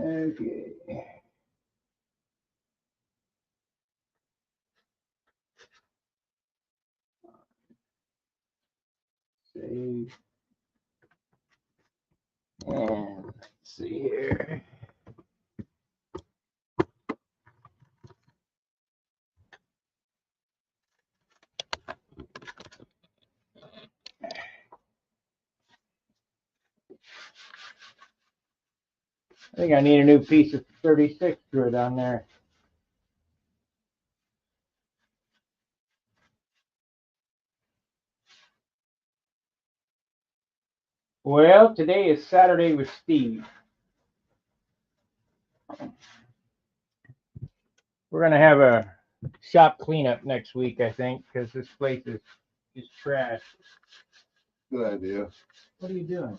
Okay. Save. And let's see here. I think I need a new piece of 36 grit on there. Well, today is Saturday with Steve. We're gonna have a shop cleanup next week, I think, because this place is trash. Good idea. What are you doing?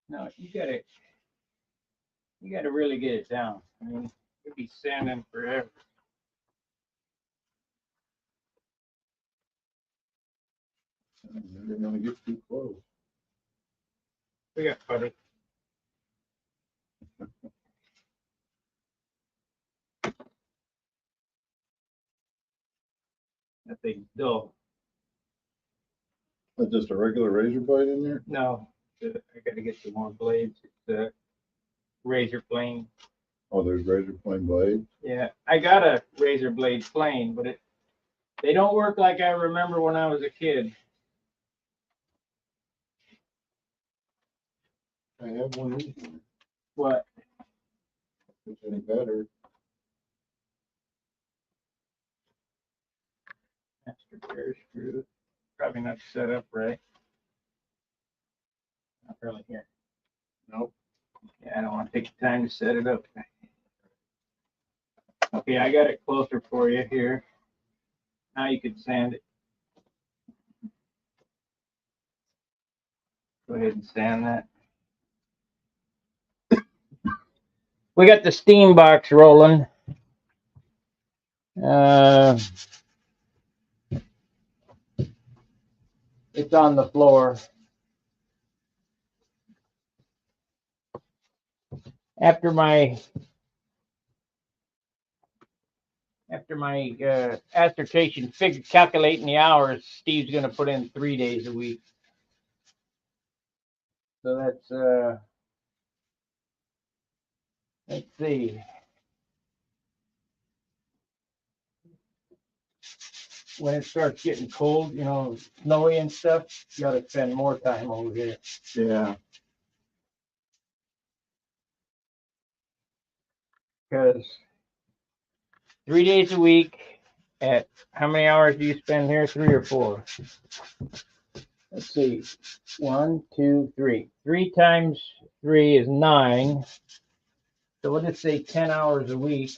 No, you gotta really get it down. I mean, you'll be sanding forever. You're gonna get too close. We got putty. That thing's dull. That's just a regular razor blade in there? No, I gotta get some more blades. It's a razor plane. Oh, there's razor plane blades. Yeah, I got a razor blade plane, but they don't work like I remember when I was a kid. I have one in here. What? If it's any better. Master pair screw. Probably not set up right. Not really here. Nope. Yeah, I don't want to take the time to set it up. Okay, I got it closer for you here. Now you can sand it. Go ahead and sand that. We got the steam box rolling. It's on the floor. After my assertion, calculating the hours, Steve's going to put in 3 days a week. So that's let's see. When it starts getting cold, you know, snowy and stuff, you got to spend more time over here. Yeah. Because 3 days a week at how many hours do you spend here? 3 or 4? Let's see. 1, 2, 3. 3 times 3 is 9. So we'll just say 10 hours a week.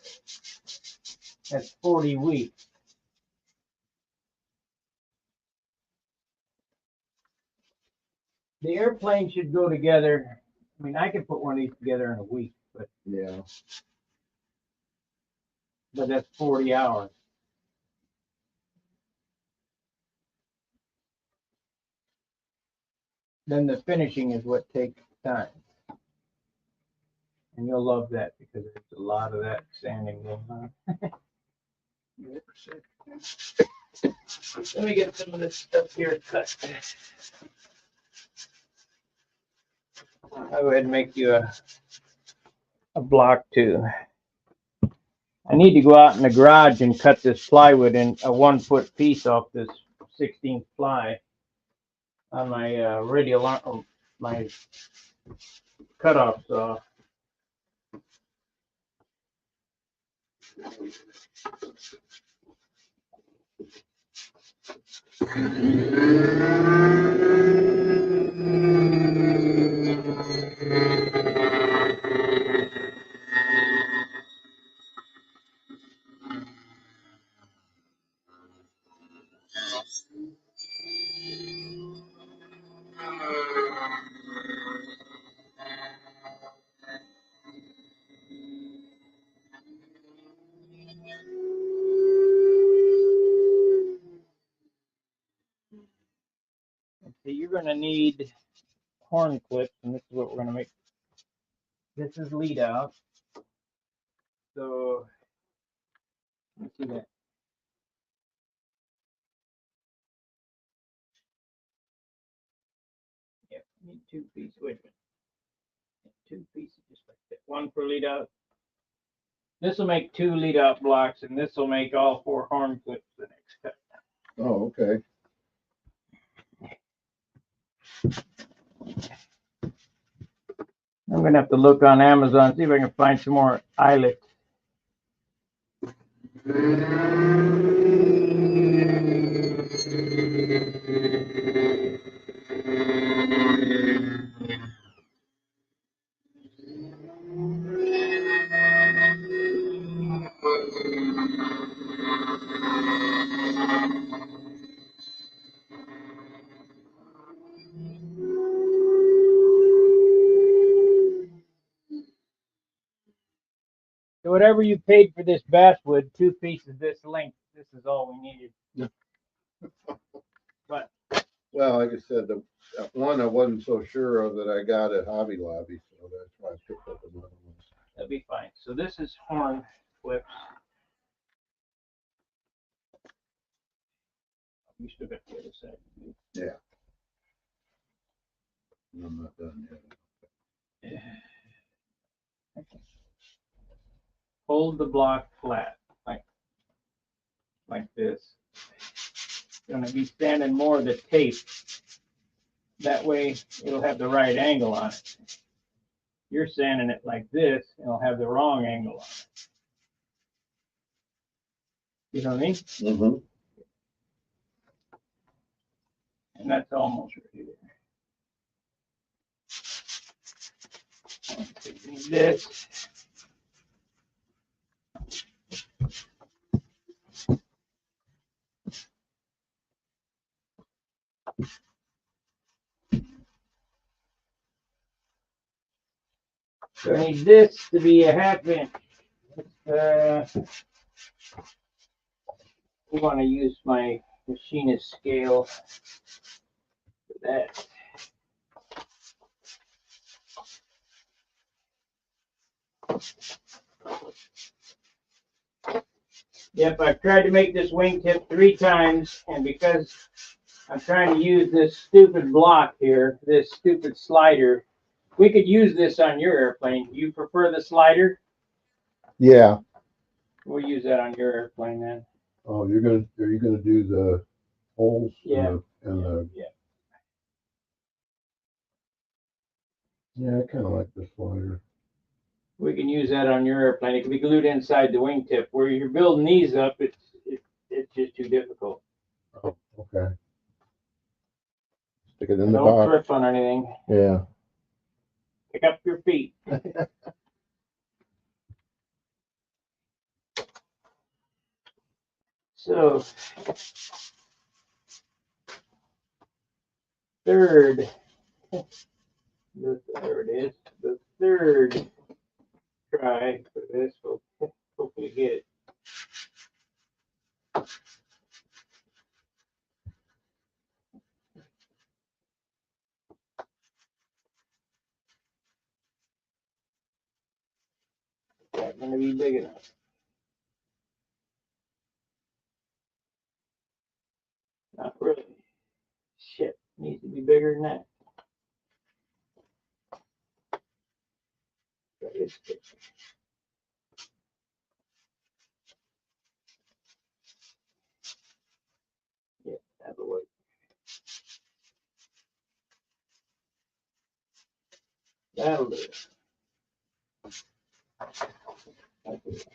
That's 40 weeks. The airplane should go together. I mean, I could put one of these together in a week, but Yeah. that's 40 hours. Then the finishing is what takes time. And you'll love that because there's a lot of that sanding going on. Let me get some of this stuff here cut. I'll go ahead and make you a block too. I need to go out in the garage and cut this plywood in a 1-foot piece off this 16th ply on my radial arm, my cutoff saw. See, you're going to need horn clips, and this is what we're going to make. This is lead out. So let's see that. Yep, need 2 pieces. Wait a minute. 2 pieces, just like that. 1 for lead out. This will make 2 lead out blocks, and this will make all 4 horn clips the next cut. Oh, okay. I'm gonna have to look on Amazon, see if I can find some more eyelets. So whatever you paid for this basswood, 2 pieces this length, this is all we needed. But Well, like I said, the one I wasn't so sure of that I got at Hobby Lobby, so that's why I picked up another one. that'll be fine. So this is horn clips. We still got the other side. Yeah. I'm not done yet. Hold the block flat, like this. Gonna be standing more of the tape. That way it'll have the right angle on it. You're sanding it like this, it'll have the wrong angle on it. You know what I mean? Mm-hmm. And that's almost ready there. This. So I need this to be a 1/2 inch. We want to use my machinist scale for that. Yep, I've tried to make this wingtip 3 times, and because I'm trying to use this stupid block here, this stupid slider, we could use this on your airplane. Do you prefer the slider? Yeah. We'll use that on your airplane then. Oh, are you gonna do the holes? Yeah. And the. Yeah. Yeah, I kind of like this slider. We can use that on your airplane. It can be glued inside the wingtip. Where you're building these up, it's just too difficult. Oh, okay. Stick it in the Don't box. trip on anything. Yeah. Pick up your feet. So, third, there it is. The third try for this, we'll hopefully get it. Not gonna be big enough. Not really. Shit, needs to be bigger than that. That is big. Yeah, that'll work. That'll do it. That'll do it.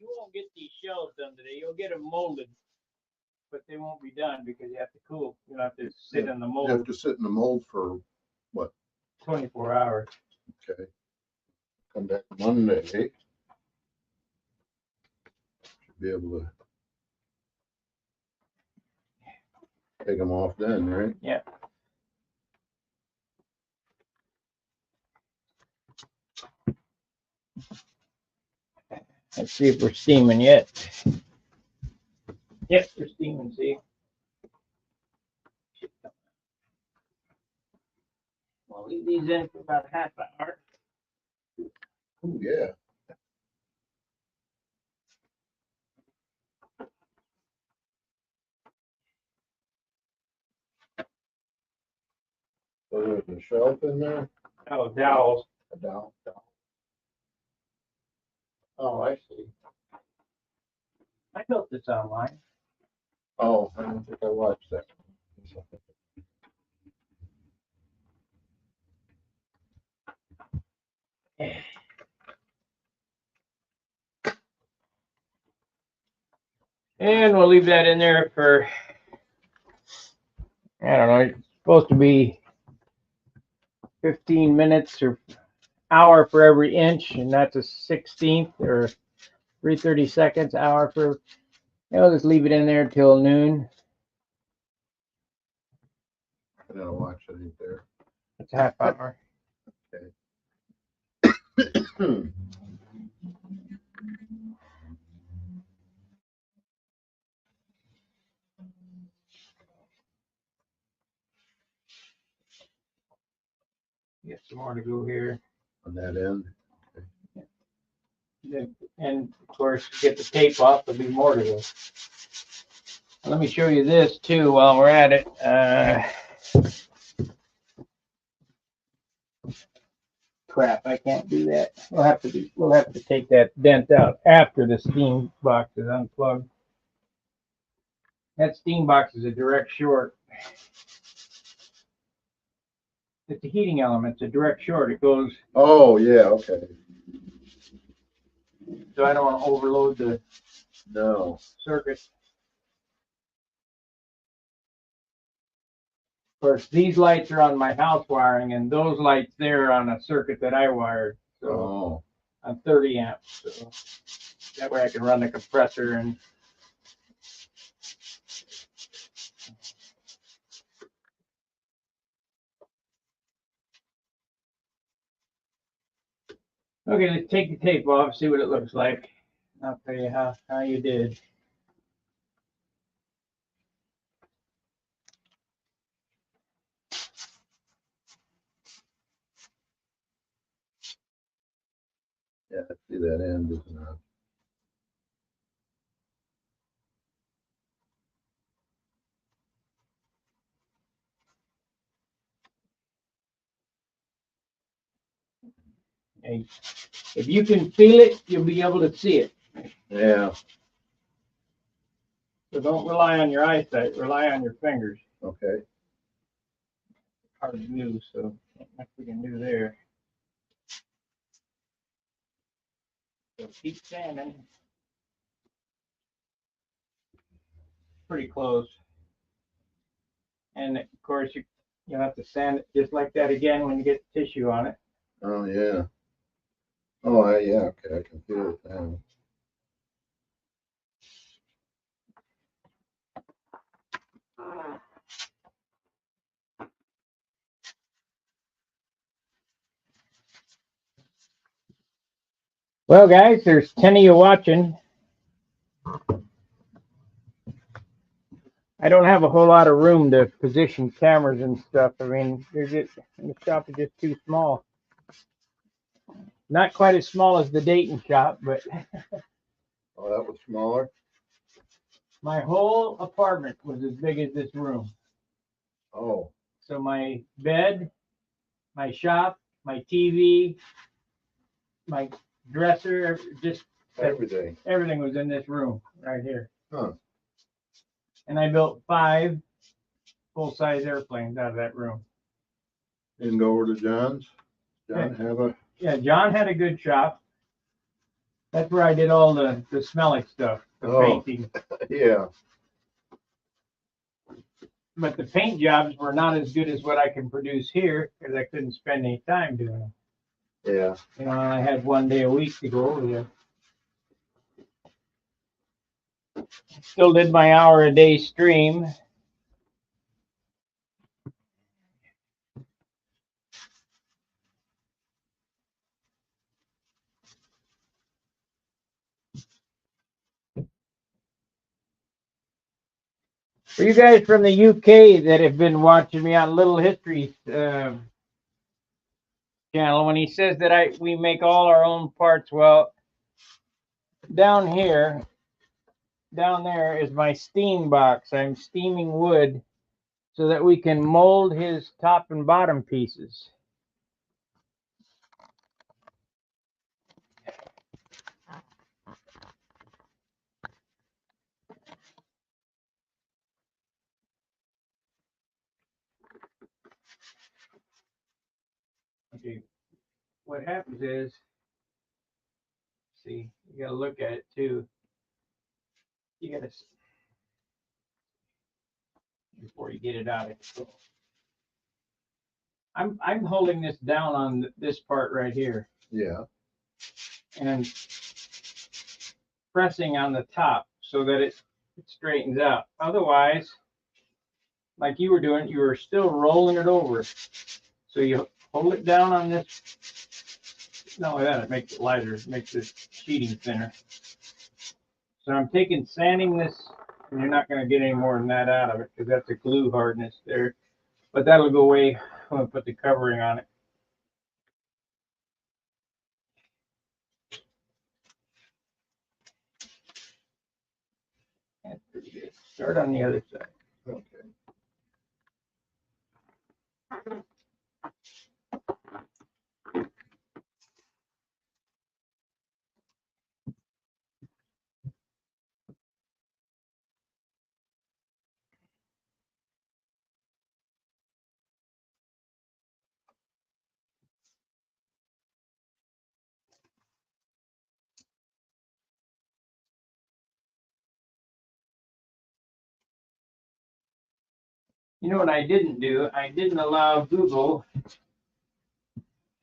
You won't get these shelves done today. You'll get them molded, but they won't be done because you have to cool. You have to sit in the You mold have to sit in the mold for, 24 hours. okay. Come back Monday. Should be able to take them off then, right? Yeah. Let's see if we're steaming yet. Yep, we're steaming, see? We'll leave these in for about half an hour. Oh, yeah. So there's a shelf in there? Oh, dowels. A dowel. Oh, I see. I built this online. Oh, I don't think I watched that. And we'll leave that in there for, I don't know, it's supposed to be 15 minutes or hour for every inch, and that's a 16th or 3/32 hour for, I'll just leave it in there till noon. I gotta watch it ain't there. It's a half hour. Get some more to go here. On that end. And of course, get the tape off, there'll be more to go. Let me show you this too while we're at it. Crap, I can't do that. We'll have to take that dent out after the steam box is unplugged. That steam box is a direct short. It's a heating element, it's a direct short. It goes, Oh, yeah, okay. so I don't want to overload the No. circuit. Of course, these lights are on my house wiring, and those lights there are on a circuit that I wired. So Oh, on 30 amps. So that way I can run the compressor and okay, let's take the tape off, see what it looks like. I'll tell you how you did. yeah, I see that end is not. Hey, if you can feel it, you'll be able to see it. Yeah, So don't rely on your eyesight, rely on your fingers. okay. Hard to do, so not much we can do there. So keep sanding. Pretty close. And of course, you'll have to sand it just like that again when you get the tissue on it. Oh, yeah. Oh, yeah, okay, I can feel it now. Well, guys, there's 10 of you watching. I don't have a whole lot of room to position cameras and stuff. I mean, the shop is just too small. Not quite as small as the Dayton shop, but Oh, that was smaller? my whole apartment was as big as this room. Oh, So my bed, my shop, my TV, my dresser, just everything. everything was in this room right here. Huh. And I built 5 full-size airplanes out of that room. Didn't go over to John's? John have a, Yeah, John had a good shop. That's where I did all the smelling stuff, the Oh. painting. yeah. But the paint jobs were not as good as what I can produce here because I couldn't spend any time doing them. Yeah. You know, I had 1 day a week to go over there. Still did my hour a day stream. For you guys from the UK that have been watching me on Little History channel, when he says that we make all our own parts, well, down here, down there is my steam box. I'm steaming wood so that we can mold his top and bottom pieces. Okay, what happens is, see, you got to look at it too. You got to, before you get it out of it. I'm holding this down on this part right here. Yeah. And pressing on the top so that it straightens out. Otherwise, like you were doing, you were still rolling it over. So you hold it down on this. Not only that, it makes it lighter. It makes the sheeting thinner. So I'm sanding this, and you're not going to get any more than that out of it because that's a glue hardness there. But that'll go away when I put the covering on it. That's pretty good. Start on the other side. Okay. You know what I didn't do? I didn't allow Google.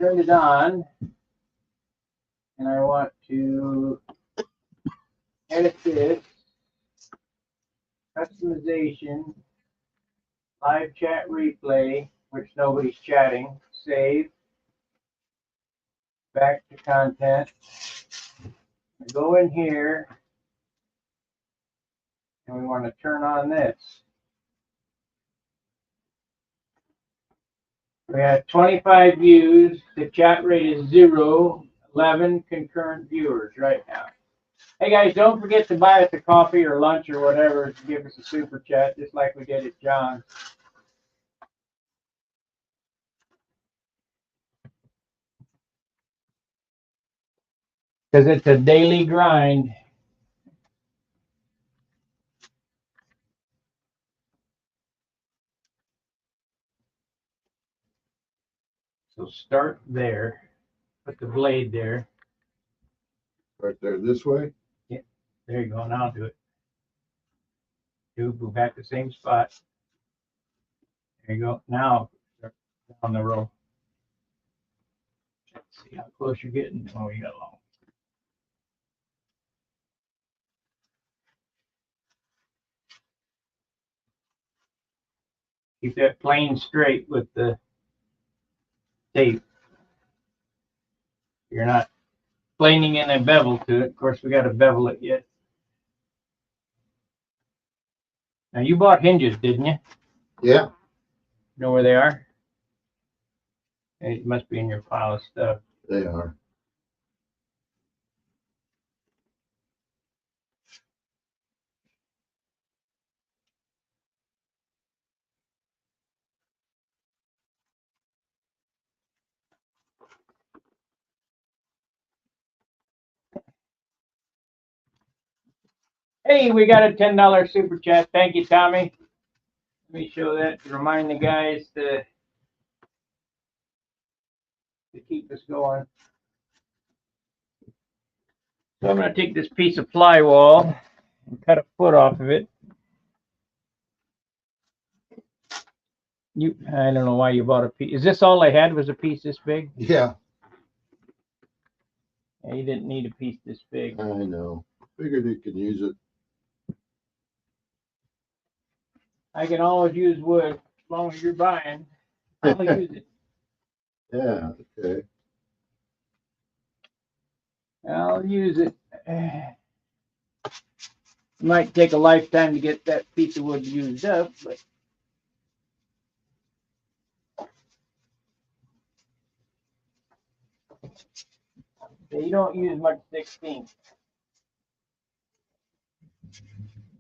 Turn it on. And I want to edit this. Customization. Live chat replay, which nobody's chatting. Save. Back to content. I go in here. And we want to turn on this. We have 25 views. The chat rate is 0. 11 concurrent viewers right now. Hey guys, don't forget to buy us a coffee or lunch or whatever to give us a super chat, just like we did at John. Because it's a daily grind. So start there. Put the blade there. Right there, this way? Yeah, there you go. Now do it. Go back to the same spot. There you go. Now on the row. Let's see how close you're getting. Oh, you got long. Keep that plane straight with the tape. You're not planing in a bevel to it. Of course, we got to bevel it yet. Now you bought hinges, didn't you? Yeah, Know where they are? It must be in your pile of stuff. they are. Hey, we got a $10 super chat. Thank you, Tommy. Let me show that to remind the guys to keep us going. So I'm going to take this piece of plywall and cut a foot off of it. I don't know why you bought a piece. Is this all I had was a piece this big? Yeah, Yeah, you didn't need a piece this big. I know. Figured you could use it. I can always use wood as long as you're buying. I'll use it. Yeah, okay. I'll use it. It might take a lifetime to get that piece of wood used up, but they don't use much 16.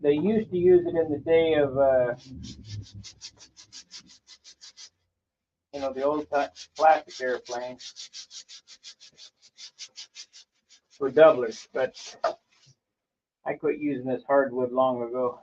They used to use it in the day of, the old plastic airplanes for doublers, but I quit using this hardwood long ago.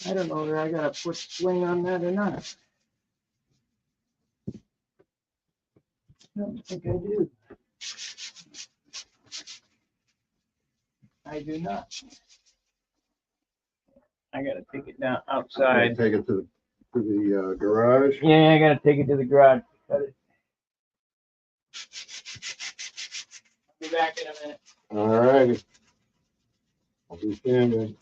I don't know whether I got a foot swing on that or not. I don't think I do. I do not. I gotta take it down outside. Take it to the garage. Yeah, I gotta take it to the garage. Cut it. I'll be back in a minute. All righty. I'll be standing.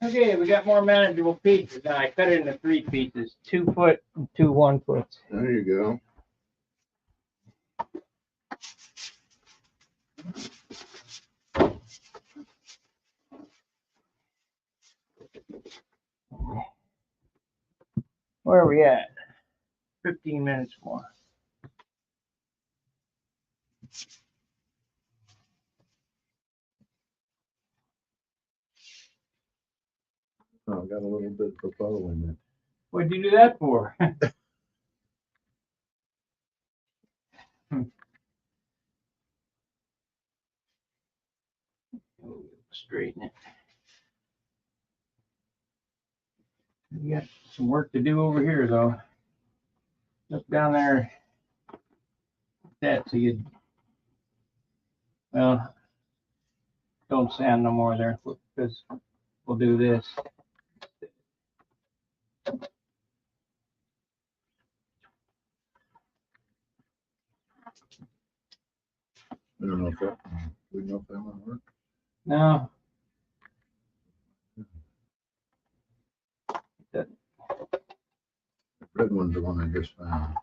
Okay, we got more manageable pieces. Now I cut it into 3 pieces, 2 foot and 2 1 foots. There you go. Where are we at? 15 minutes more. Oh, got a little bit of bow in it. What'd you do that for? Straighten it. We got some work to do over here, though. Look down there. That so you. Well, don't sand no more there because we'll do this. I don't know if that, we know if that one work. No. The red one's the one I just found.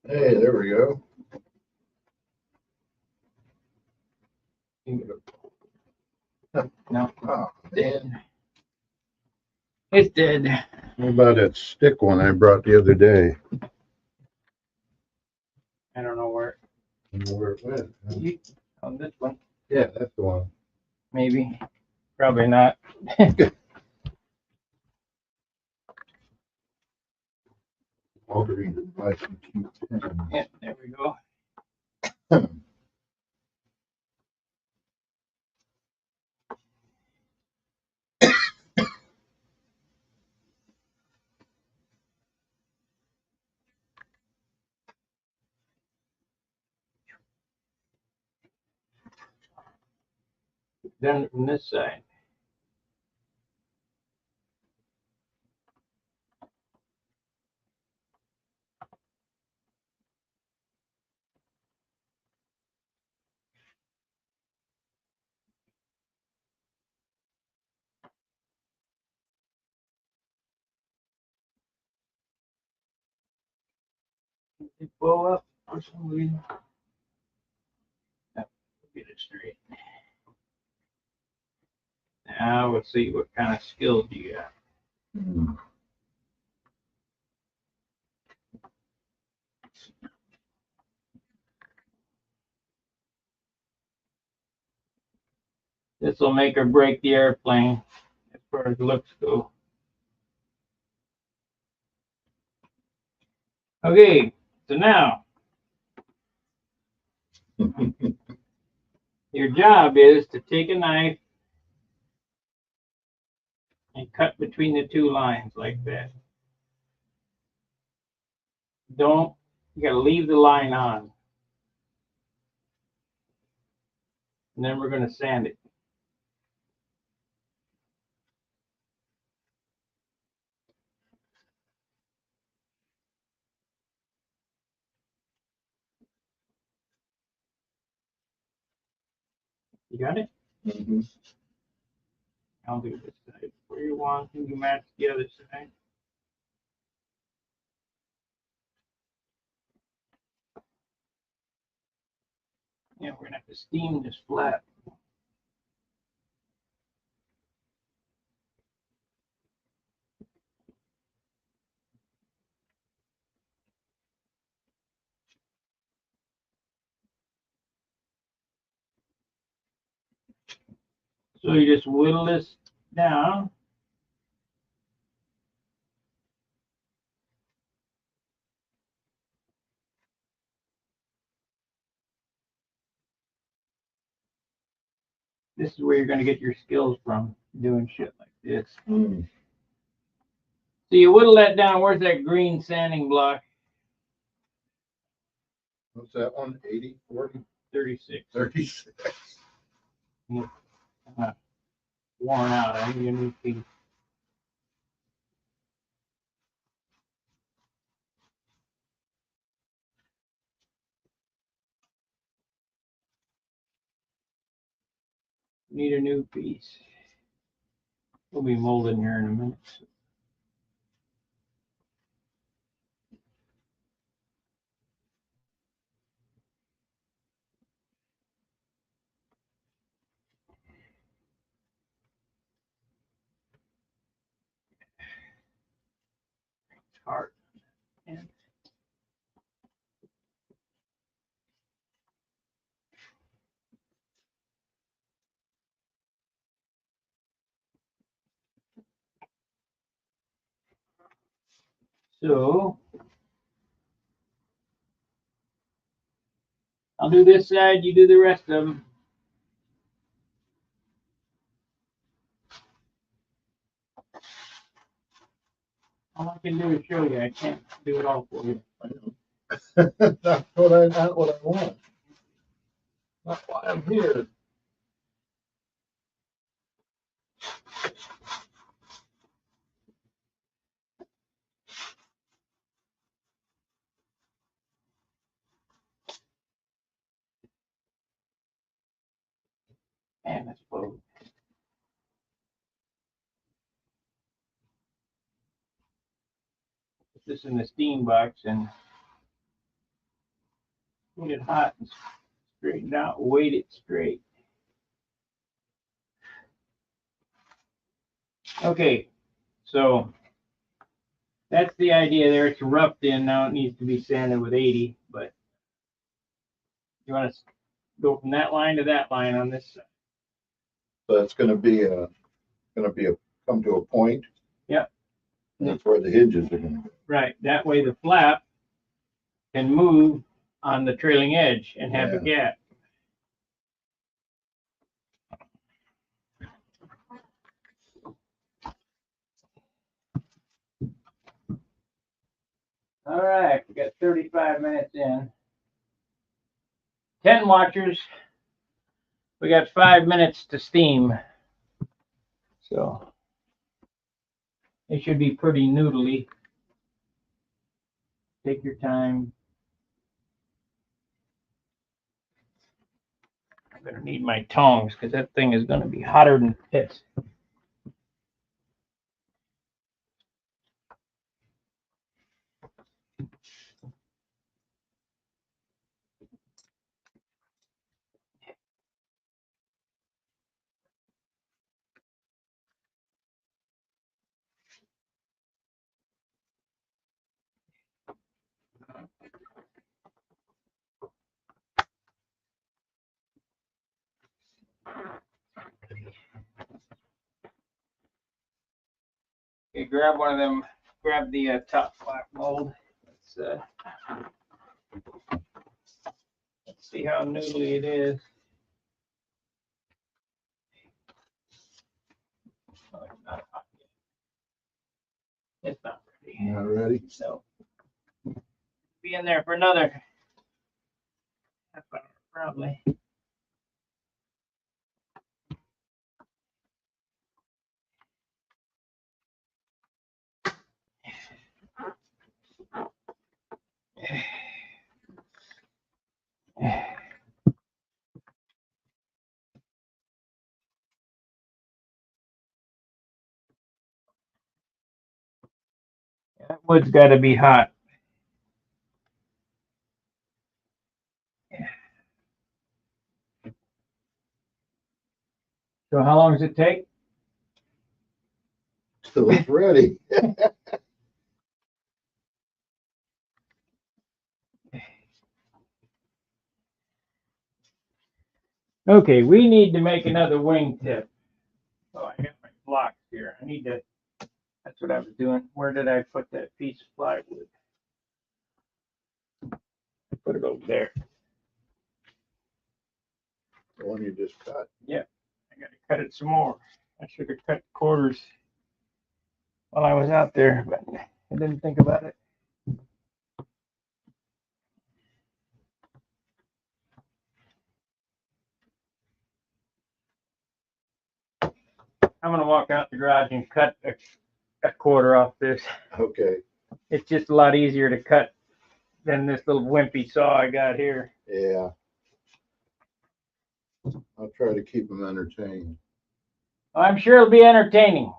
Hey, there we go. No. Oh, Dead. It's dead. what about that stick one I brought the other day? I don't know where. I don't know where it went. On this one, Yeah, that's the one. maybe. Probably not. Altering it by some cute pins. Yeah, there we go. Done it from this side. It blow up for some reason. Yep, get it straight. Now we'll see what kind of skills you got. Hmm. This will make or break the airplane. If far as looks go. Okay, so now your job is to take a knife and cut between the two lines like that. You gotta leave the line on. And then we're gonna sand it. You got it? Mhm. I'll do this side for you. One, you match the other side. Yeah, we're gonna have to steam this flat. So you just whittle this down. This is where you're gonna get your skills from, doing shit like this. Mm. So you whittle that down. Where's that green sanding block? What's that one? 80, 40, 36. 36. Worn out. I need a new piece. Need a new piece. We'll be molding here in a minute. It's hard. And so I'll do this side, you do the rest of them. All I can do is show you. I can't do it all for you. Not what I want. Not why I'm here. Man, that's both. Put this in the steam box and get it hot and straighten out, weight it straight. Okay, so that's the idea there. It's roughed in now. It needs to be sanded with 80, but you want to go from that line to that line on this side. So it's gonna be a come to a point. Yep. And that's where the hinges are gonna go. Right. That way the flap can move on the trailing edge and have a gap. All right, we got 35 minutes in. 10 watchers. We got 5 minutes to steam. So it should be pretty noodly. Take your time. I'm gonna need my tongs because that thing is gonna be hotter than piss. grab one of them, grab the top flap mold. Let's see how noodly it is. Oh, it's not hot yet. It's not ready. Not ready? So, be in there for another half hour, probably. That wood's got to be hot. So how long does it take? Till it's ready. Okay, we need to make another wingtip. Oh, I got my blocks here. I need to, that's what I was doing. Where did I put that piece of plywood? I put it over there. The one you just cut. I gotta cut it some more. I should have cut quarters while I was out there, but I didn't think about it. I'm gonna walk out the garage and cut a quarter off this. Okay, It's just a lot easier to cut than this little wimpy saw I got here. yeah. I'll try to keep them entertained. I'm sure it'll be entertaining.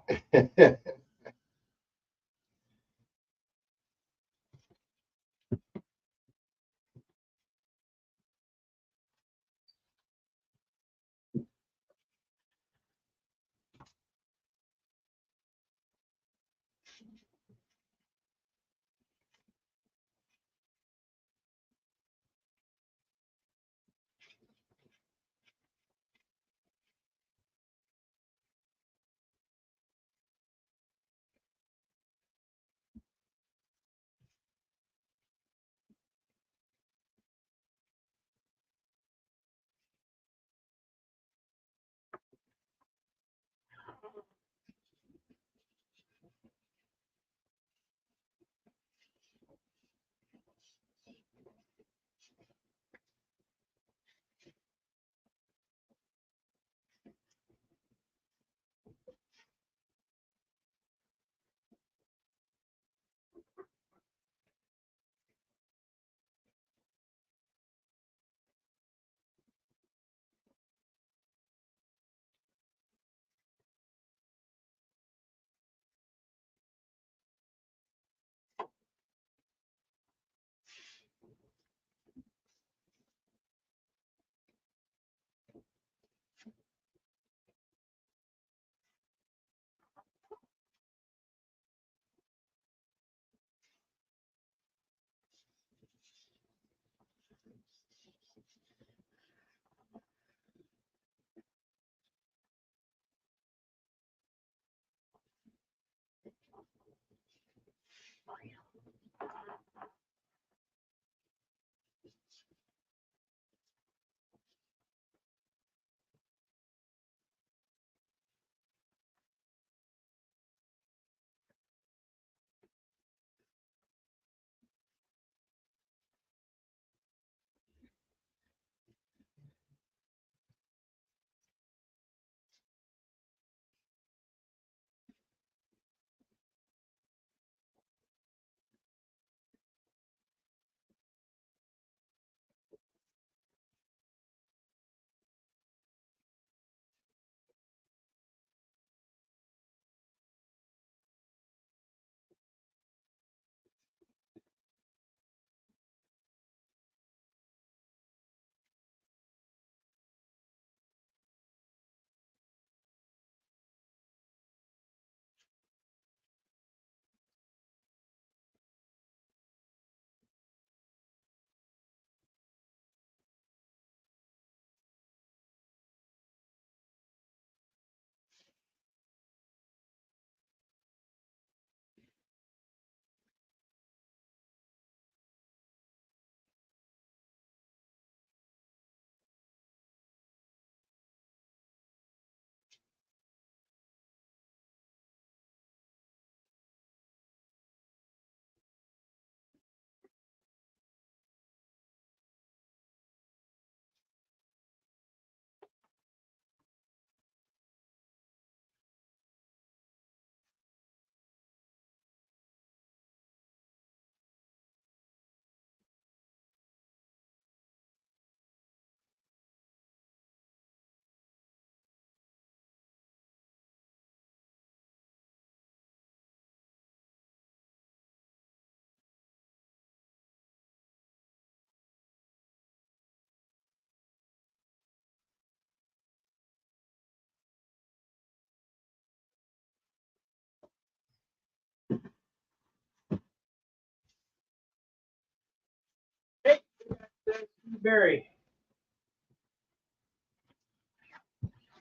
Berry.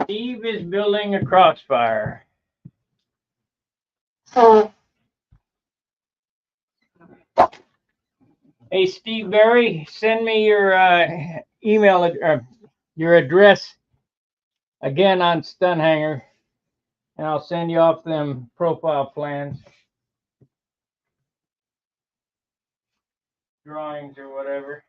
Steve is building a crossfire. Hey, Steve Berry, send me your your address again on Stunhanger, and I'll send you off them profile plans, drawings or whatever.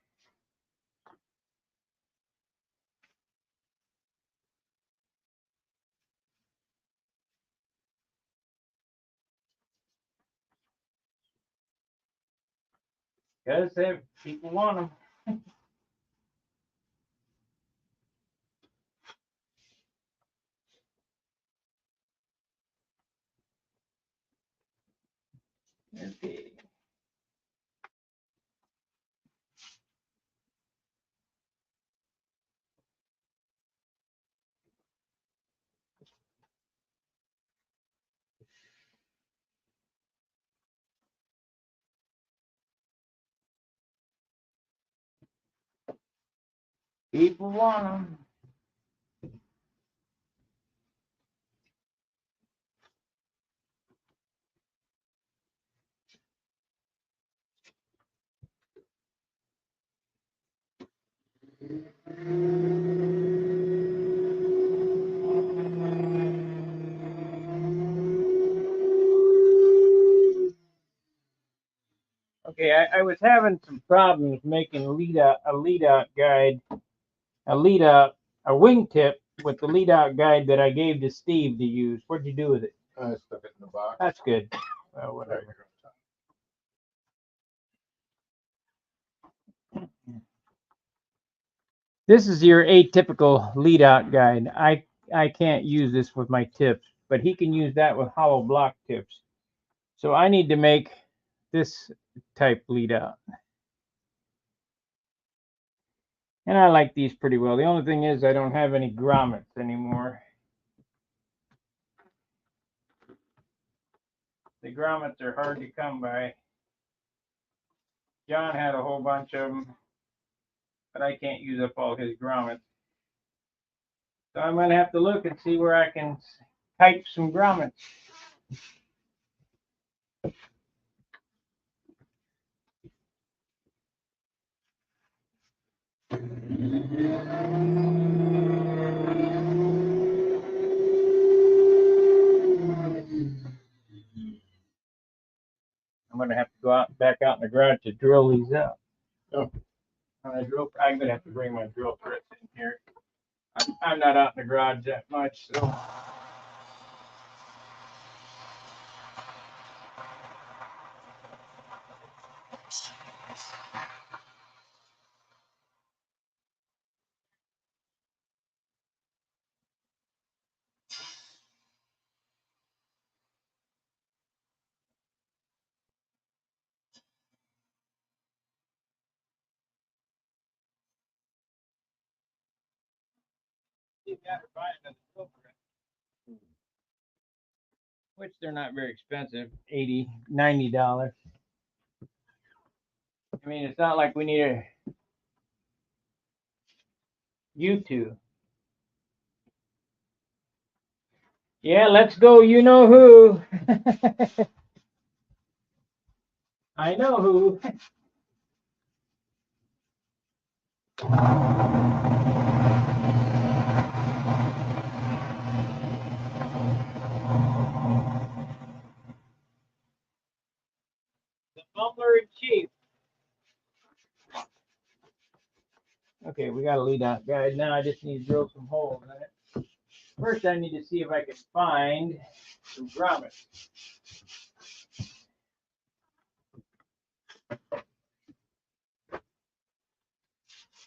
Because if people want them. Okay. People want them. Okay, I was having some problems making a lead out guide, a wingtip with the lead out guide that I gave to Steve to use. What'd you do with it? I stuck it in the box. That's good. Well, whatever. This is your atypical lead out guide. I can't use this with my tips, but he can use that with hollow block tips. So I need to make this type lead out. And I like these pretty well. The only thing is I don't have any grommets anymore. The grommets are hard to come by. John had a whole bunch of them, but I can't use up all his grommets. So I'm going to have to look and see where I can type some grommets. I'm going to have to go out back out in the garage to drill these out. Oh. I'm going to have to bring my drill press in here. I'm not out in the garage that much, so. You got to buy another drill press. Which they're not very expensive, $80, $90. I mean, it's not like we need a U2. Yeah, let's go. You know who? I know who. The butler in chief. Okay, we got a lead out guide. Now I just need to drill some holes in it. First, I need to see if I can find some grommets.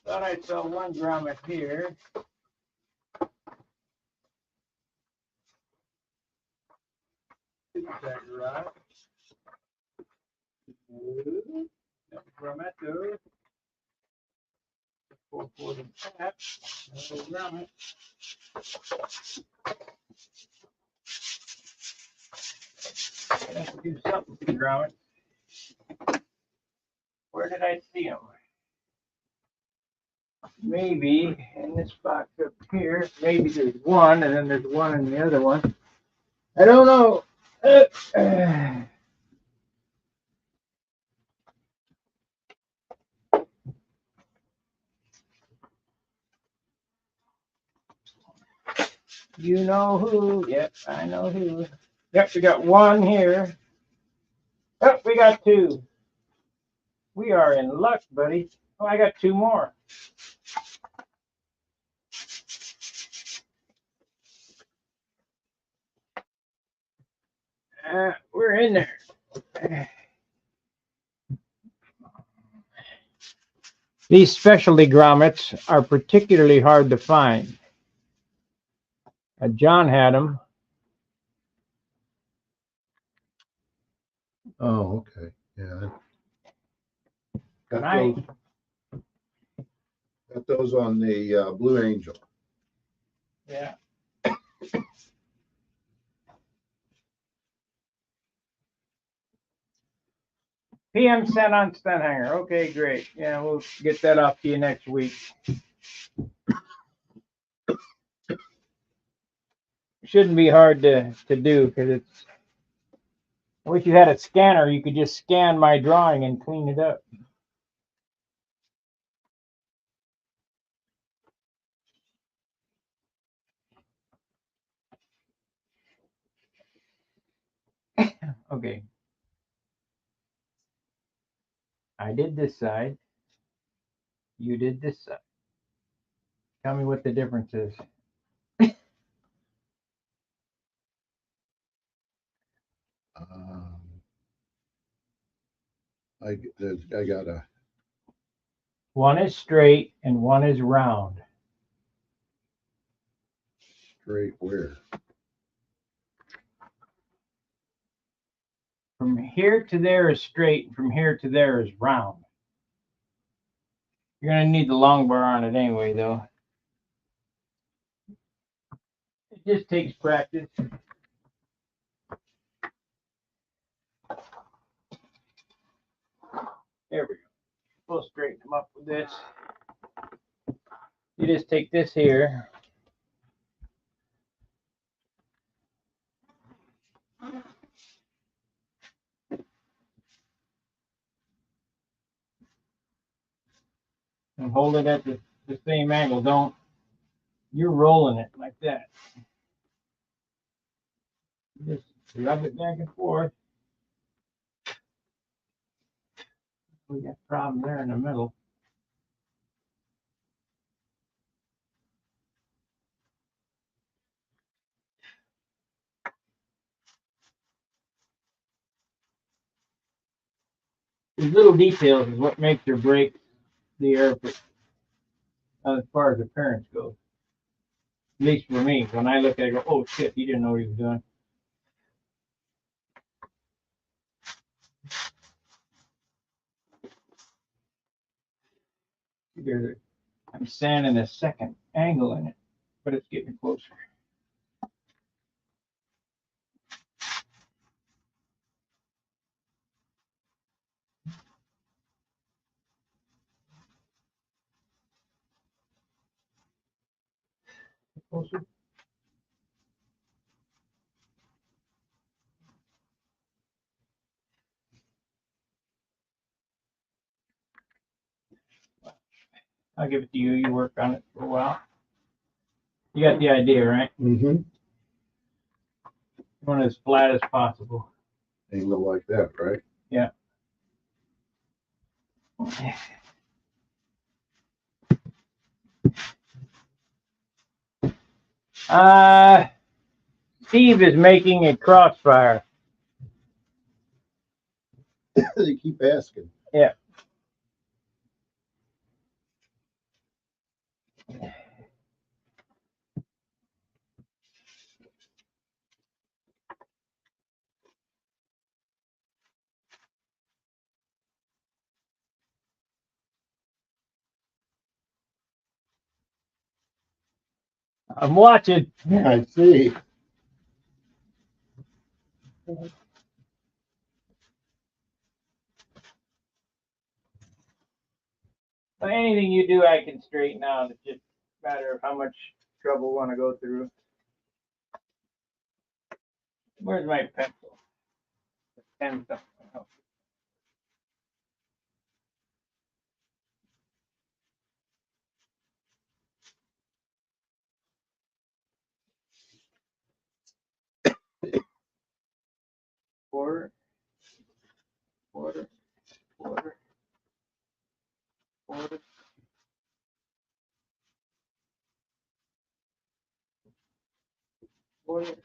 Thought I saw one grommet here. Is that right? No grommet there. 440 tap. No grommet. I have to do something to the grommet. Where did I see them? maybe in this box up here, maybe there's one, and then there's one in the other one. I don't know. You know who? Yep, I know who. Yep, we got one here. Oh, we got two. We are in luck, buddy. Oh, I got two more. We're in there. These specialty grommets are particularly hard to find. John had them. Oh, okay, yeah. Got Right. those, got those on the Blue Angel. Yeah. PM sent on Stunhanger. Okay, great. Yeah, we'll get that off to you next week. Shouldn't be hard to do because it's. I wish you had a scanner. You could just scan my drawing and clean it up. Okay. I did this side. You did this side. Tell me what the difference is. I got a One is straight and one is round. straight where? From here to there is straight, and from here to there is round. You're gonna need the long bar on it anyway, though. It just takes practice. There we go. We'll straighten them up with this. You just take this here. And hold it at the same angle. You're rolling it like that. Just rub it back and forth. We got a problem there in the middle. These little details is what makes or breaks the airplane as far as appearance goes. At least for me, when I look at it, I go, oh shit, he didn't know what he was doing. I'm sanding a second angle in it, but it's getting closer. Closer. I'll give it to you. You work on it for a while. You got the idea, right? Mm-hmm. You want it as flat as possible. Angle like that, right? Yeah. Steve is making a crossfire. They keep asking. Yeah. I'm watching. I see. But anything you do, I can straighten out. It's just a matter of how much trouble we want to go through. Where's my pencil? Pen something. Oh. Quarter, quarter, quarter, quarter. Quarter.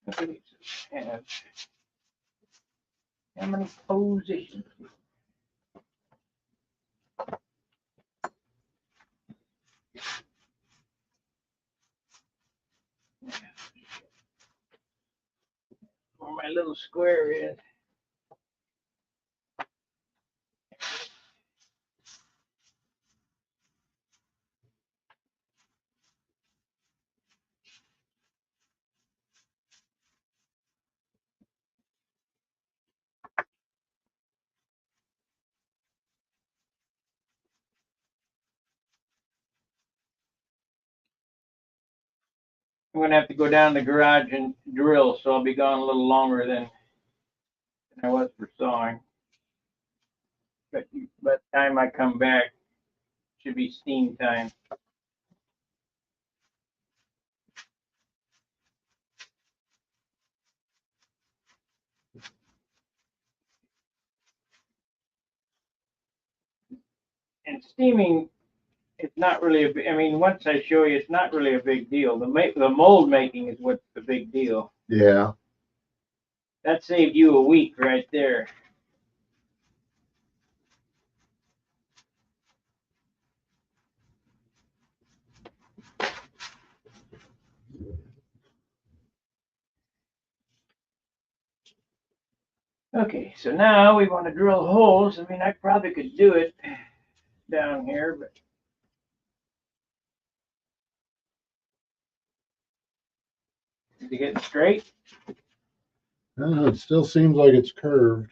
Okay, so have how many positions? Where my little square is. I'm gonna have to go down to the garage and drill, so I'll be gone a little longer than I was for sawing. But by the time I come back, should be steam time. And steaming, it's not really I mean, once I show you, it's not really a big deal. The mold making is what's the big deal. Yeah. That saved you a week right there. Okay, so now we want to drill holes. I mean, I probably could do it down here, but is it getting straight? It still seems like it's curved.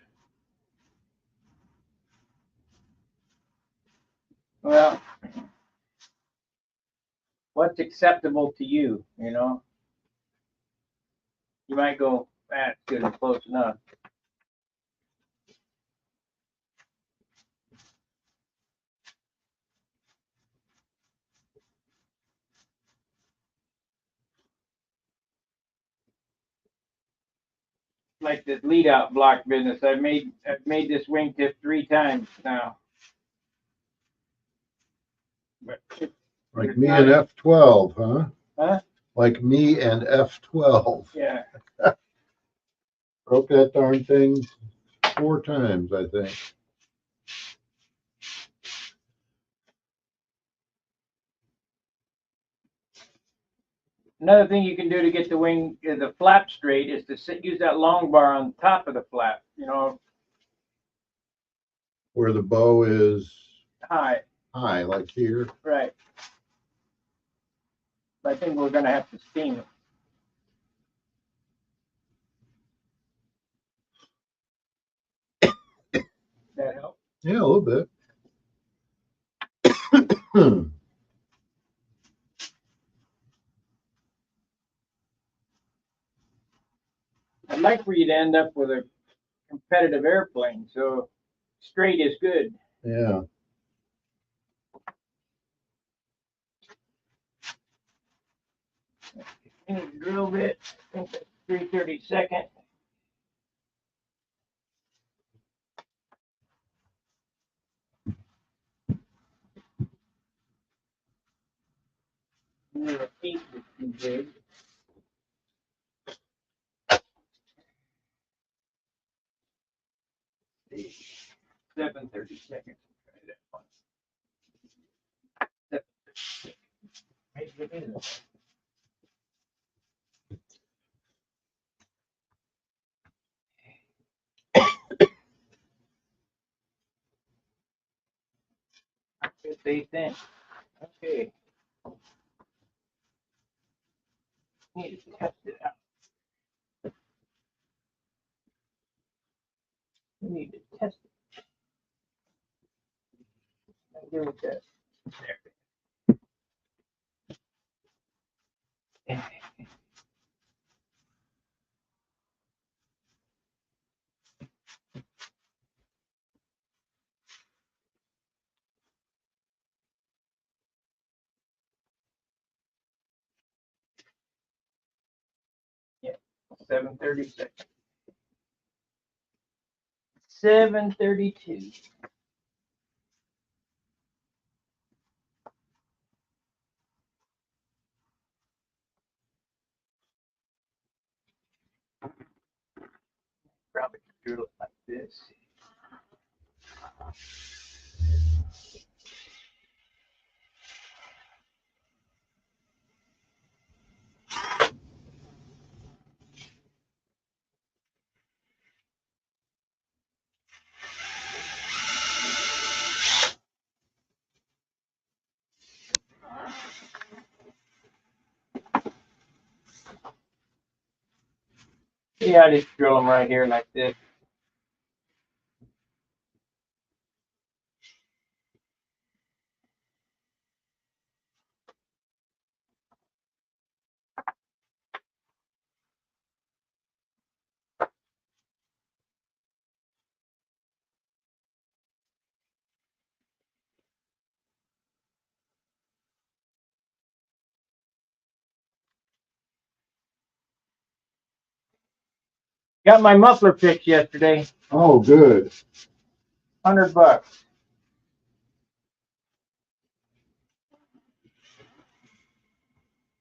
Well, what's acceptable to you, you know? You might go, that's good and close enough. Like this lead out block business, I've made this wingtip 3 times now. But Like me and F12, huh? Huh? Like me and F12. Yeah. Broke that darn thing 4 times, I think. Another thing you can do to get the flap straight is to use that long bar on top of the flap, you know, Where the bow is high. high, like here. Right. I think we're gonna have to steam it. That help? Yeah, a little bit. I'd like for you to end up with a competitive airplane, so straight is good. Yeah. Any drill bit, I think that's 3/32. The piece is too big. 7/32. Try that one. 7/32. Maybe it is. They think. Okay. Need to test it out. We need to test it. Give it that. There. Yeah, 7:36. 7:32. Probably drill it like this. Yeah, I just drill them right here like this. Got my muffler fixed yesterday. Oh, good. $100.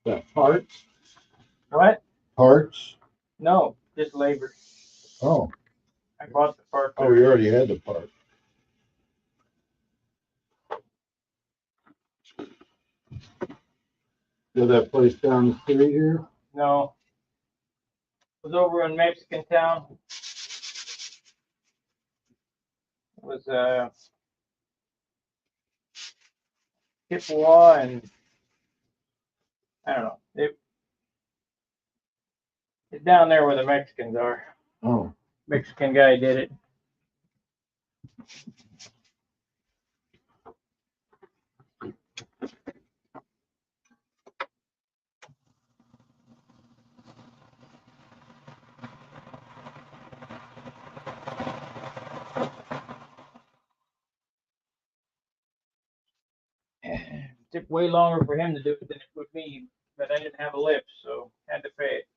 That parts? What? Parts? No, just labor. Oh, I bought the part. oh, we already had the part. Did that place down the street here? No. It was over in Mexican town. It was Chippewa and I don't know. It's down there where the Mexicans are. Oh, Mexican guy did it. It took way longer for him to do it than it would me, but I didn't have a lift, so had to pay it.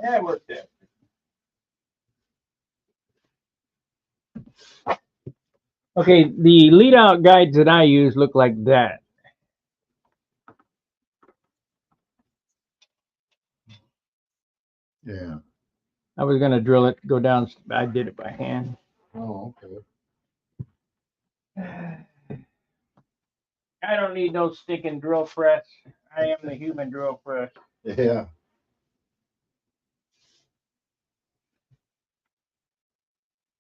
Yeah, it worked out. Okay, the lead out guides that I use look like that. yeah. I was gonna drill it, go down. I did it by hand. Oh, okay. I don't need no sticking drill press. I am the human drill press. Yeah.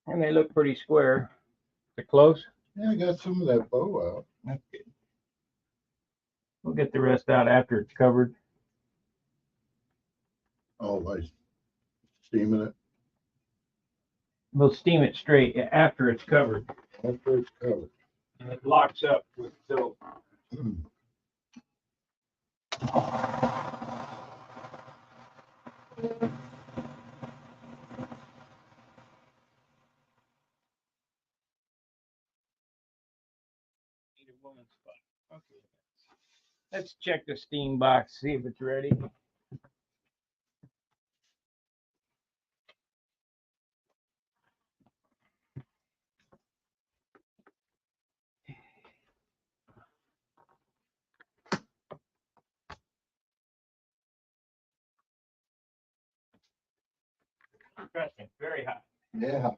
And they look pretty square. They're close. Yeah, I got some of that bow out. That's good. We'll get the rest out after it's covered. Oh, by steaming it We'll steam it straight after it's covered. after it's covered. And it locks up with soap. Need a woman's spot. Okay. Let's check the steam box, see if it's ready. Trust me, very hot. Yeah.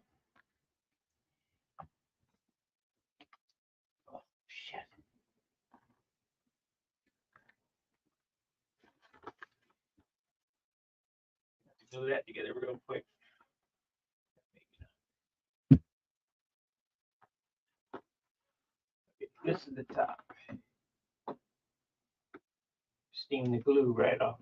Oh, shit. Let's glue that together real quick. This is the top. Steam the glue right off.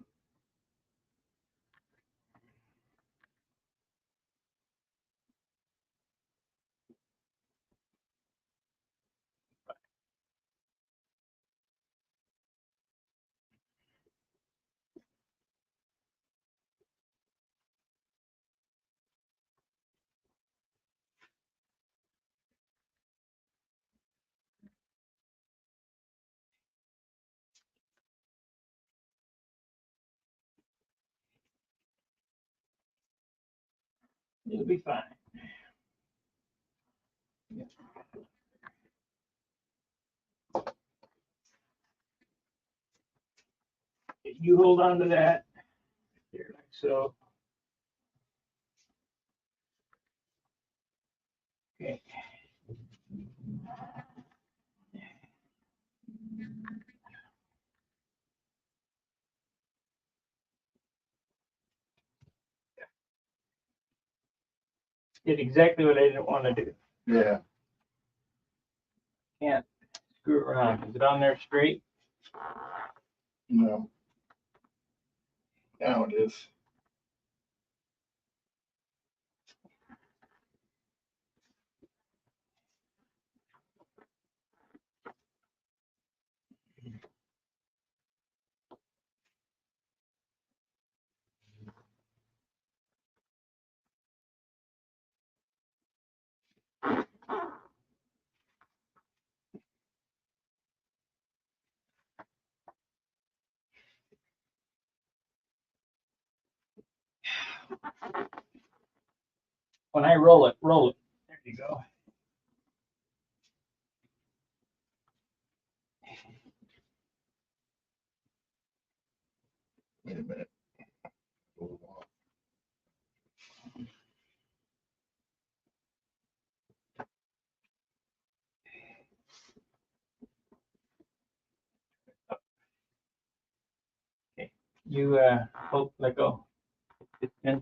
It'll be fine. Yeah. You hold on to that. Here, like so. Okay. Did exactly what I didn't want to do. Yeah. Can't screw around. Is it on there straight? No. Now it is. When I roll it, roll it. There you go. Wait a minute. You hold, let go. And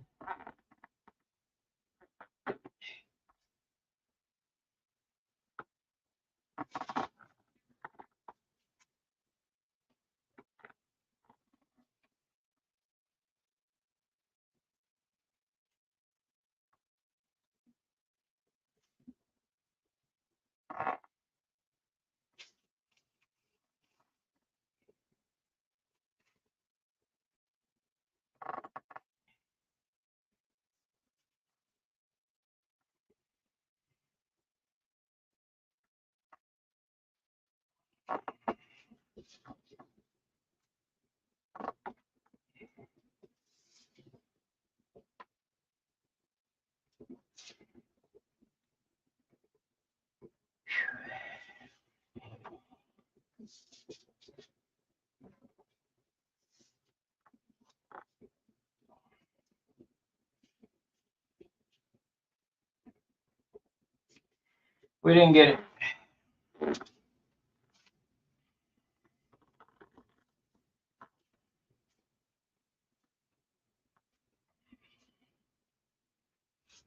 we didn't get it.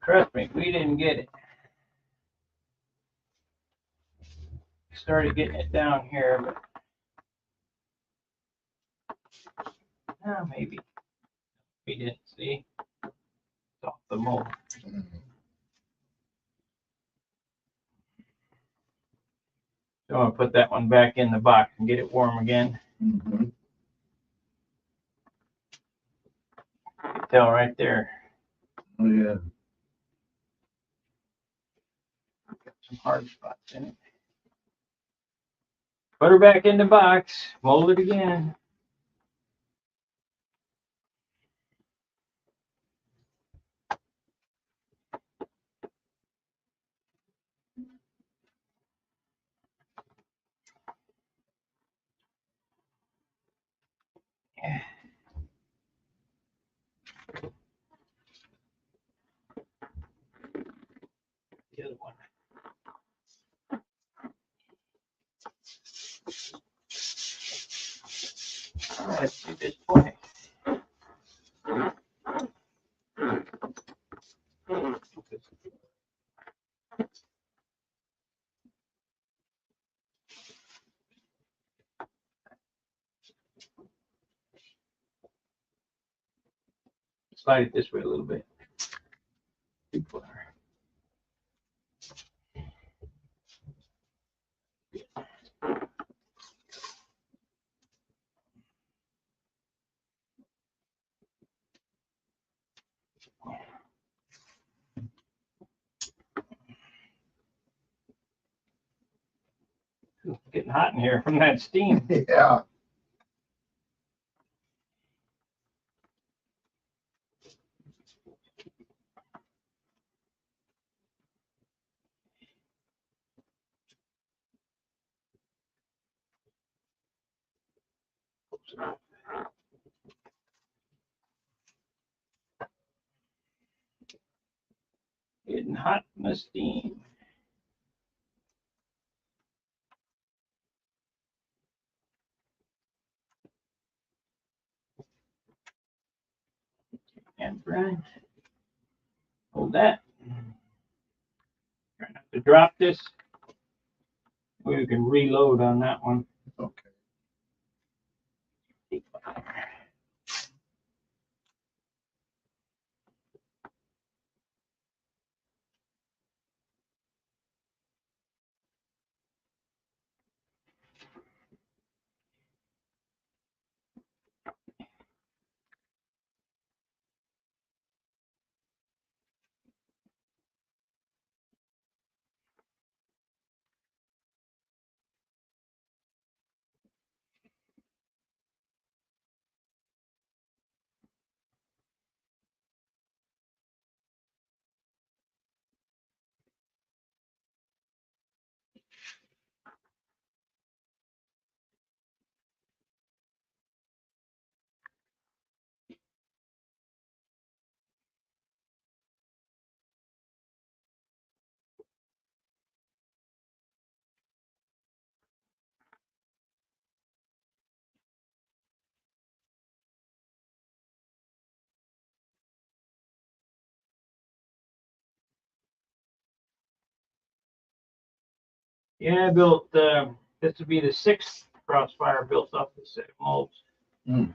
Trust me, we didn't get it. Started getting it down here, but maybe we didn't see. It's off the mold. So I'm gonna put that one back in the box and get it warm again. Mm-hmm. You can tell right there. Oh, yeah. Got some hard spots in it. Put her back in the box, mold it again. Slide it this way a little bit. Too far. It's getting hot in here from that steam. Yeah. Getting hot in the steam. And Brian, hold that. Try not to drop this. We can reload on that one. Okay. Yeah, I built, this would be the 6th Crossfire built off the set of molds. Mm.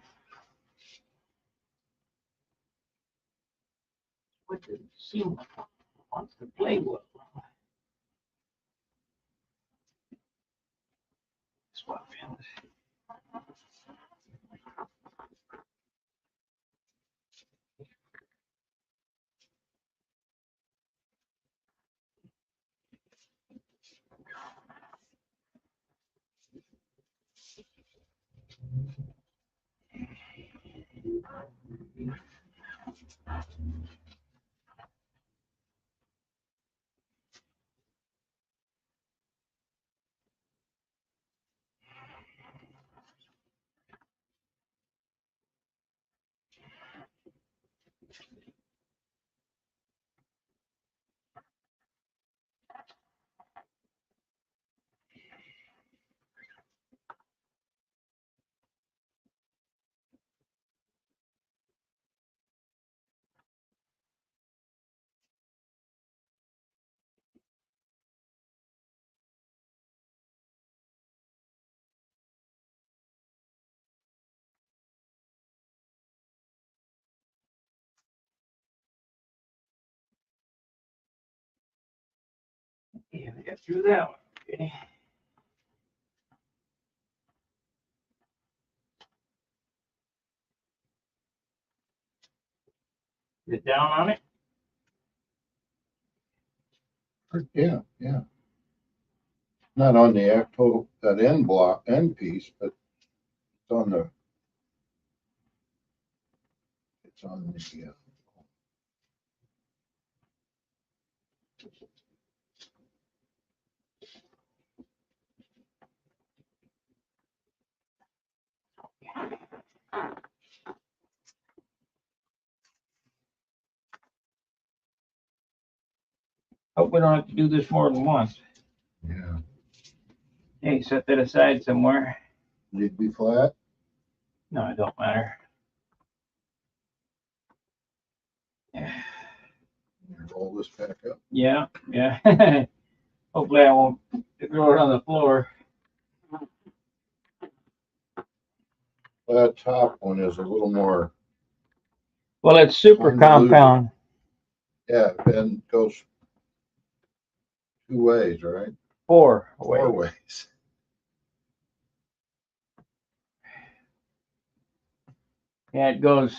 What does it seem like? Wants to play well. Swap ends. Yeah, we got through that one. Okay. Is it down on it? Yeah, yeah. Not on the actual, that end piece, but it's on the, Hope we don't have to do this more than once. yeah. Hey, set that aside somewhere. Need to be flat. No, it don't matter. Yeah, Roll this back up. yeah. Hopefully I won't throw it on the floor. That top one is a little more Well, it's super Convoluted. compound. Yeah, and goes 2 ways, right? 4 4 ways. ways. Yeah, it goes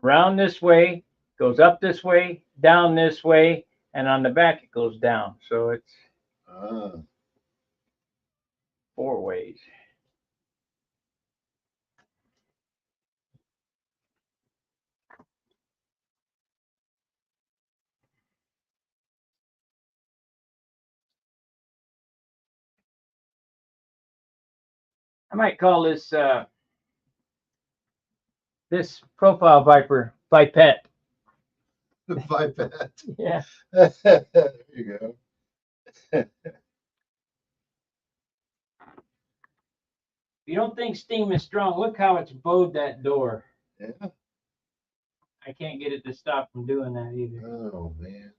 around this way, goes up this way, down this way, and on the back it goes down. So it's Ah, 4 ways. I might call this profile viper Vipet. the biped. Yeah. There you go. If you don't think steam is strong, look how it's bowed that door. Yeah. I can't get it to stop from doing that either. Oh man.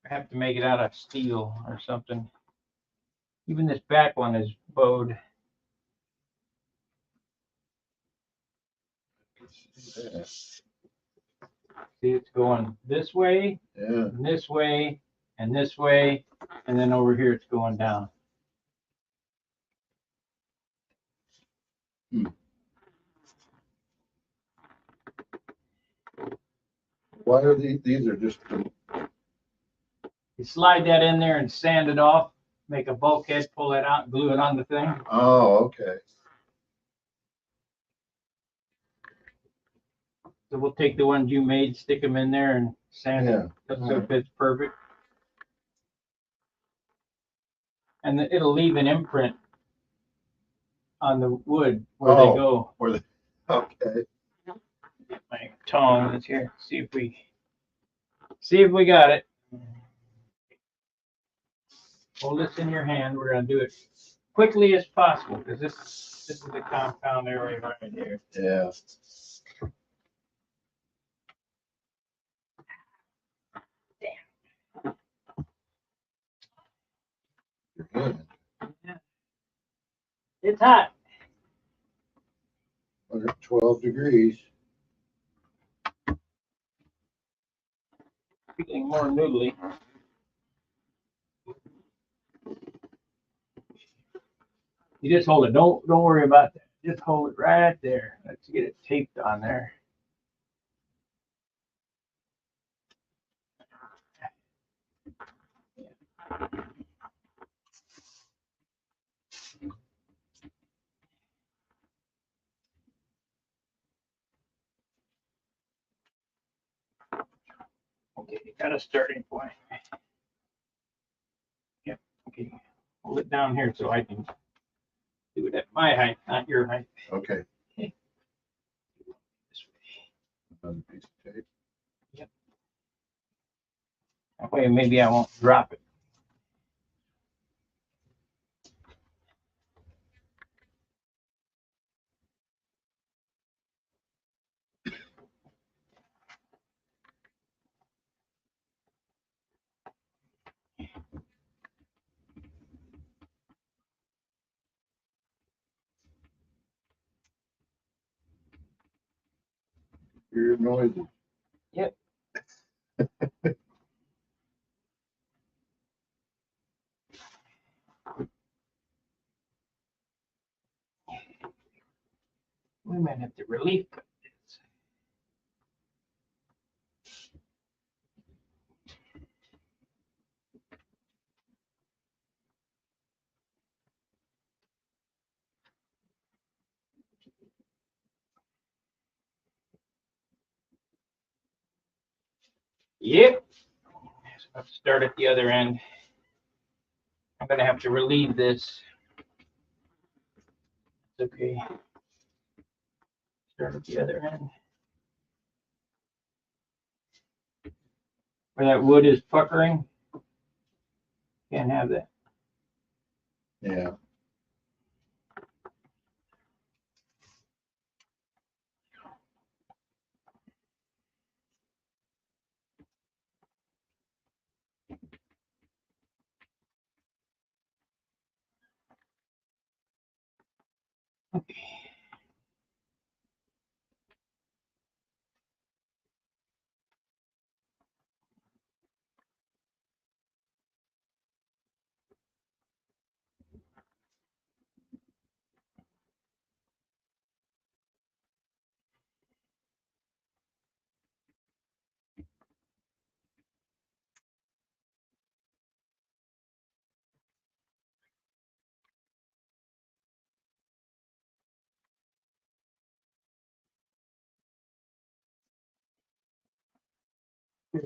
I have to make it out of steel or something. Even this back one is bowed. Yeah. See, it's going this way, Yeah. and this way, and this way, and then over here it's going down. Why are these are just You slide that in there and sand it off, make a bulkhead, pull it out, and glue it on the thing. oh, okay. So we'll take the ones you made, stick them in there, and sand Yeah. it so it fits perfect. And it'll leave an imprint on the wood where they go. Where the okay. Get my tongs here. See if we got it. Hold this in your hand. We're gonna do it quickly as possible because this is the compound area right here. Yeah. Your hand. It's hot. 112 degrees. Feeling more noodly. You just hold it. Don't worry about that. Just hold it right there. Let's get it taped on there. Okay, got a starting point. Yep. Okay. Hold it down here so I can do it at my height, not your height. Okay. This Another piece of tape. way. That way maybe I won't drop it. Your noises. Yep. We might have to relief cut this. Yep. So I have to start at the other end. I'm gonna have to relieve this. It's okay. Start at the other end. Where that wood is puckering. Can't have that. Yeah. There's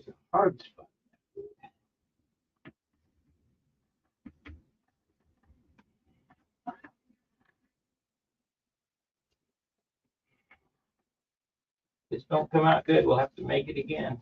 a hard spot. If this don't come out good, we'll have to make it again.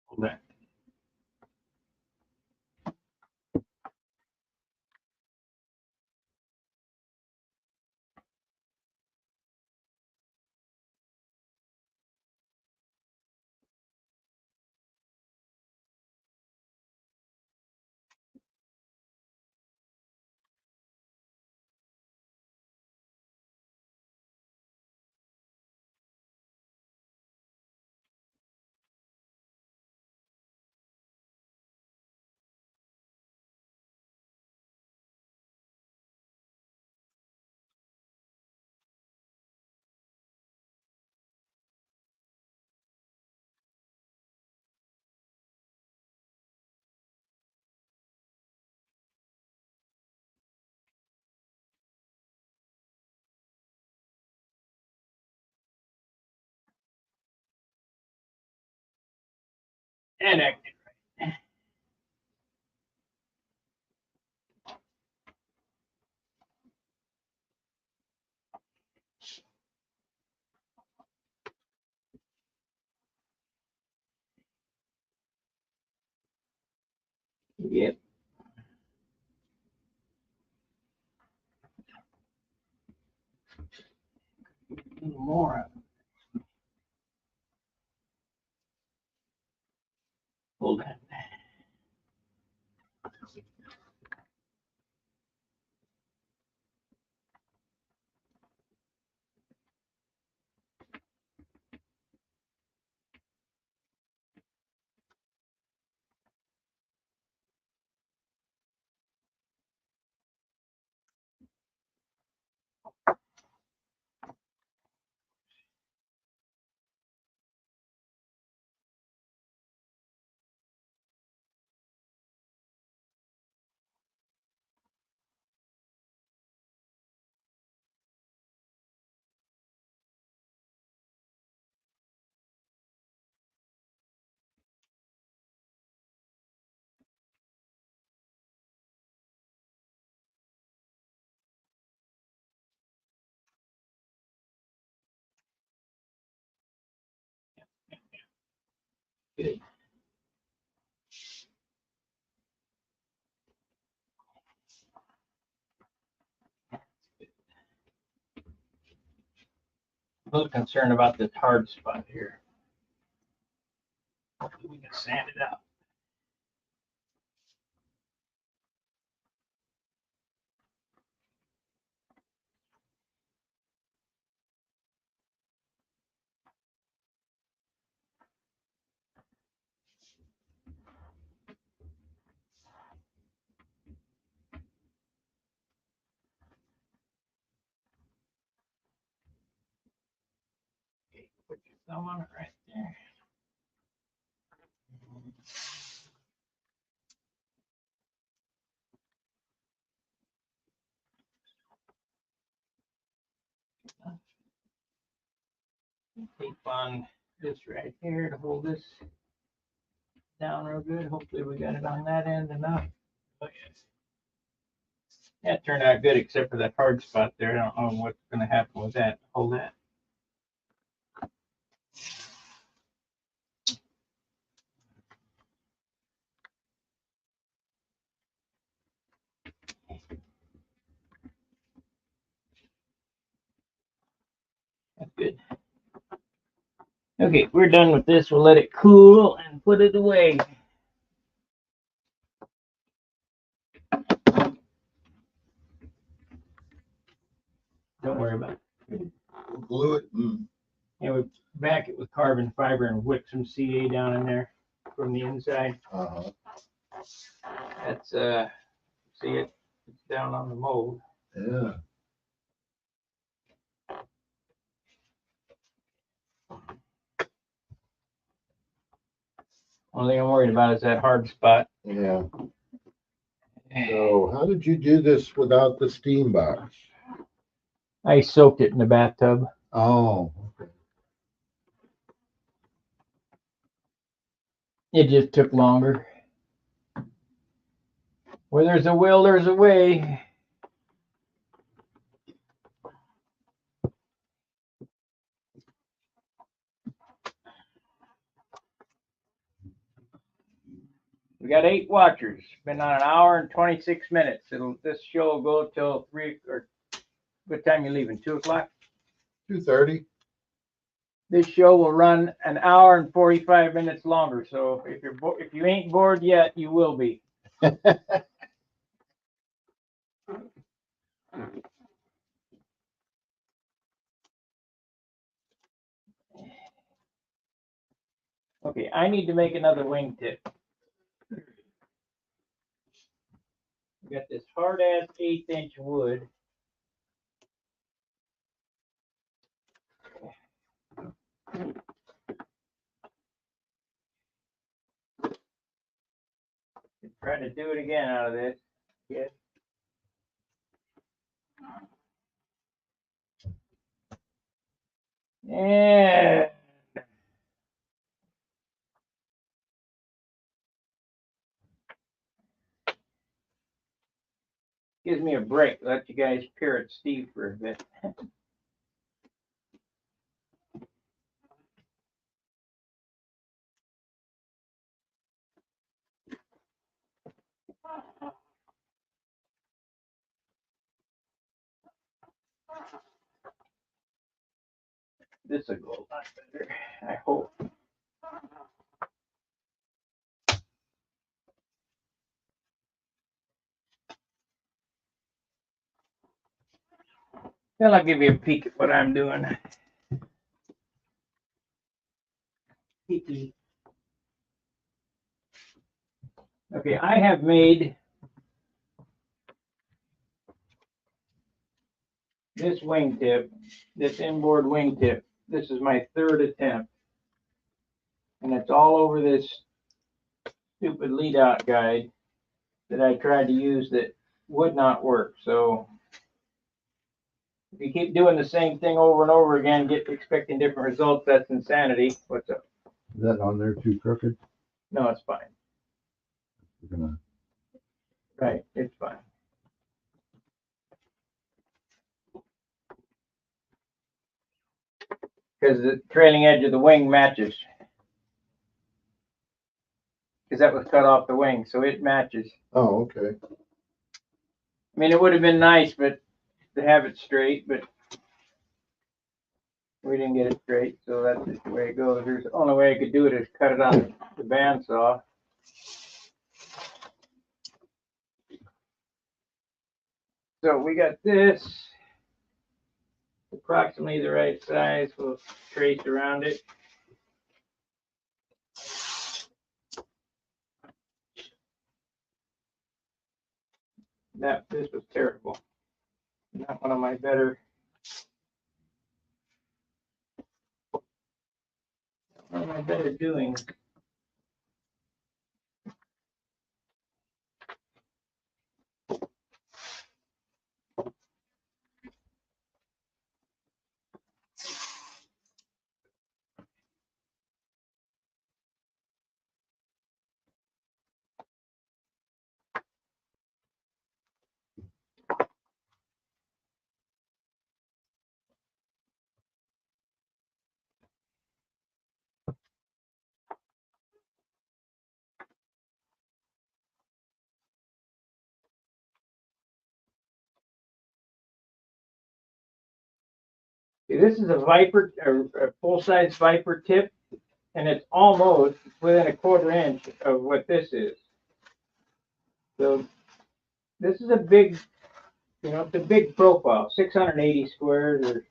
Hold that. And active. Yep. A little more of it. Hold Good. A little concerned about this hard spot here. Hopefully we can sand it out. Okay, put your thumb on it right there. Tape on this right here to hold this down real good. Hopefully we got it on that end enough. Oh, yes. That turned out good except for that hard spot there. I don't know what's going to happen with that. Hold that. That's good. Okay, we're done with this. We'll let it cool and put it away. Don't worry about it. We'll glue it and And we back it with carbon fiber and wick some CA down in there from the inside. That's see it? It's down on the mold. yeah. Only thing I'm worried about is that hard spot. Yeah. So how did you do this without the steam box? I soaked it in the bathtub. Oh, okay. It just took longer. Where there's a will, there's a way. We got 8 watchers. Been on an hour and 26 minutes. This show will go till 3 or what time you leaving? 2 o'clock. 2:30. This show will run an hour and 45 minutes longer. So if you ain't bored yet, you will be. Okay, I need to make another wingtip. We got this hard ass 1/8 inch wood. Try to do it again out of this. Yes. Yeah. Gives me a break. Let you guys peer at Steve for a bit. This will go a lot better, I hope. Well, I'll give you a peek at what I'm doing. Peeky. Okay, I have made this wingtip, this inboard wingtip. This is my 3rd attempt. And it's all over this stupid lead out guide that I tried to use that would not work. So if you keep doing the same thing over and over again, expecting different results, that's insanity. What's up? Is that on there too crooked? No, it's fine. We're gonna. Right, it's fine. Because the trailing edge of the wing matches. because that was cut off the wing, so it matches. Oh, okay. I mean, it would have been nice, but to have it straight, but we didn't get it straight, so that's just the way it goes. There's the only way I could do it is cut it on the bandsaw. So we got this approximately the right size. We'll trace around it. This was terrible. Not one of my better. One of my better doings. See, this is a Viper, a full-size Viper tip, and it's almost within a 1/4 inch of what this is. So this is a big, it's a big profile, 680 squares, or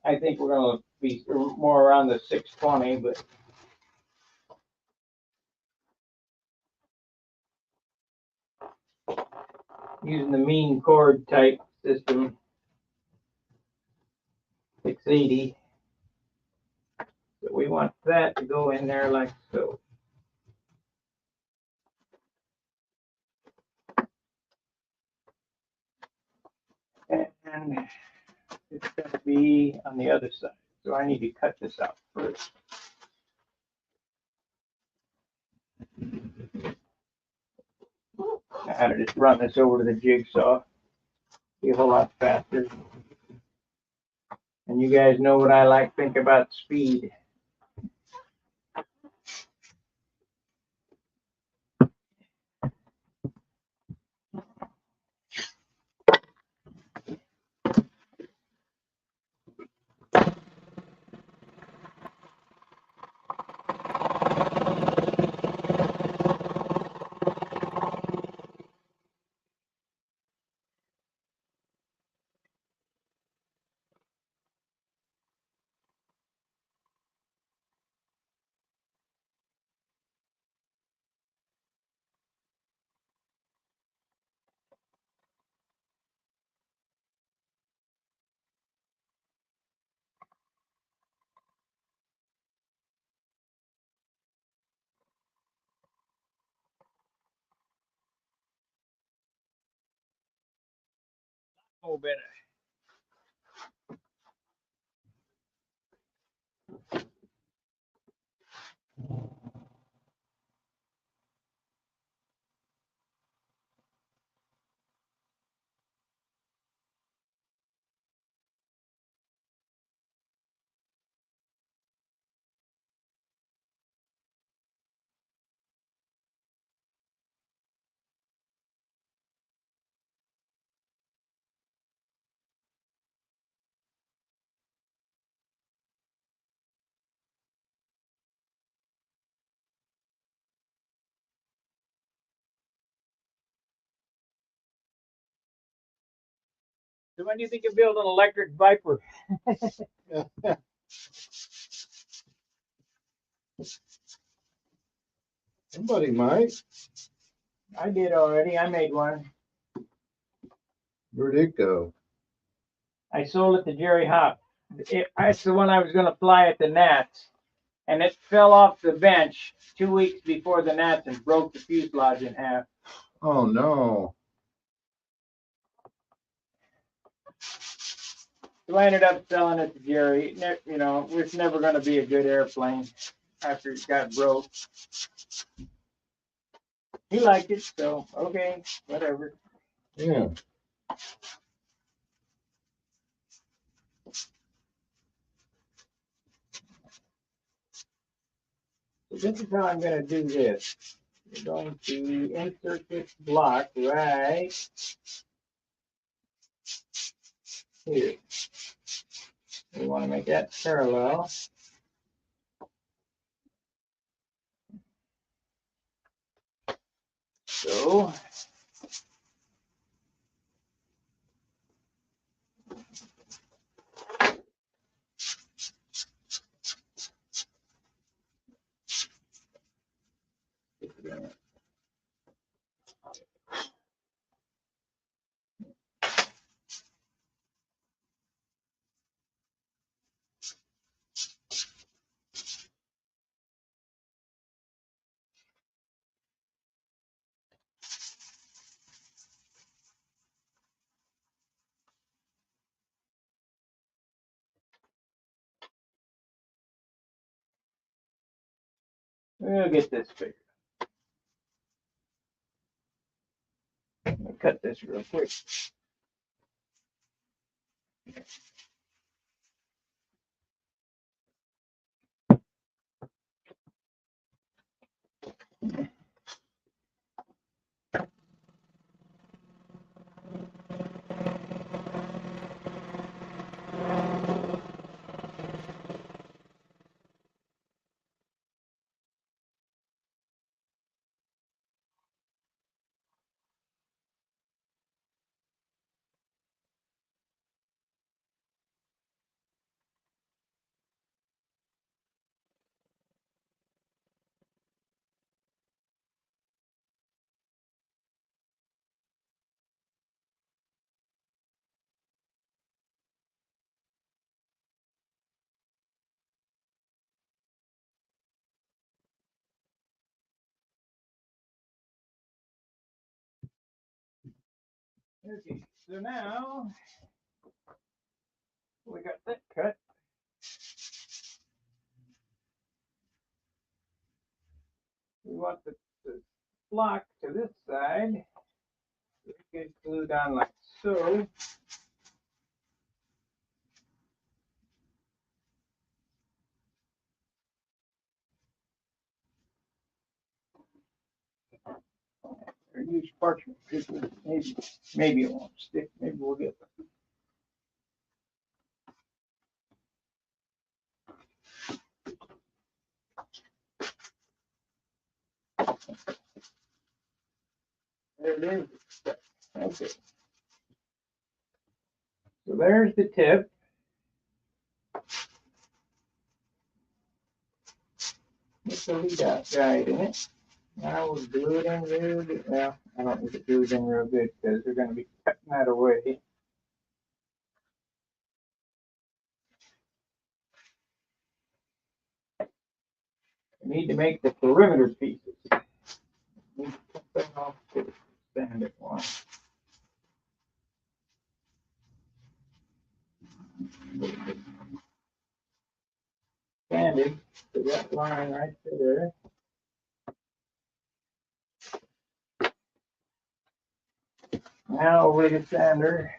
I think we're going to be more around the 620, but using the mean chord type system, 680. So we want that to go in there like so. And it's going to be on the other side. So I need to cut this out first. I had to just run this over to the jigsaw. Be a whole lot faster. And you guys know what I like to think about speed. Oh, better. So when do you think you build an electric Viper? Somebody might. I did already. I made one. Where'd it go? I sold it to Jerry Hop. It's the one I was going to fly at the Nats. And it fell off the bench 2 weeks before the Nats and broke the fuselage in half. Oh, no. So I ended up selling it to Jerry. It's never going to be a good airplane after it got broke. He liked it, so okay, whatever. Yeah. So this is how I'm gonna do this. We're going to insert this block right here. We want to make that parallel. So we'll get this figured. Let me cut this real quick. Okay, so now we got that cut. We want the block to this side. We can glue down like so. Or use parchment paper. Maybe it won't stick. Maybe we'll get. There it is. Okay. So there's the tip. With the lead out guide in it. Now we'll glue it in real good. Well, I don't need to glue it in real good because we're going to be cutting that away. We need to make the perimeter pieces. We need to cut that off to stand it one. Sanded to that line right there. Now over the sander.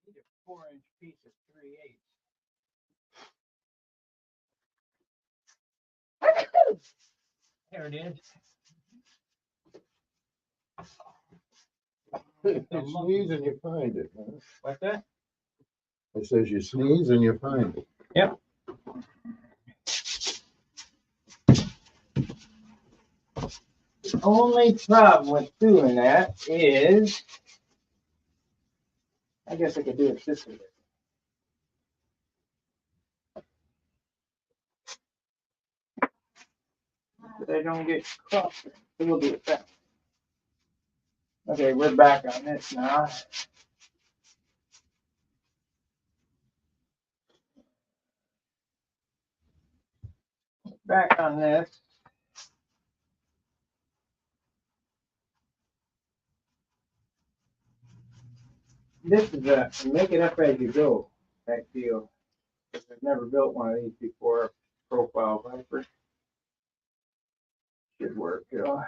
Need a 4-inch piece of 3/8. There it is. You sneeze and you find it, huh? What's that? It says you sneeze and you find it. Yep. The only problem with doing that is, I guess I could do it this way. But I don't get caught. So we'll do it that way. Okay, we're back on this now. back on this. This is a make it up as you go type deal. I've never built one of these before. Profile Viper. Should work, you know.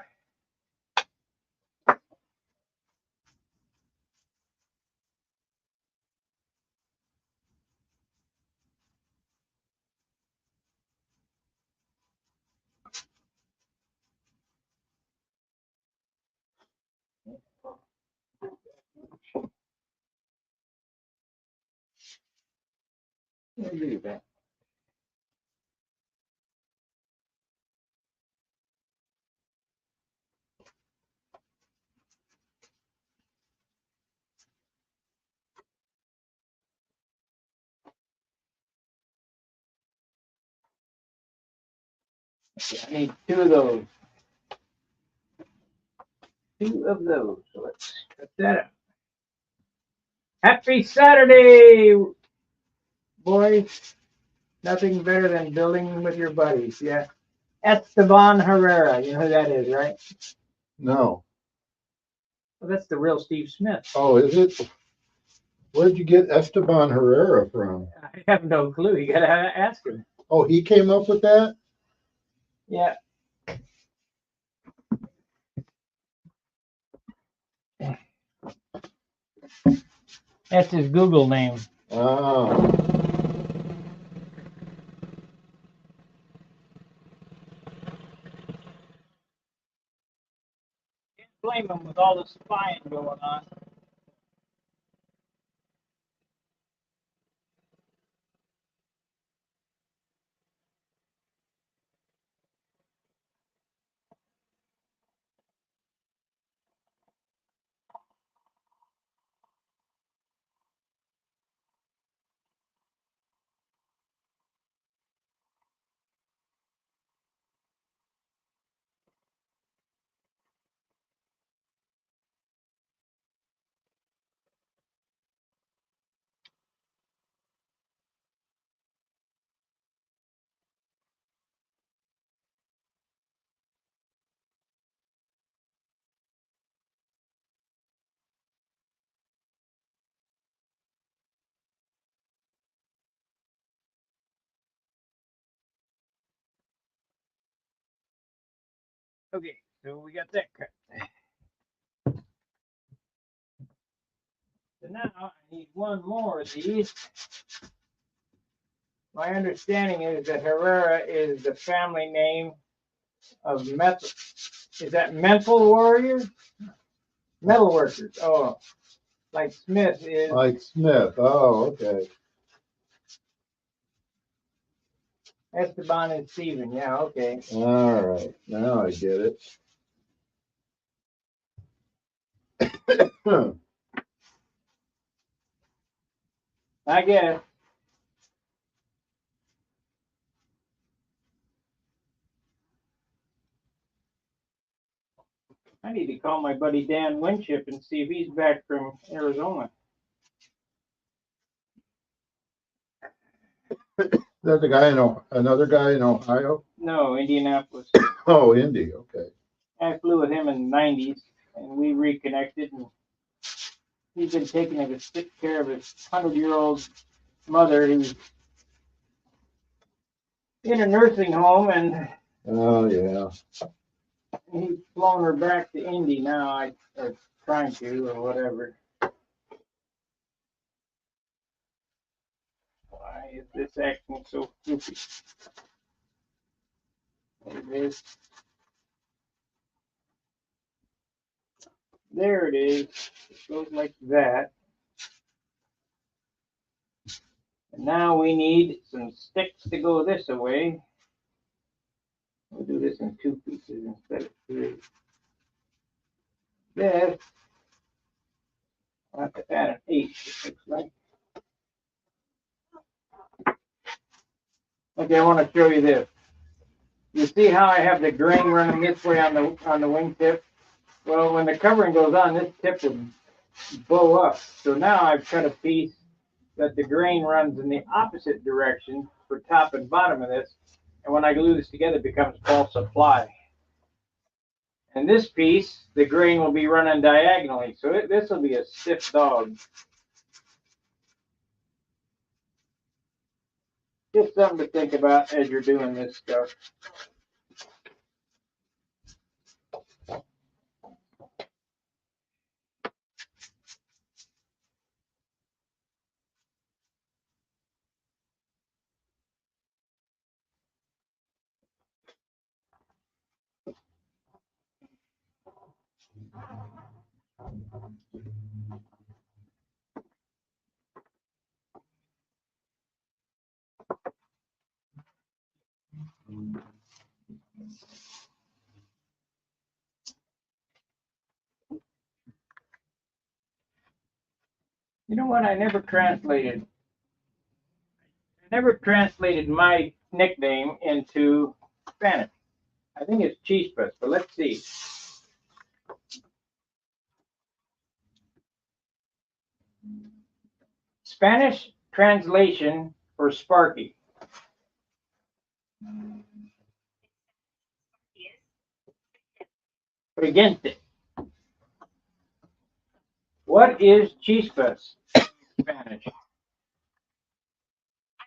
We'll do that. Okay, I need two of those. Two of those. So let's cut that up. Happy Saturday, boys. Nothing better than building with your buddies. Yeah. Esteban Herrera. You know who that is, right? No. Well, that's the real Steve Smith. Oh, is it? Where'd you get Esteban Herrera from? I have no clue. You gotta ask him. Oh, he came up with that? Yeah. That's his Google name. Oh. Can't blame him with all the spying going on. Okay, so we got that cut. So now I need one more of these. My understanding is that Herrera is the family name of metal. Is that mental warrior? Metal workers. Oh, like Smith is. Like Smith. Oh, okay. Esteban and Steven. Yeah, okay. All right. Now I get it. I guess. I need to call my buddy Dan Winship and see if he's back from Arizona. There's a guy in another guy in Ohio. No, Indianapolis. Oh, Indy. Okay. I flew with him in the 90s, and we reconnected. And he's been taking good care of his 100-year-old mother who's in a nursing home, and Oh, yeah. he's flown her back to Indy now, or trying to, or whatever. Why is this acting so goofy? There it is. There it is. It goes like that. And now we need some sticks to go this way. We'll do this in two pieces instead of three. This, I'll have to add an H, it looks like. Okay, I want to show you this. You see how I have the grain running this way on the wingtip? Well, when the covering goes on, this tip will blow up. So now I've cut a piece that the grain runs in the opposite direction for top and bottom of this. And when I glue this together, it becomes balsa ply. And this piece, the grain will be running diagonally. So this will be a stiff dog. Just something to think about as you're doing this stuff. You know what? I never translated my nickname into Spanish. I think it's Chispas, but let's see. Spanish translation for Sparky. Frigente. What is Chispas in Spanish? I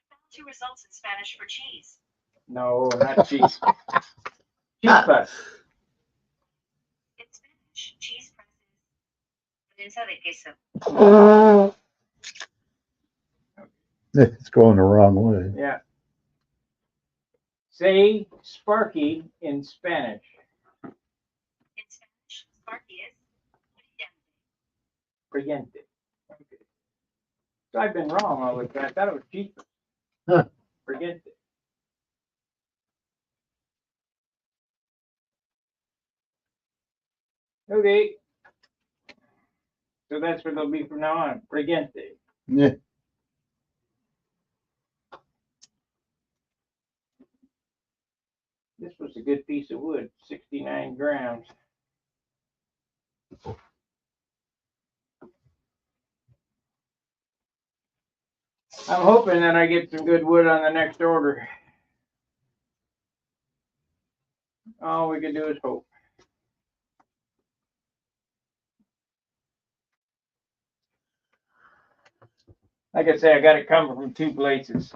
found 2 results in Spanish for cheese. No, not cheese. Chispas. In Spanish, cheese presses prensa de queso. It's going the wrong way. Yeah. Say Sparky in Spanish. In Spanish, Sparky is Frigente. Okay. So I've been wrong all the time. I thought it was Chispas. Huh. Frigente. Okay. So that's what they'll be from now on. Frigente. Yeah. This was a good piece of wood, 69 grams. I'm hoping that I get some good wood on the next order. All we can do is hope. Like I say, I got it coming from 2 places.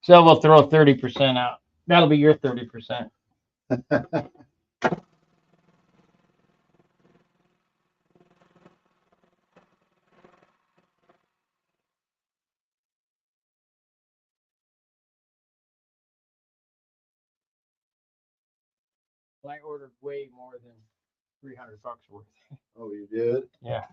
So we'll throw 30% out. That'll be your 30%. I ordered way more than $300 worth. Oh, you did? Yeah.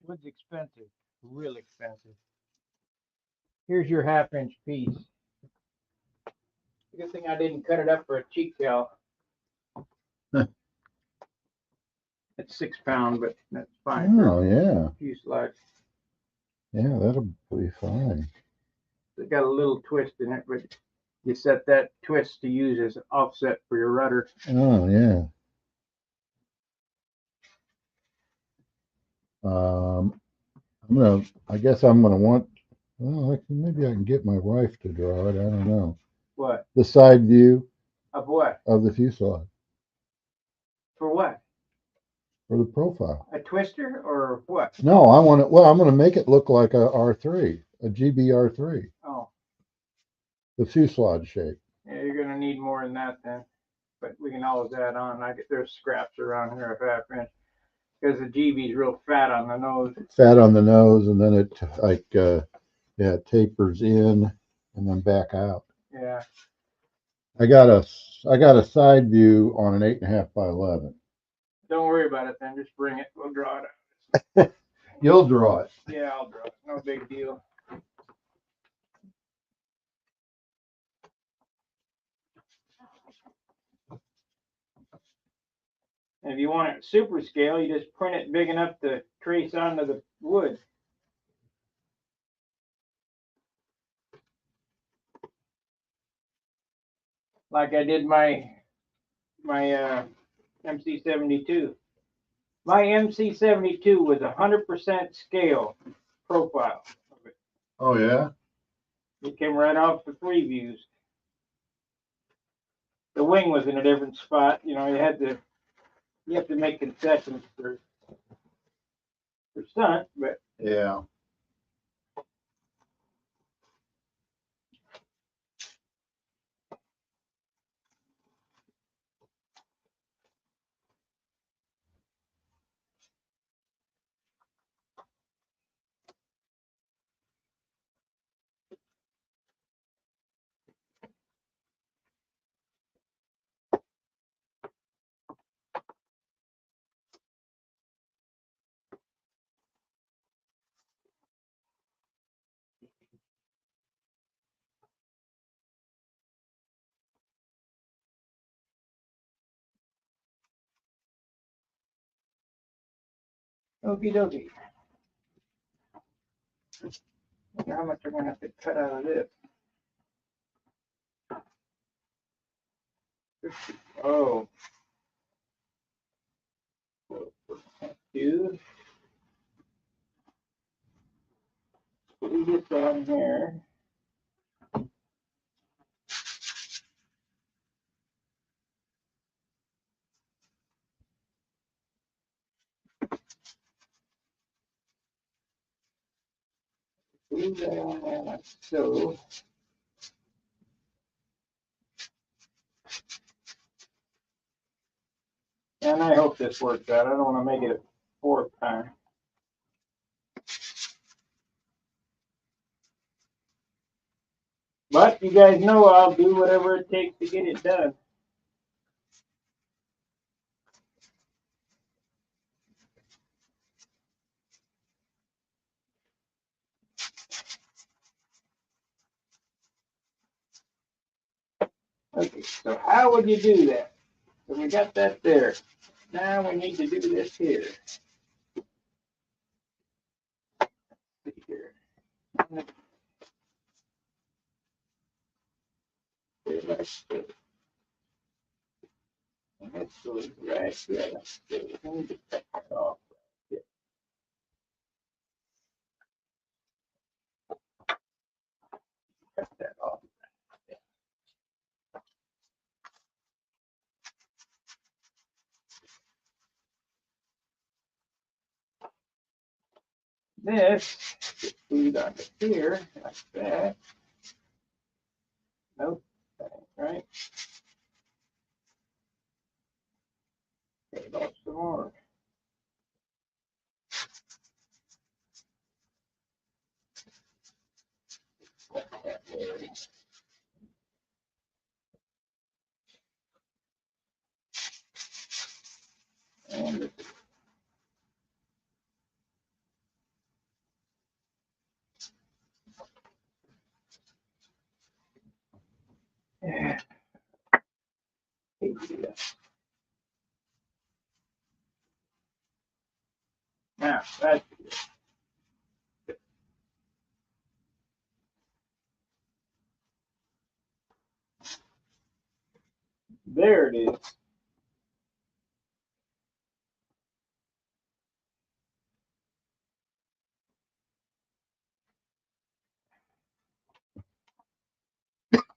Wood's expensive, real expensive. Here's your 1/2-inch piece. Good thing I didn't cut it up for a cheek tail. It's 6 pound, but that's fine. Oh, yeah. Fuselage. Yeah, that'll be fine. It's got a little twist in it, but you set that twist to use as an offset for your rudder. Oh, yeah. I guess I'm gonna want, well, maybe I can get my wife to draw it. I don't know. What? The side view Of what? of the fuselage For what? for the profile. A twister or what? No, I'm gonna make it look like a R3, a GBR3, Oh, the fuselage shape. yeah, you're gonna need more than that then. but we can always add on. There's scraps around here a half inch. Because the GB's real fat on the nose. Fat on the nose, and then it like, yeah, it tapers in and then back out. Yeah. I got a side view on an 8.5 by 11. Don't worry about it then. Just bring it. We'll draw it out. You'll draw it. Yeah, I'll draw it. No big deal. And if you want it super scale, you just print it big enough to trace onto the wood. Like I did my MC72. My MC72 was 100% scale profile. Oh yeah. It came right off the previews. The wing was in a different spot. You know, you have to make concessions for stunt, but Yeah. okie dokie. Wonder how much I'm gonna have to cut out of this. Oh. Do this on here. Do that on there like so. And I hope this works out. I don't want to make it a fourth time. But you guys know I'll do whatever it takes to get it done. Okay, so how would you do that? So we got that there. Now we need to do this here. Let's see here. And this goes right here. Let me just cut that off. Cut that off. This gets glued onto here like that. Nope, that ain't right. Cut it off some more. That way. And yeah. Now that's there it is.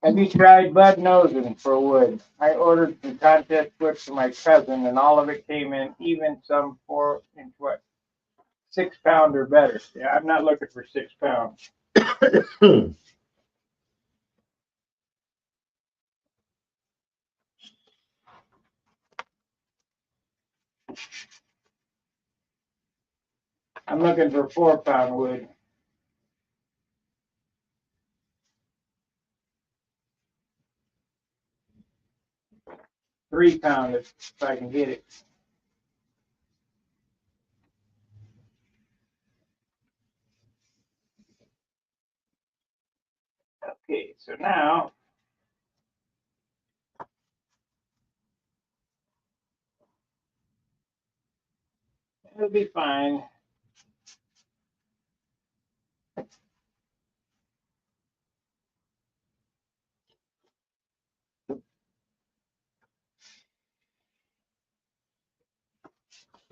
Have you tried bud nosing for wood? I ordered some contest wood for my cousin, and all of it came in, even some 4-inch what, 6 pound or better. Yeah, I'm not looking for 6 pounds. I'm looking for 4-pound wood. 3-pound if I can get it. Okay, so now it'll be fine.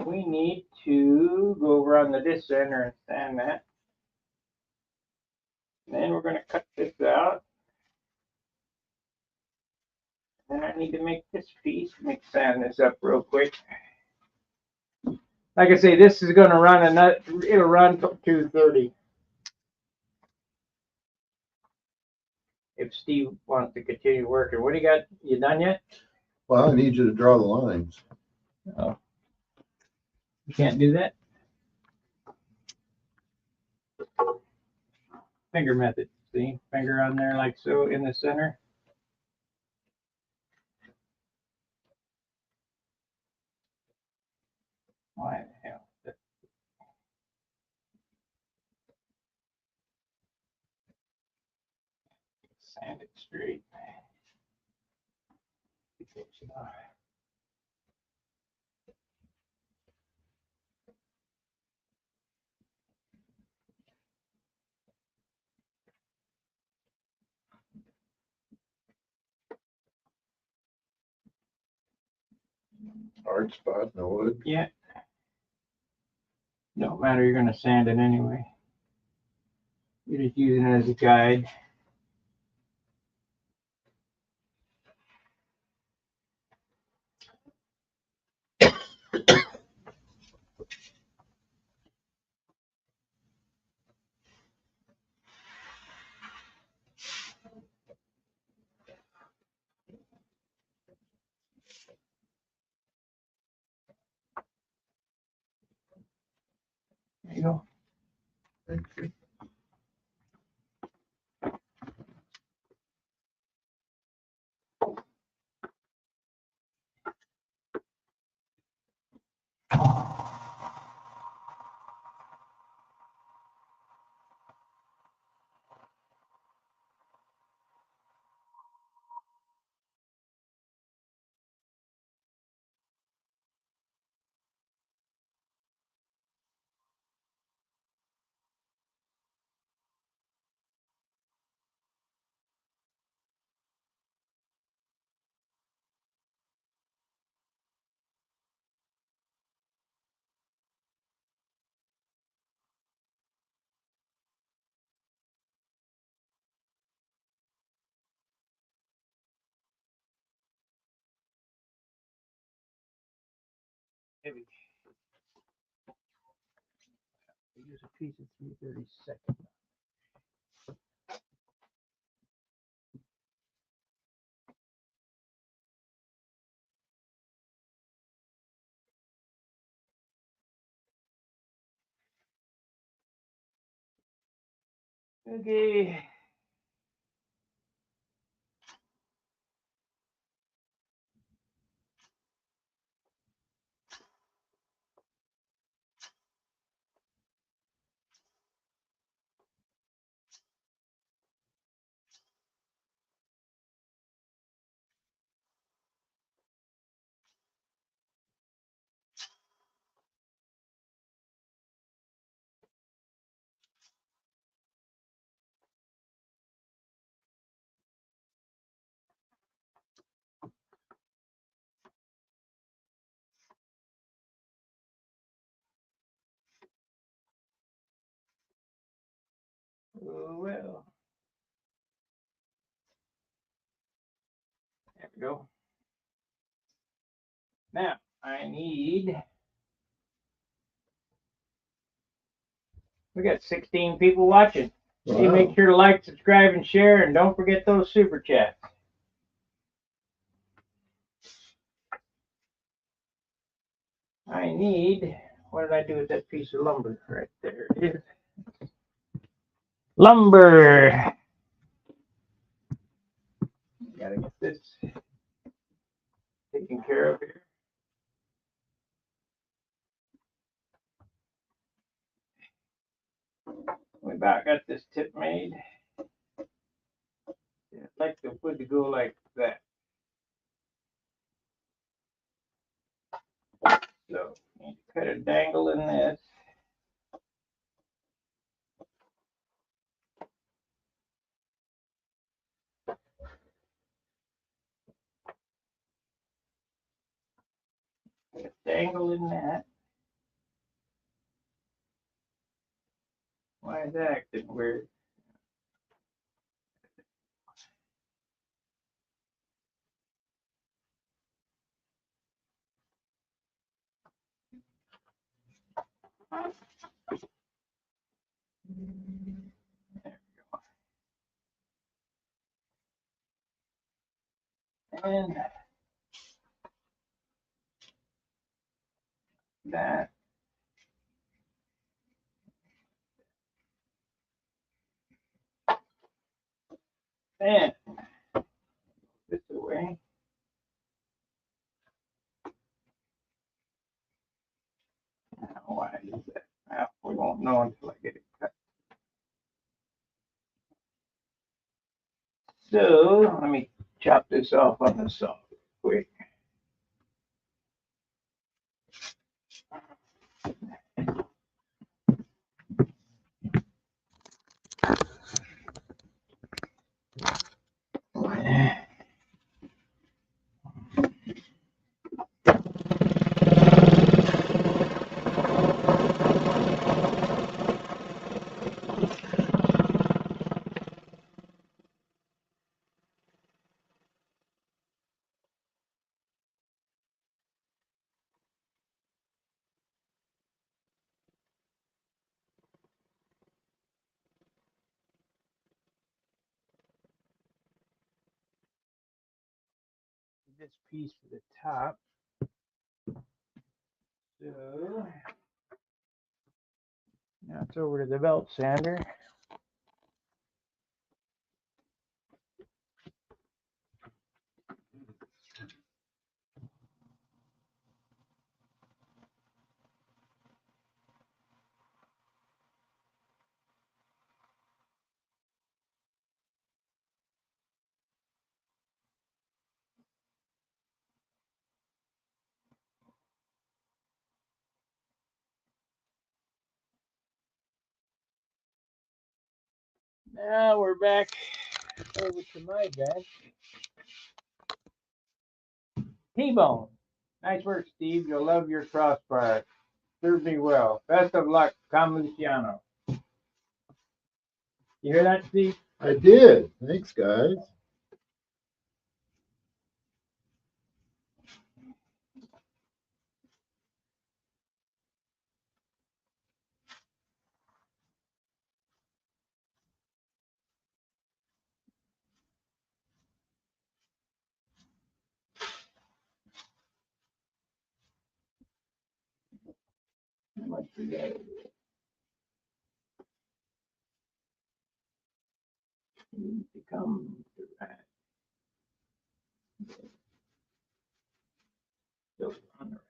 We need to go over on the this center and sand that. Then we're going to cut this out. Then I need to make this piece. Let me sand this up real quick. Like I say, this is going to run it'll run till 2:30. If Steve wants to continue working. What do you got? You done yet? Well, I need you to draw the lines. Oh. You can't do that? Finger method. See? Finger on there like so in the center. Why the hell? Sand it straight. Hard spot, no wood. Yeah. Don't matter, you're gonna sand it anyway. You're just using it as a guide. There you go. Thank you. Heavy. Use a piece of 3/32. Okay. Oh well. There we go. Now I need. We got 16 people watching. Hey, make sure to like, subscribe, and share, and don't forget those super chats. I need, what did I do with that piece of lumber? Right there it is. Lumber. Gotta get this taken care of here. We about got this tip made. I'd like the wood to go like that. So, need to cut a dangle in this. Cut a dangle in that. Why is that acting weird? And that. And this away. Now, why is that? Well, we won't know until I get it cut. So, let me chop this off on the saw quick. This piece for the top. So now it's over to the belt sander. Now we're back over to my bench. T-Bone. Nice work, Steve. You'll love your crossbar. Served me well. Best of luck, Tom Luciano. You hear that, Steve? I did. Thanks, guys. How much we got? Needs to come to that. Still on the right.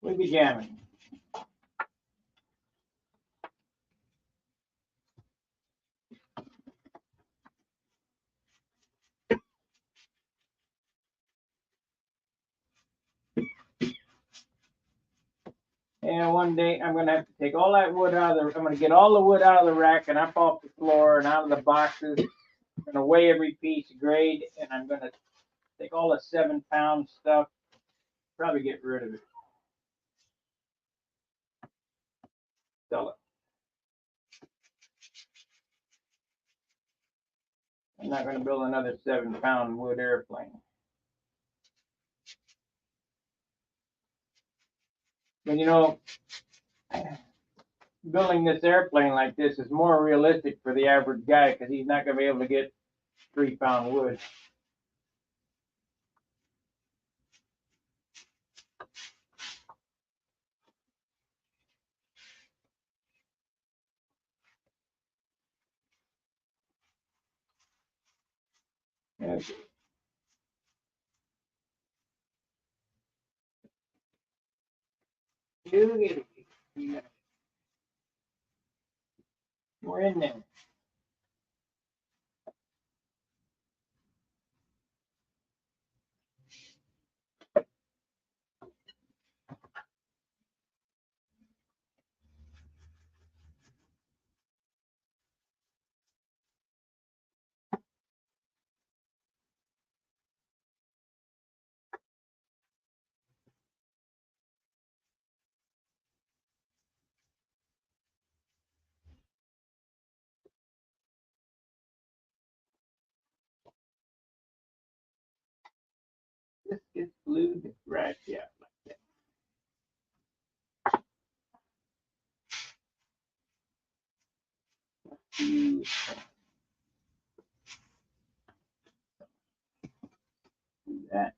We'll be jamming. And one day I'm gonna have to take all that wood out of the. I'm gonna get all the wood out of the rack and up off the floor and out of the boxes. I'm gonna weigh every piece, grade, and I'm gonna take all the 7-pound stuff. Probably get rid of it. Sell it. I'm not gonna build another 7-pound wood airplane. But you know, building this airplane like this is more realistic for the average guy because he's not going to be able to get 3-pound wood. Okay. We're in there. This gets glued right, yeah, like that. Do that.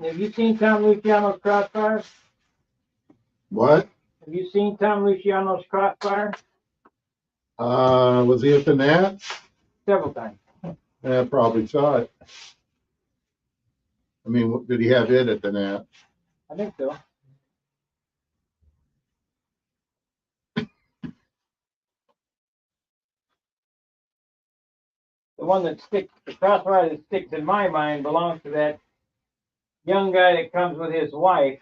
Have you seen Tom Luciano's Crossfire? What? Have you seen Tom Luciano's Crossfire? Was he at the Nat? Several times. Yeah, probably saw it. I mean, did he have it at the Nat? I think so. The one that sticks, the Crossfire that sticks in my mind belongs to that young guy that comes with his wife.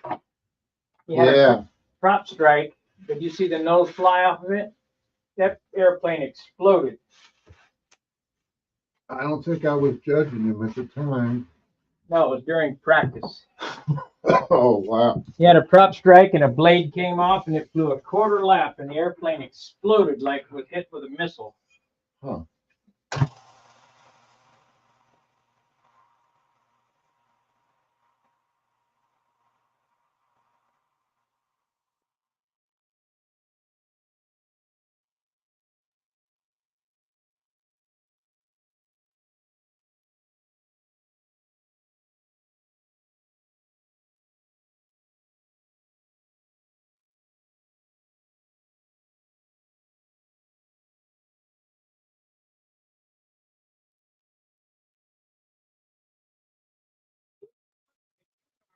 He had Yeah. a prop strike. Did you see the nose fly off of it? That airplane exploded. I don't think I was judging him at the time. No, it was during practice. Oh, wow. He had a prop strike and a blade came off and it flew a quarter lap and the airplane exploded like it was hit with a missile. Huh.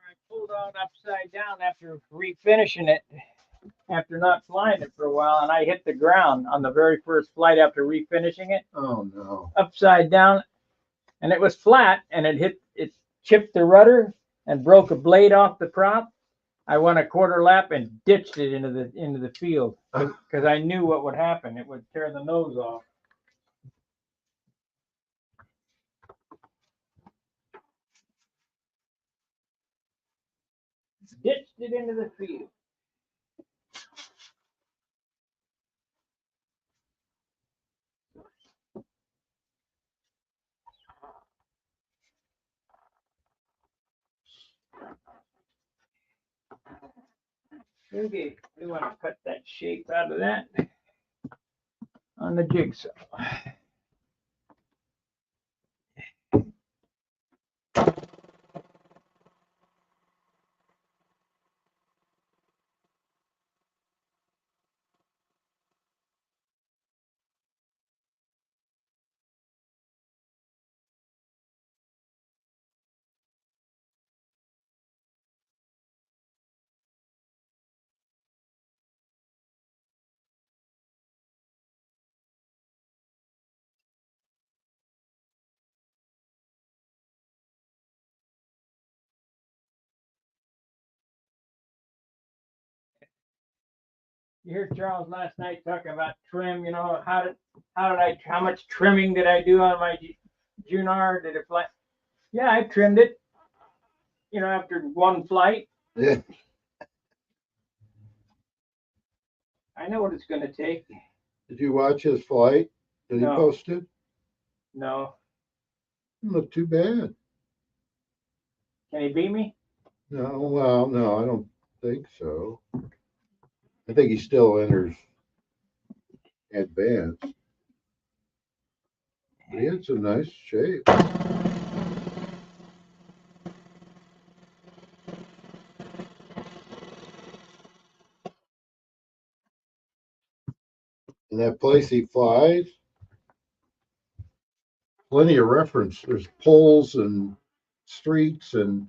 I pulled on upside down after refinishing it, after not flying it for a while, and I hit the ground on the very first flight after refinishing it, Oh, no. upside down, and it was flat, and it chipped the rudder and broke a blade off the prop. I went a quarter lap and ditched it into the field because I knew what would happen. It would tear the nose off. Ditched it into the field. Okay, we want to cut that shape out of that on the jigsaw. You heard Charles last night talking about trim. You know how much trimming did I do on my Junar? Did it fly? Yeah, I trimmed it. You know, after one flight, Yeah. I know what it's going to take. Did you watch his flight that he No. posted? No, Didn't look too bad. can he beat me? No, well, no, I don't think so. I think he still enters advanced. But he had some nice shape. In that place he flies, plenty of reference. There's poles and streets, and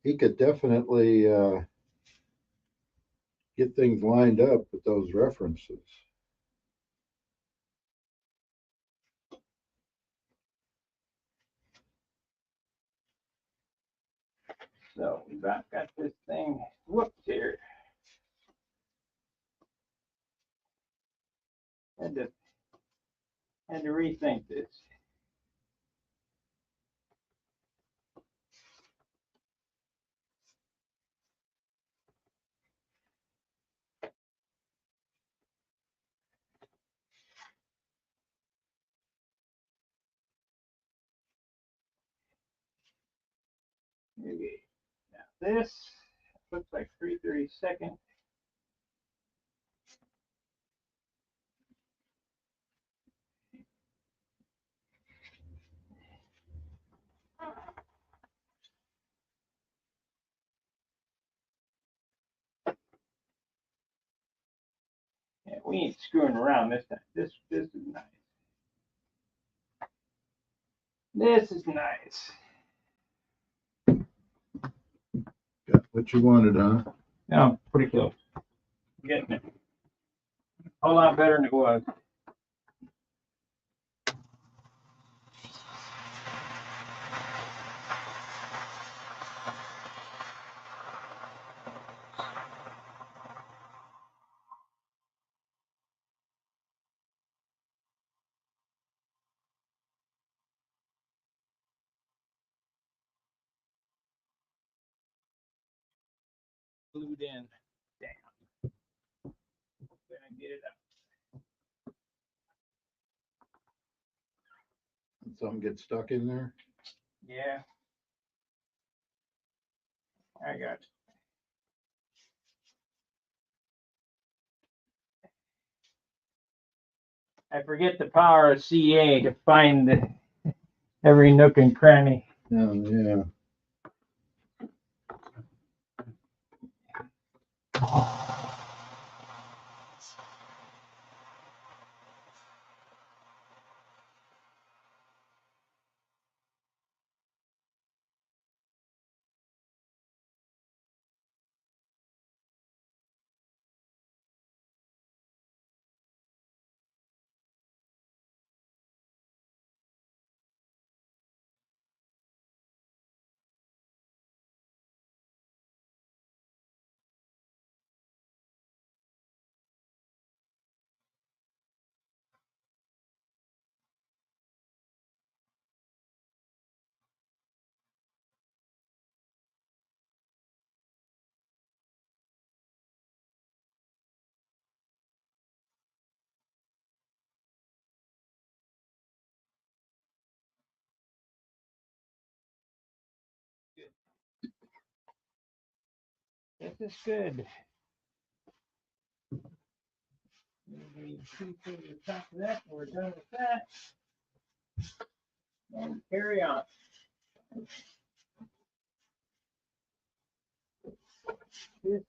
he could definitely get things lined up with those references. So we about got this thing whooped here. Had to rethink this. Okay. Now this looks like 3/32. Yeah, we ain't screwing around this time. This is nice. This is nice. Got what you wanted, huh? No, pretty close. Getting it. A whole lot better than it was. Glued in. Damn. Gonna get it up. Something gets stuck in there. Yeah. I got it. I forget the power of CA to find every nook and cranny. Oh, yeah. is good. Maybe two to the top of that. We're done with that. And carry on. This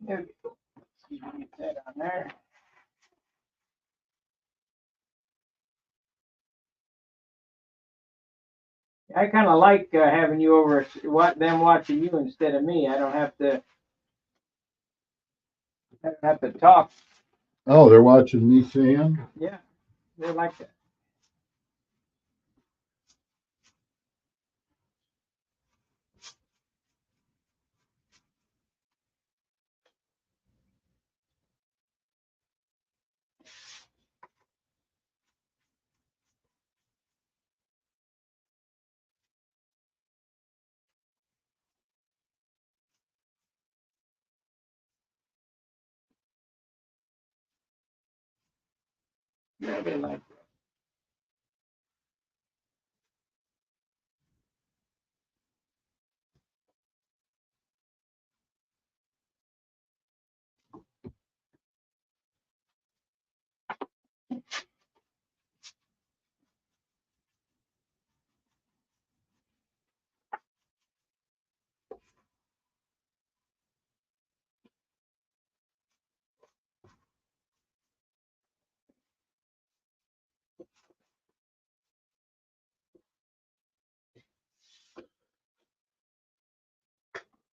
there we go. See if we get that on there. I kind of like having you over, them watching you instead of me. I don't have to talk. Oh, they're watching me sand? Yeah, they like that. Yeah, they like that.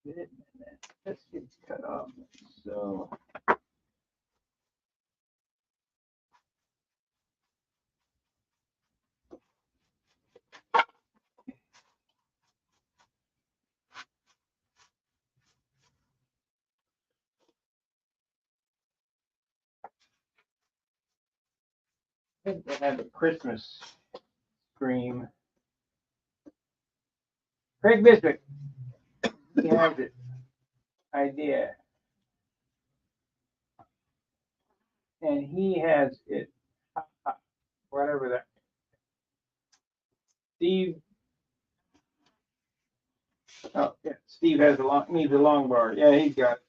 Good. This gets cut off. So I think they have a Christmas scream. Craig Biswick, he has it. Idea. And he has it. Whatever that. Steve. Oh, yeah. Steve has needs a long bar. Yeah, he's got it.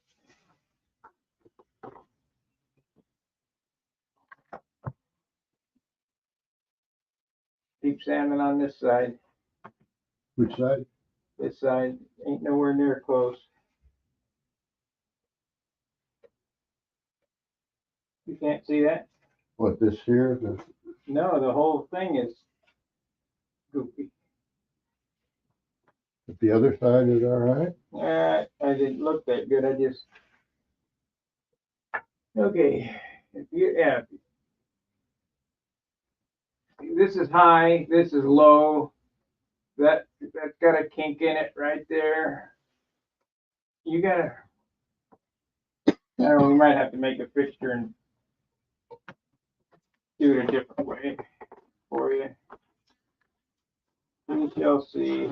Keep sanding on this side. Which side? This side ain't nowhere near close. You can't see that? What, this here? No, the whole thing is goofy. But the other side is all right? I didn't look that good. I just okay. Yeah, this is high. This is low. That's got a kink in it right there. You gotta. I don't know, we might have to make a fixture and do it a different way for you. We shall see.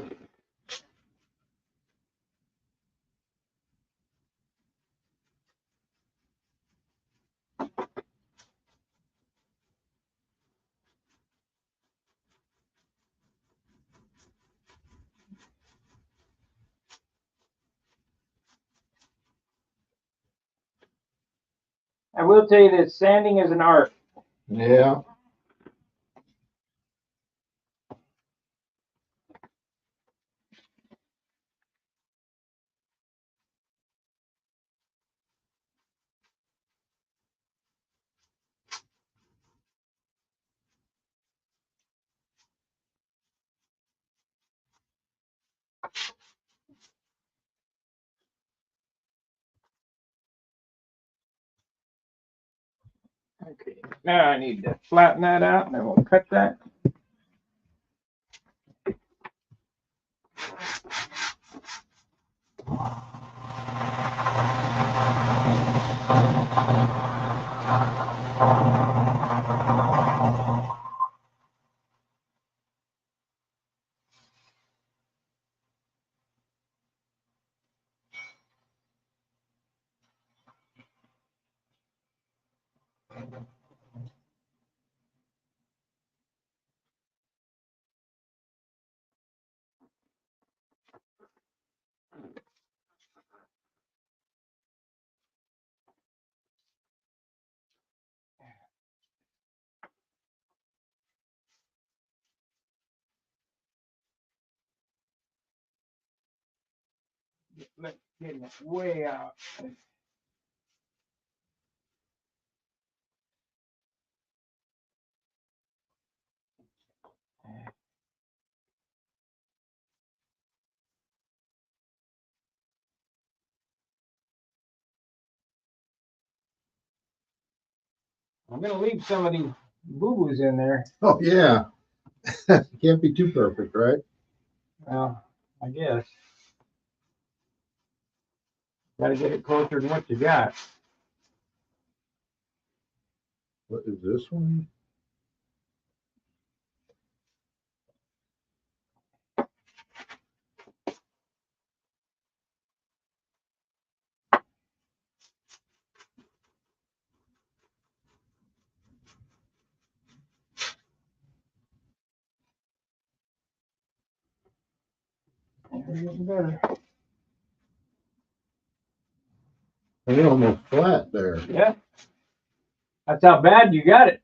I will tell you this: sanding is an art. Yeah. Okay, now I need to flatten that out and then we'll cut that. Getting it way out. I'm gonna leave some of these boo-boos in there. Oh, yeah. Can't be too perfect, right? Well, I guess. Gotta get it closer than what you got. What is this one? We're getting better. They're almost flat there. Yeah. That's how bad you got it.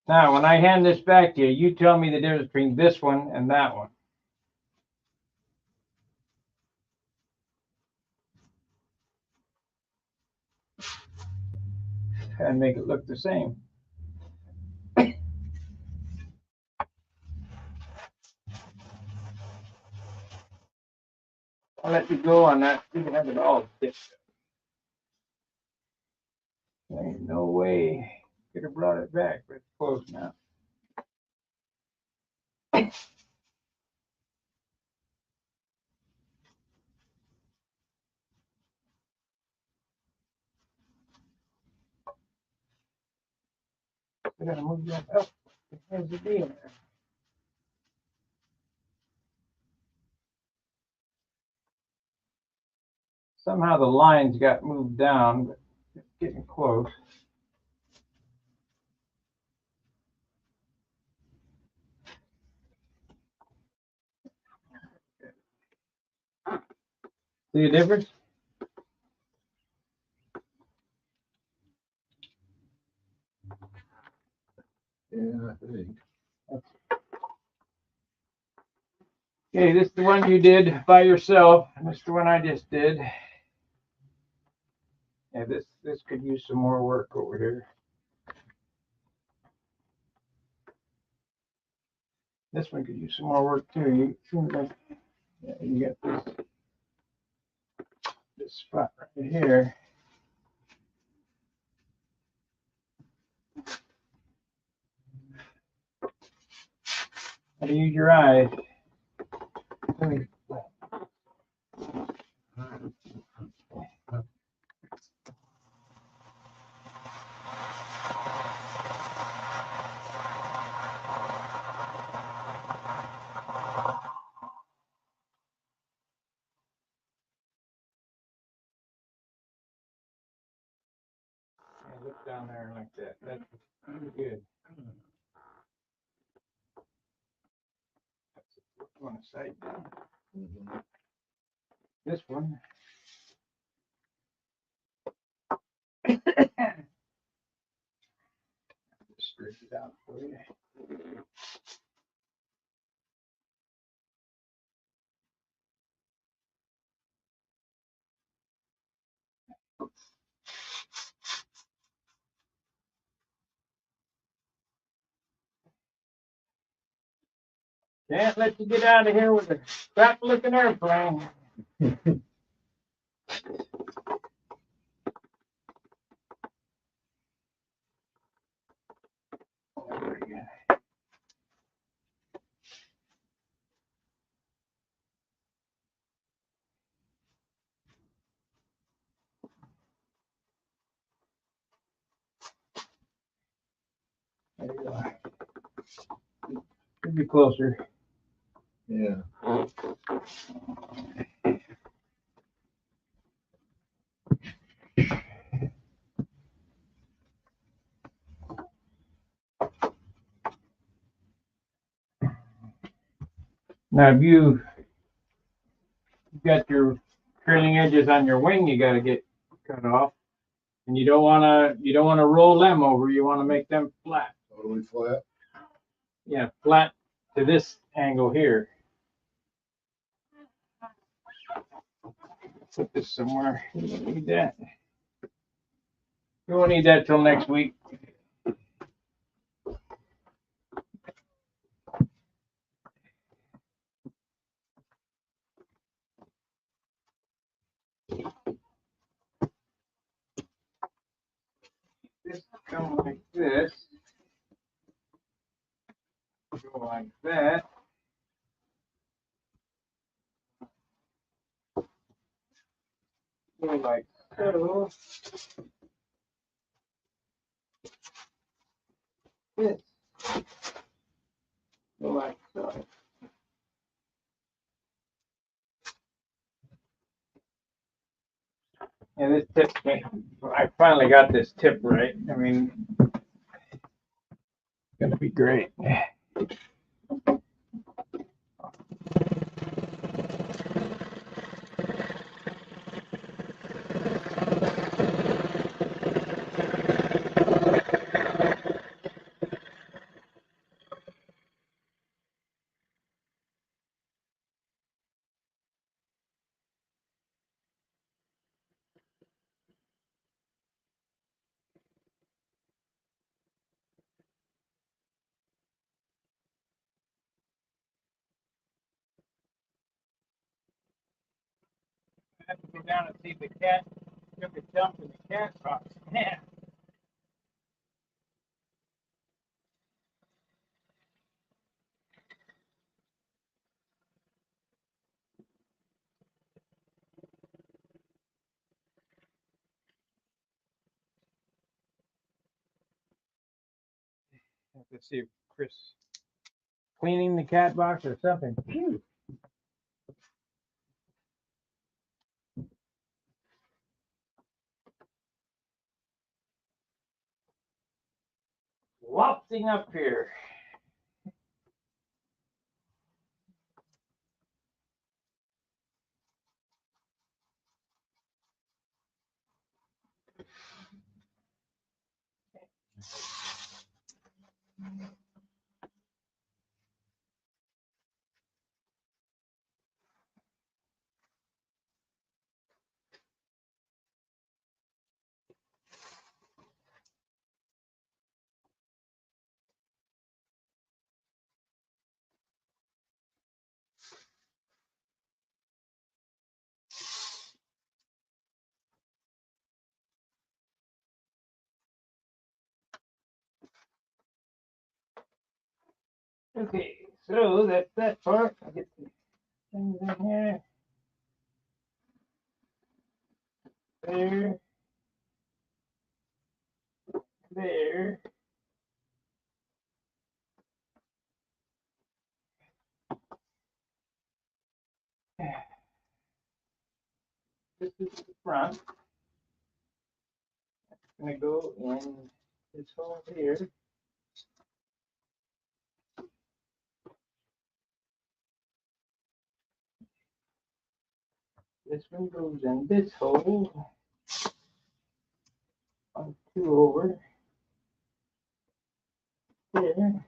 Now, when I hand this back to you, you tell me the difference between this one and that one. And make it look the same. I'll let you go on that. You can have it all stitched. There ain't no way. Could have brought it back, but it's close now. I gotta move that up. It has to be in there. Somehow the lines got moved down, but it's getting close. See the difference? Yeah, I think. Okay, this is the one you did by yourself, and this is the one I just did. Yeah, this could use some more work over here. This one could use some more work too. You seem like, yeah, you got this spot right here. How to use your eyes. Let me- down there like that. That's good. Which one is side down? This one. Just stretch it out for you. Can't let you get out of here with a crap looking airplane. There we go. There you go. Could be closer. Yeah. Now, if you've got your trailing edges on your wing, you got to get cut off, and you don't want to roll them over. You want to make them flat. Totally flat. Yeah, flat to this angle here. Put this somewhere. You don't need that. You won't need that till next week. This come like this. Go like that. Go like so. This. Go like so. And this tip, I finally got this tip right. I mean, it's gonna be great. I have to go down and see the cat. Took a dump in the cat box. Yeah. Have to see if Chris cleaning the cat box or something. Phew. Wafting up here. Okay, so that's that part. I'll get the things in here. There. There. This is the front. gonna go in this hole here. This one goes in this hole. 1, 2 over there.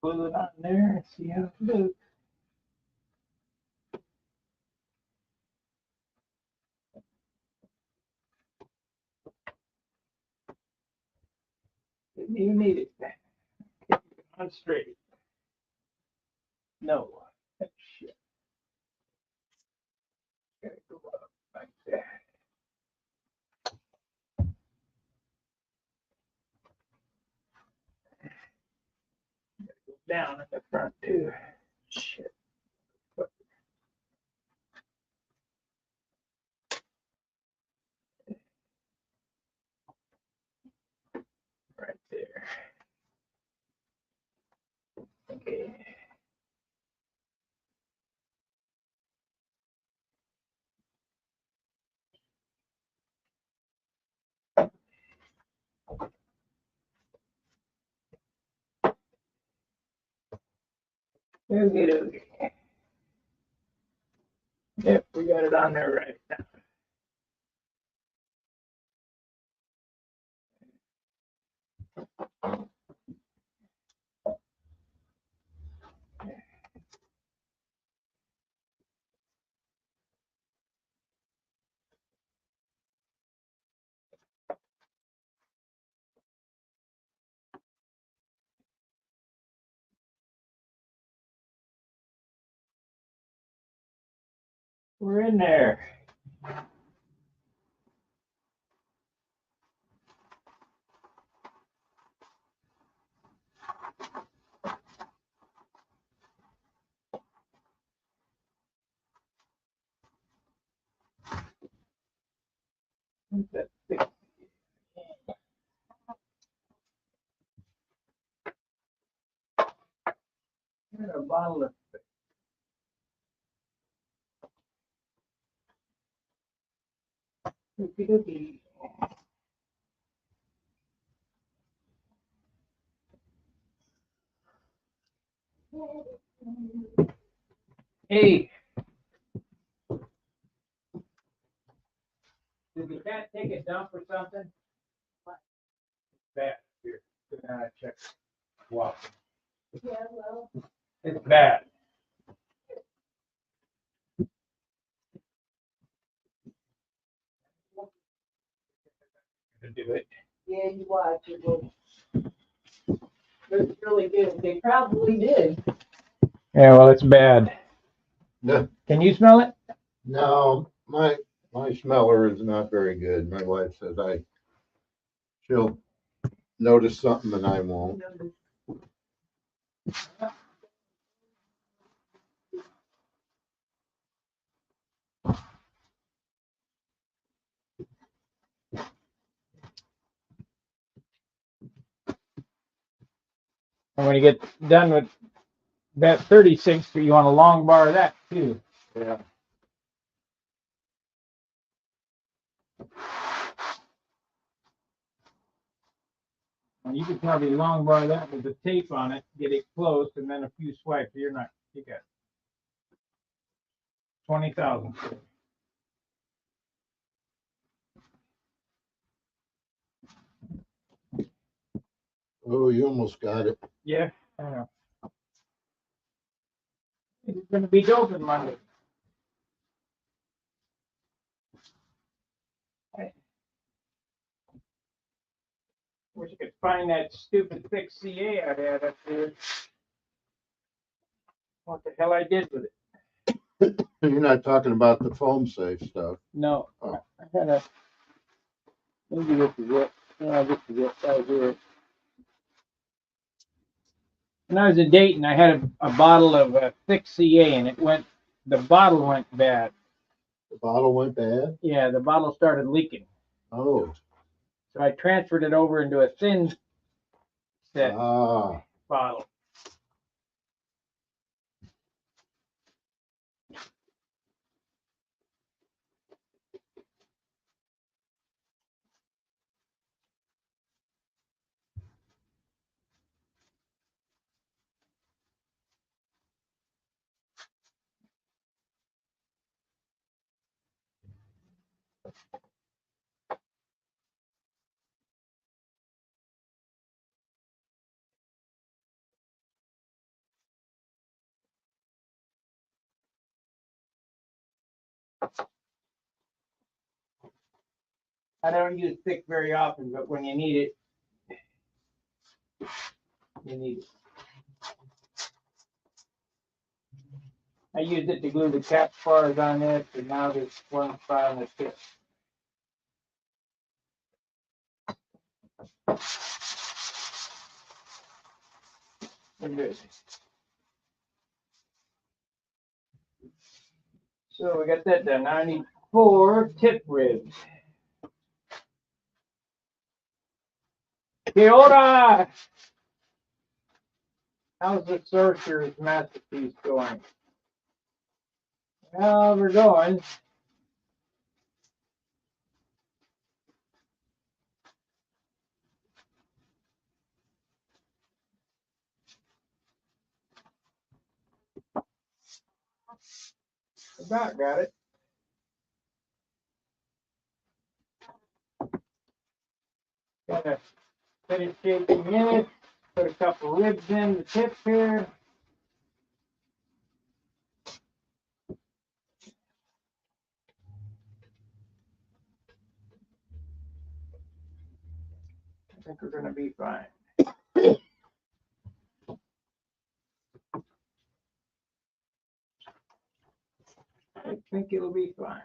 Glue it on there and see how it looks. Didn't even need it. On straight. No. Shit. Gotta go up like that. Gotta go down at the front too. Shit. Right there. Okay. Okay, okay. Yep, we got it on there right now. We're in there. That's six. Here's a bottle of Okie dokie. Hey. Did the cat take a dump or something? Bad. Here, go down and check. Wow. Yeah, well, It's bad. To do it. yeah, you watch it. Will. It's really good. They probably did. Yeah, well, it's bad. No, Can you smell it? no, my smeller is not very good. My wife says she'll notice something and I won't. And when you get done with that 36, you want a long bar of that too. Yeah. And you could probably long bar that with the tape on it, get it close, and then a few swipes. You got 20,000. Oh, you almost got it. Yeah, I know. It's gonna be open Monday. Wish I could find that stupid thick CA I had up there. What the hell I did with it? You're not talking about the foam safe stuff. No, Oh. I had a, maybe this is it. Yeah, this is it, right here. When I was in Dayton, I had a bottle of thick CA and the bottle went bad. The bottle went bad? Yeah, the bottle started leaking. Oh, So I transferred it over into a thin set ah, bottle. I don't use thick very often, but when you need it, you need it. I used it to glue the cap bars on this, and now there's one spot on the tip. We're good. So we got that done. Now I need 4 tip ribs. Kia ora! How's the Sorcerer's Masterpiece going? Well, we're going. About got it. Gotta finish shaping it. Put a couple ribs in the tip here. I think we're gonna be fine. I think it'll be fine.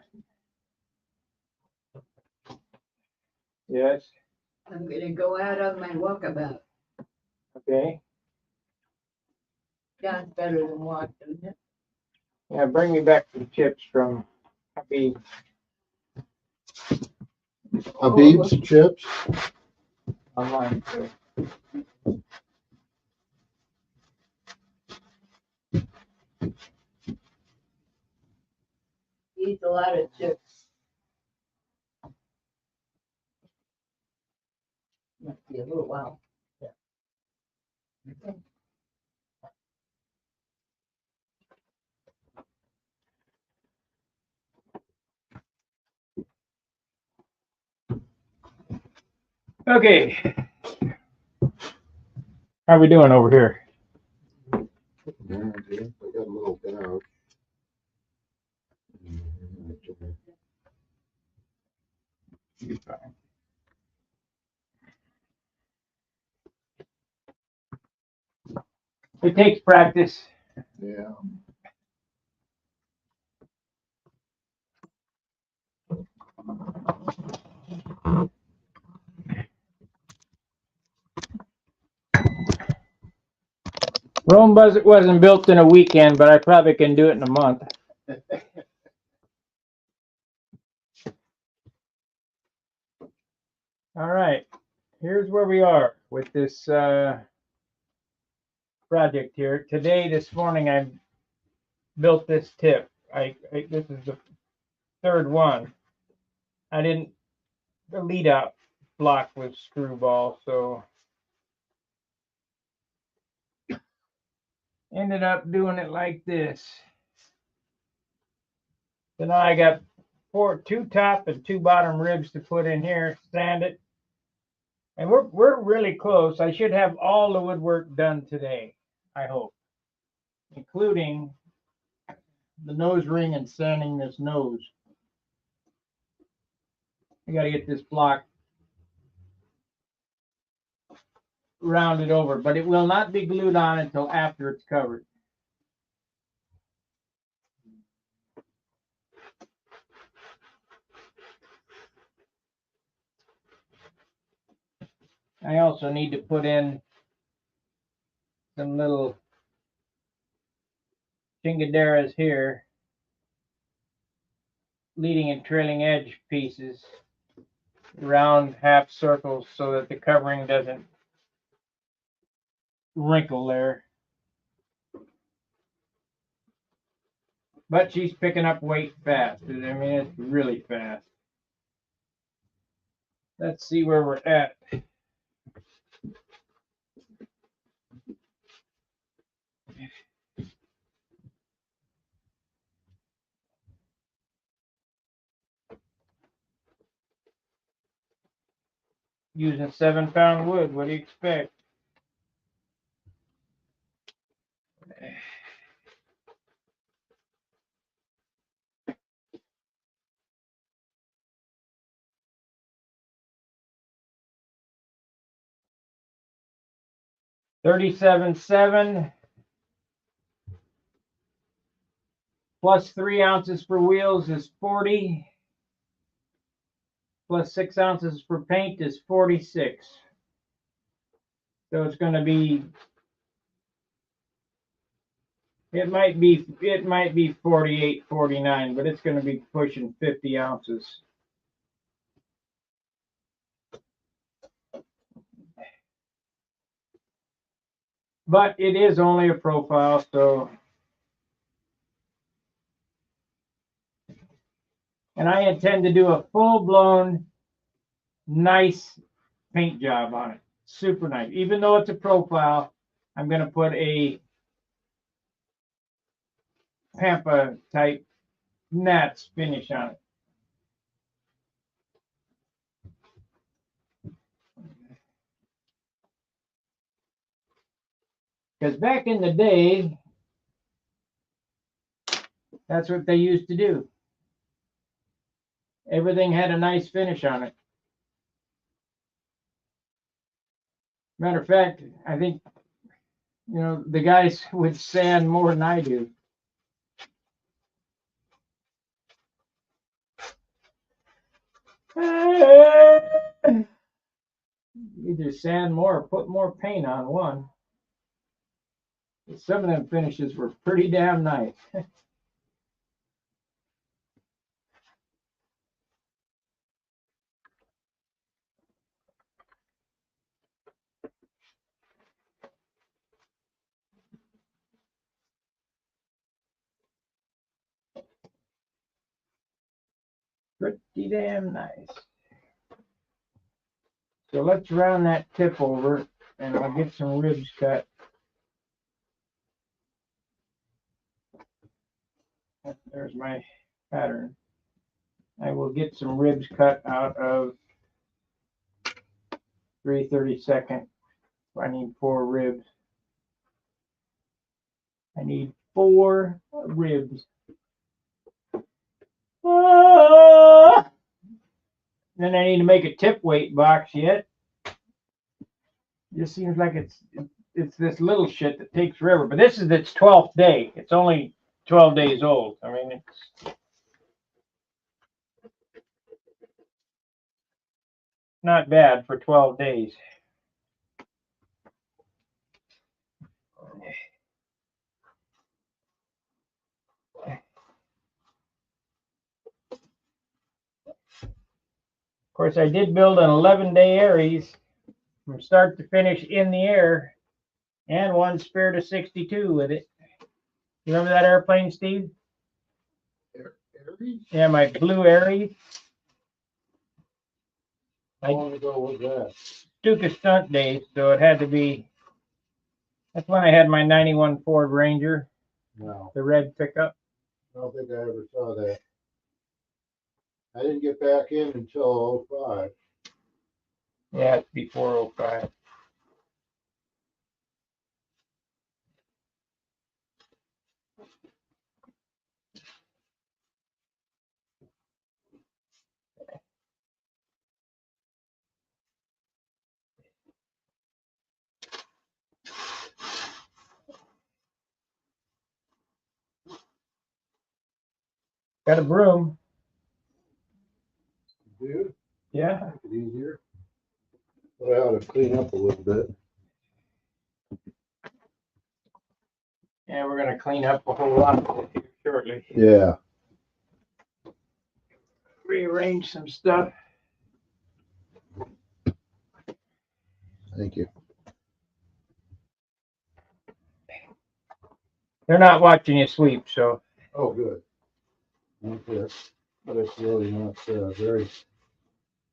Yes, I'm gonna go out on my walkabout. okay. Sounds better than walking. Yeah, bring me back some chips from Happy. Habib's chips? Online. So. Eats a lot of chips. Must be a little while. Okay. How we doing over here? Yeah, I got a little doubt. It takes practice. Yeah. Rome wasn't built in a weekend, but I probably can do it in a month. All right, here's where we are with this project here. This morning, I built this tip. This is the 3rd one. The lead out block was screwball, so ended up doing it like this. So now I got 2 top and 2 bottom ribs to put in here, sand it. And we're really close. I should have all the woodwork done today, I hope, including the nose ring and sanding this nose. I got to get this block rounded over, but it will not be glued on until after it's covered. I also need to put in some little chingaderas here, leading and trailing edge pieces, round half circles, so that the covering doesn't wrinkle there. But she's picking up weight fast. I mean, it's really fast. Let's see where we're at. Using 7-pound wood, what do you expect? $37.7 plus 3 ounces for wheels is 40. Plus 6 ounces for paint is 46. So it's going to be, it might be 48, 49, but it's going to be pushing 50 ounces. But it is only a profile, so. And I intend to do a full-blown, nice paint job on it. Super nice. Even though it's a profile, I'm going to put a Pampa type Nats finish on it. Because back in the day, that's what they used to do. Everything had a nice finish on it. Matter of fact, I think, the guys would sand more than I do. Either sand more or put more paint on one. Some of them finishes were pretty damn nice. Pretty damn nice. So let's round that tip over and I'll get some ribs cut. There's my pattern. I will get some ribs cut out of 3/32. I need 4 ribs. I need 4 ribs. Ah! Then I need to make a tip weight box yet. Just seems like it's this little shit that takes forever. But this is its 12th day. It's only 12 days old. I mean, it's not bad for 12 days. Of course, I did build an 11-day Aries from start to finish in the air, and one Spirit of 62 with it. You remember that airplane, Steve? Aries? Yeah, my blue Aries. How long ago was that? Stuka stunt days, so it had to be. That's when I had my 91 Ford Ranger, No, the red pickup. I don't think I ever saw that. I didn't get back in until 05. Yeah, it's before 05. Got a broom. Dude, Yeah. make it easier. I ought to clean up a little bit. Yeah, we're gonna clean up a whole lot of it here shortly. Yeah. Rearrange some stuff. Thank you. They're not watching you sweep, so Oh, good. Okay. But it's really not very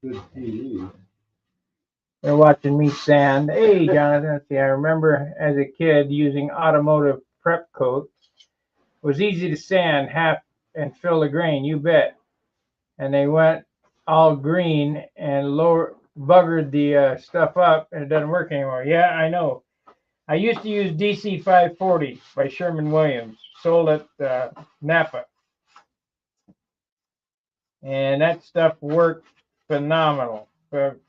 good TV. they're watching me sand. Hey, Jonathan, see, I remember as a kid using automotive prep coat. It was easy to sand half and fill the grain, you bet. And they went all green and lower buggered the stuff up, and it doesn't work anymore. Yeah, I know. I used to use DC 540 by Sherman Williams, sold at Napa. And that stuff worked phenomenal.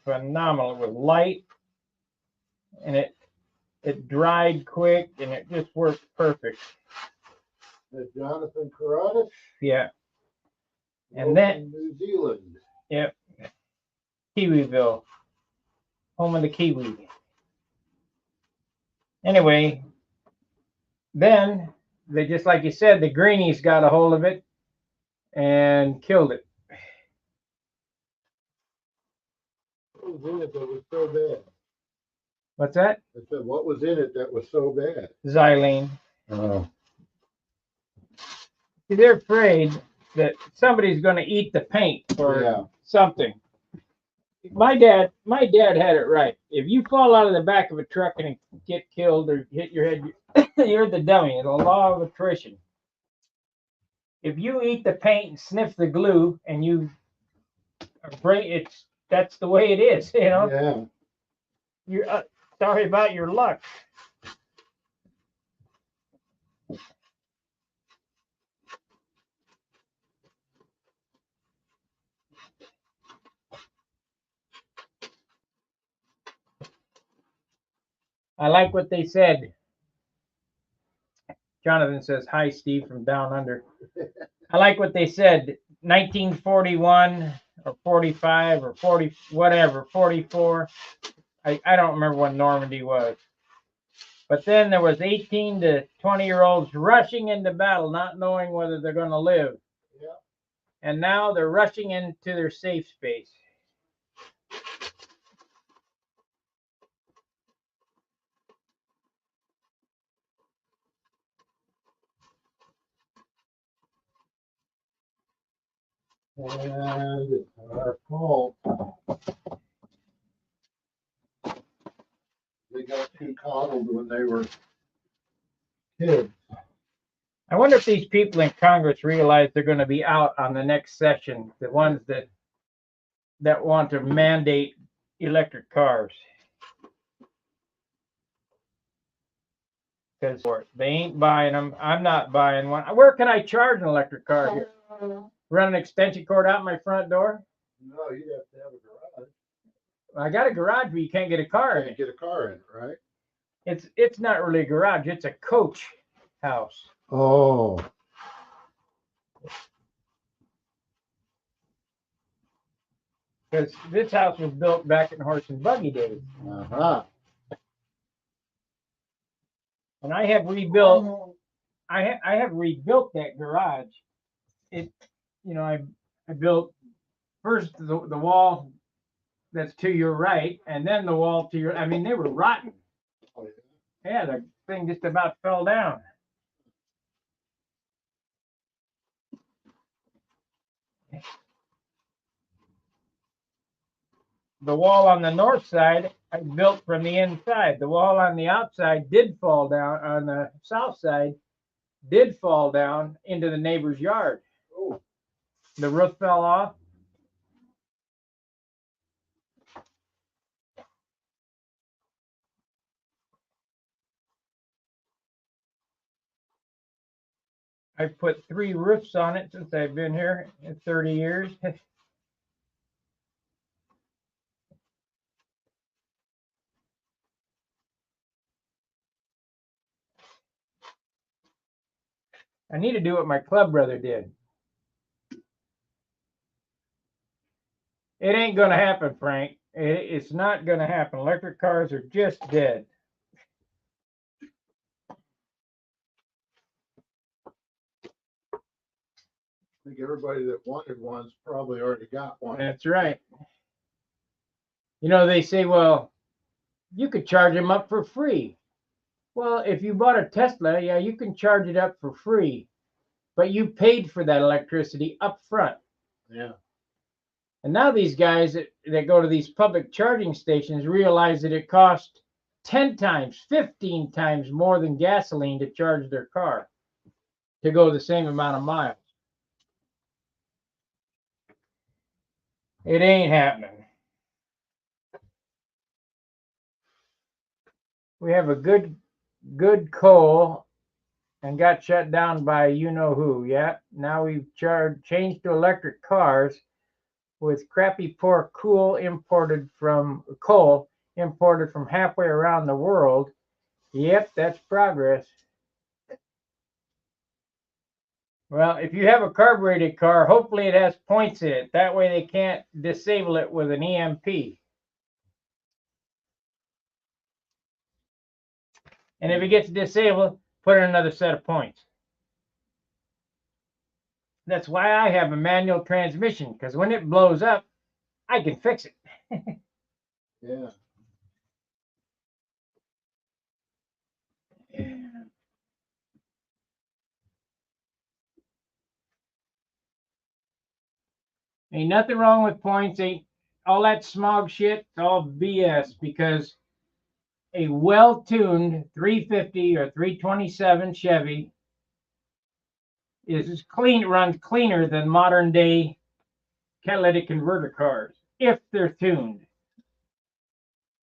Phenomenal. It was light, and it dried quick, and it just worked perfect. The Jonathan Carruthers. Yeah. And then New Zealand. Yep. Kiwiville. Home of the Kiwi. Anyway, then they, just like you said, the greenies got a hold of it and killed it. What was in it that was so bad? What's that? I said, what was in it that was so bad? Xylene. Oh. See, they're afraid that somebody's going to eat the paint or Yeah. something. My dad had it right. If you fall out of the back of a truck and get killed or hit your head, you're the dummy. It's a law of attrition. If you eat the paint and sniff the glue and you break, that's the way it is. You know, Yeah. you're sorry about your luck. I like what they said. Jonathan says, hi, Steve, from down under. I like what they said. 1941 or 45 or 40, whatever, 44. I don't remember when Normandy was. But then there was 18 to 20-year-olds rushing into battle, not knowing whether they're going to live. Yeah. And now they're rushing into their safe space. And it's our fault. They got too coddled when they were kids. I wonder if these people in Congress realize they're going to be out on the next session, the ones that want to mandate electric cars. Because they ain't buying them. I'm not buying one. Where can I charge an electric car here? Run an extension cord out my front door? No, you have to have a garage. I got a garage, but you can't get a car in Can't it. get a car in it, right? It's not really a garage. It's a coach house. Oh. Because this house was built back in horse and buggy days. Uh-huh. And I have rebuilt. I have rebuilt that garage. I built first the wall that's to your right, and then the wall to your. I mean, they were rotten. Oh, Yeah, the thing just about fell down. The wall on the north side I built from the inside. The wall on the outside did fall down. On the south side, did fall down into the neighbor's yard. Oh. The roof fell off. I've put 3 roofs on it since I've been here in 30 years. I need to do what my club brother did. It ain't gonna happen, Frank. It's not going to happen. Electric cars are just dead. I think everybody that wanted one's probably already got one. That's right. You know, they say, well, you could charge them up for free. Well, if you bought a Tesla, yeah, you can charge it up for free, but you paid for that electricity up front. Yeah. And now these guys that go to these public charging stations realize that it costs 10 times, 15 times more than gasoline to charge their car to go the same amount of miles. It ain't happening. We have a good coal and got shut down by you know who. Yeah. Now we've changed to electric cars with crappy poor coal imported from halfway around the world. Yep, that's progress. Well, if you have a carbureted car, hopefully it has points in it. That way they can't disable it with an EMP. And if it gets disabled, put in another set of points. That's why I have a manual transmission, because when it blows up, I can fix it. Yeah. Ain't nothing wrong with points. Ain't all that smog shit. It's all BS, because a well-tuned 350 or 327 Chevy runs cleaner than modern day catalytic converter cars if they're tuned.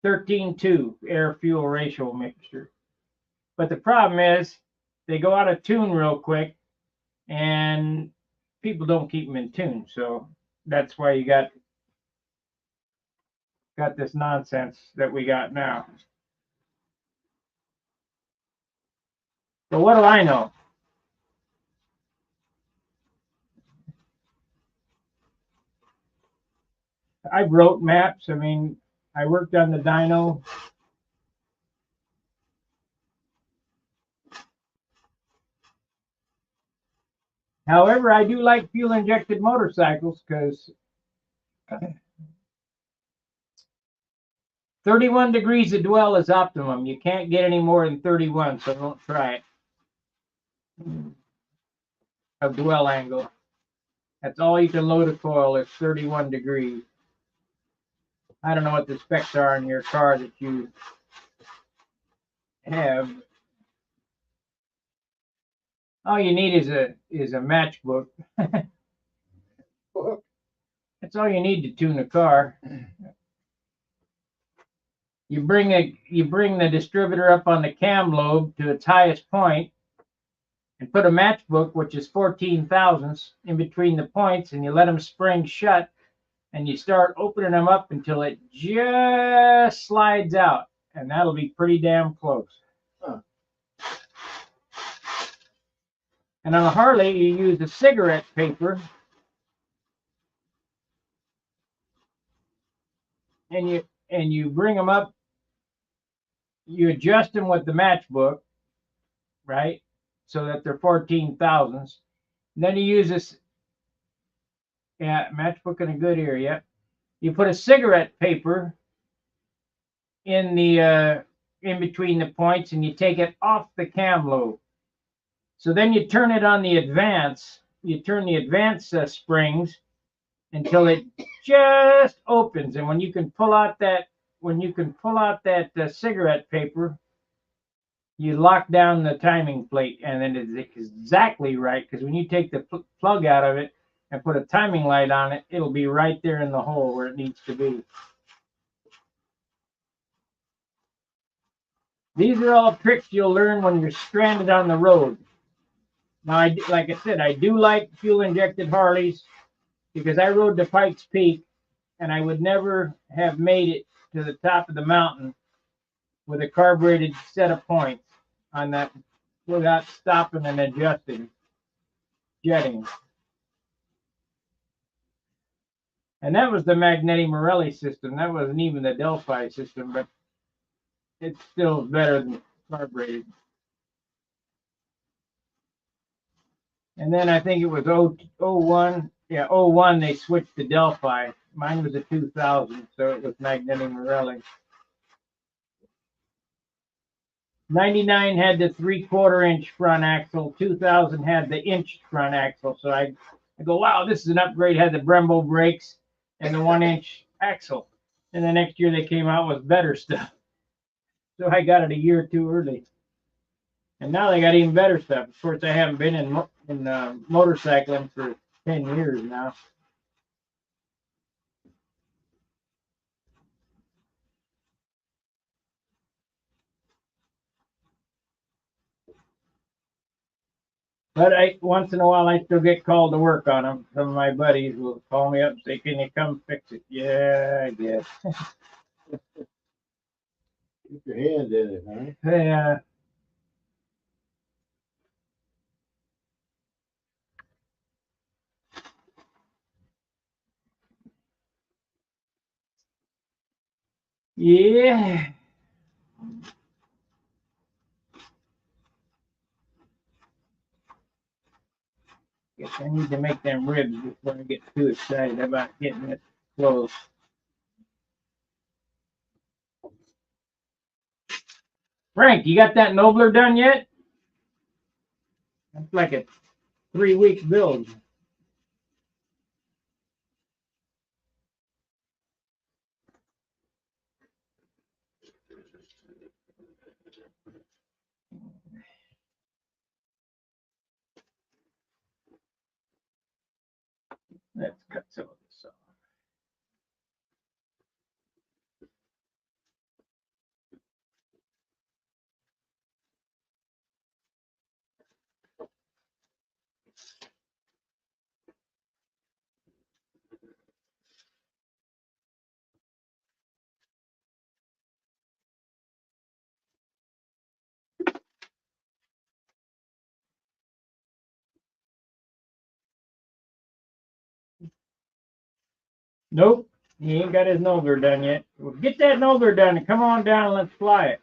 13:2 air fuel ratio mixture. But the problem is they go out of tune real quick and people don't keep them in tune. So that's why you got this nonsense that we got now. So what do I know? I wrote maps. I mean, I worked on the dyno. However, I do like fuel-injected motorcycles because 31 degrees of dwell is optimum. You can't get any more than 31, so don't try it. A dwell angle. That's all you can load a coil is 31 degrees. I don't know what the specs are in your car that you have. All you need is a matchbook. That's all you need to tune a car. You bring the distributor up on the cam lobe to its highest point and put a matchbook, which is 14 thousandths, in between the points, and you let them spring shut, and you start opening them up until it just slides out, and that'll be pretty damn close. Huh. And on a Harley, you use a cigarette paper, and you bring them up. You adjust them with the matchbook, right, so that they're 14 thousandths. And then you use this, matchbook in a good ear, yep. You put a cigarette paper in the in between the points, and you take it off the cam lobe. So then you turn it on the advance. You turn the advance springs until it just opens, and when you can pull out that cigarette paper, you lock down the timing plate, and then it's exactly right, because when you take the plug out of it and put a timing light on it, it'll be right there in the hole where it needs to be. These are all tricks you'll learn when you're stranded on the road. Now, like I said, I do like fuel-injected Harleys, because I rode to Pikes Peak, and I would never have made it to the top of the mountain with a carbureted set of points on that without stopping and adjusting jetting. And that was the Magneti Morelli system. That wasn't even the Delphi system, but it's still better than carbureted. And then I think it was 01, yeah, 01, they switched to Delphi. Mine was a 2000, so it was Magneti Morelli. 99 had the 3/4 inch front axle. 2000 had the inch front axle. So I go, wow, this is an upgrade. Had the Brembo brakes and the 1-inch axle. And the next year they came out with better stuff. So I got it a year too early. And now they got even better stuff. Of course, I haven't been in motorcycling for 10 years now. But once in a while, I still get called to work on them. Some of my buddies will call me up and say, "Can you come fix it?" Yeah, I guess. Keep your hand in it, huh? Yeah. Yeah. Guess I need to make them ribs before I get too excited about getting it close. Frank, you got that Nobler done yet? That's like a 3-week build. Let's cut some of this off. Nope, he ain't got his Nobler done yet. Well, get that Nobler done and come on down and let's fly it.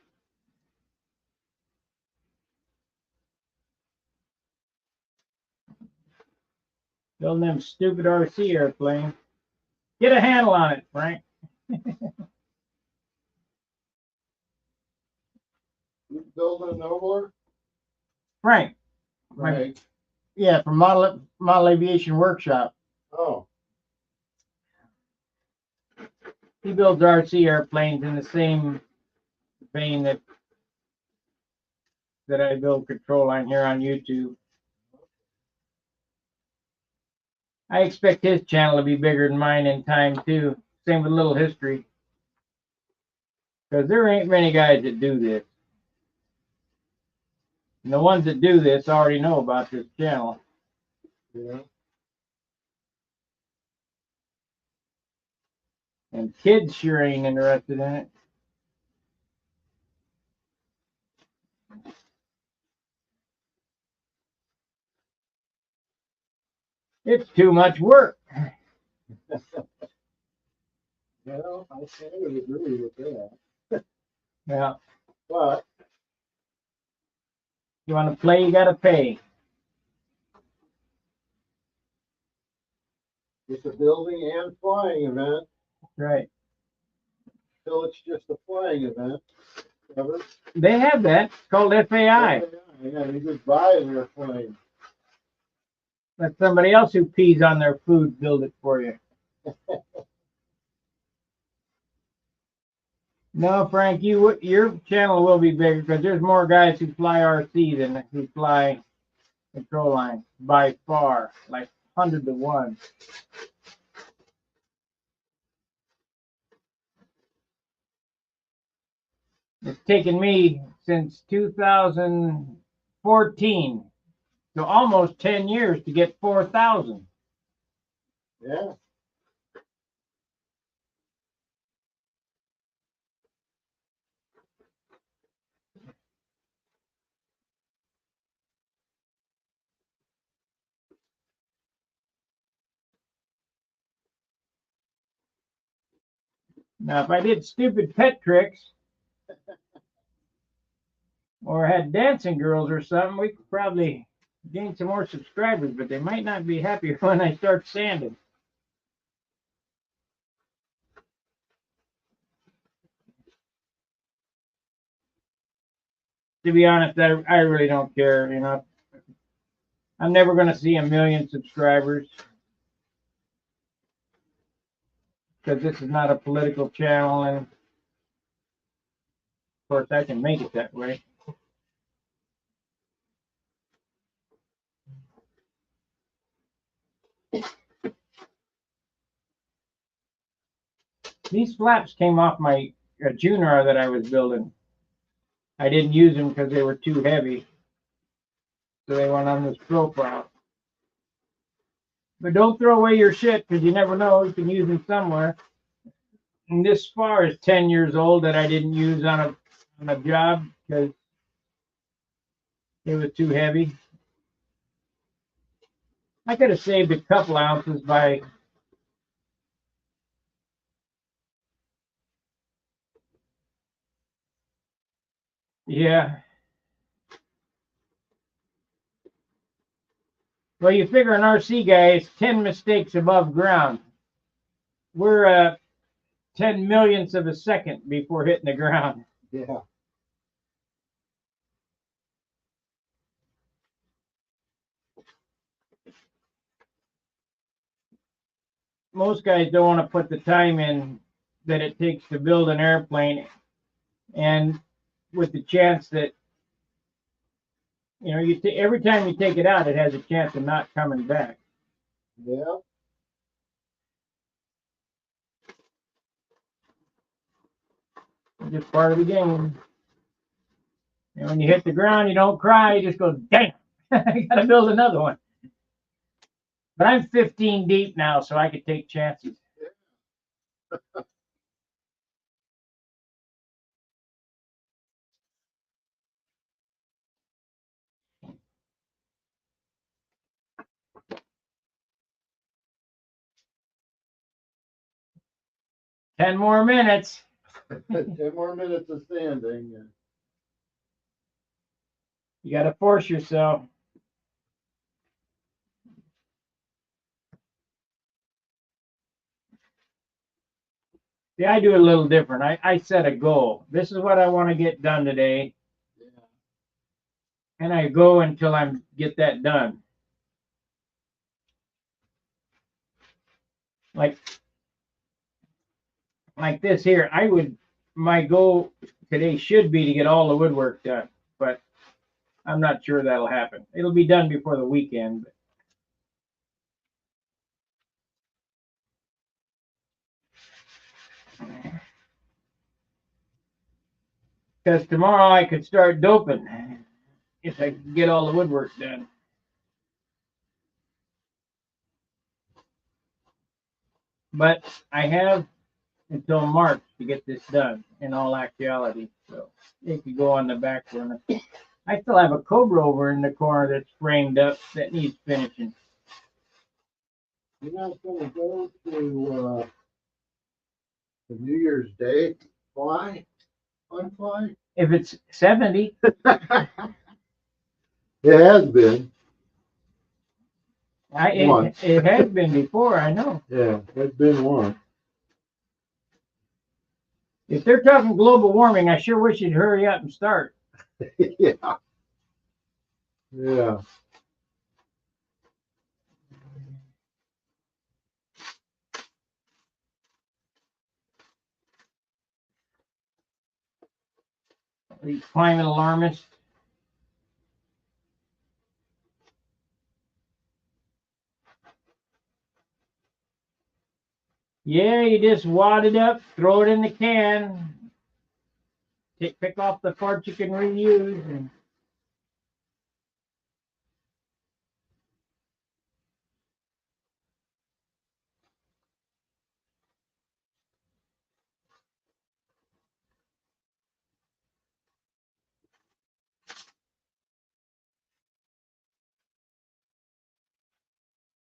Building them stupid RC airplanes. Get a handle on it, Frank. You building a Nobler? Frank. Right. Yeah, from Model Aviation Workshop. Oh, He builds RC airplanes in the same vein that I build control line here on YouTube. I expect his channel to be bigger than mine in time too. Same with Little History. Because there ain't many guys that do this. And the ones that do this already know about this channel. yeah. And kids sure ain't interested in it. It's too much work. Well, I would agree with that. Yeah. But You want to play, you got to pay. it's a building and flying event. Right. Till it's just a flying event. Ever? They have that. It's called FAI. Yeah, you just buy an airplane. Let somebody else who pees on their food build it for you. No, Frank, your channel will be bigger because there's more guys who fly RC than who fly control line by far, like 100 to 1. It's taken me since 2014, so almost 10 years to get 4,000. Yeah. Now, if I did stupid pet tricks or had dancing girls or something, we could probably gain some more subscribers, but they might not be happy when I start sanding. To be honest, I really don't care. You know, I'm never going to see 1 million subscribers because this is not a political channel, and of course, I can make it that way. These flaps came off my Junar that I was building. I didn't use them because they were too heavy, so they went on this profile. But don't throw away your shit because you never know, you can use them somewhere. And this spar is 10 years old that I didn't use on a job because it was too heavy. I could have saved a couple ounces by yeah. Well, you figure an RC guy is 10 mistakes above ground. We're 10 millionths of a second before hitting the ground. Yeah. Most guys don't want to put the time in that it takes to build an airplane, and with the chance that every time you take it out, it has a chance of not coming back. Yeah. It's just part of the game. And when you hit the ground, you don't cry. You just go, damn, I got to build another one. But I'm 15 deep now, so I could take chances. Ten more minutes. 10 more minutes of sanding. You got to force yourself. See, I do it a little different. I set a goal. This is what I want to get done today, Yeah. and I go until I get that done. Like this here, my goal today should be to get all the woodwork done, but I'm not sure that'll happen. It'll be done before the weekend. Because tomorrow I could start doping if I could get all the woodwork done. But I have until March to get this done in all actuality. So it could go on the back burner. I still have a Cobra over in the corner that's framed up that needs finishing. You're not going to go to the New Year's Day fly? On fly? If it's 70, It has been. it has been before, I know. Yeah, it's been one. If they're talking global warming, I sure wish you'd hurry up and start. Yeah. Yeah. These climate alarmists. Yeah, you just wad it up, throw it in the can, pick off the parts you can reuse. And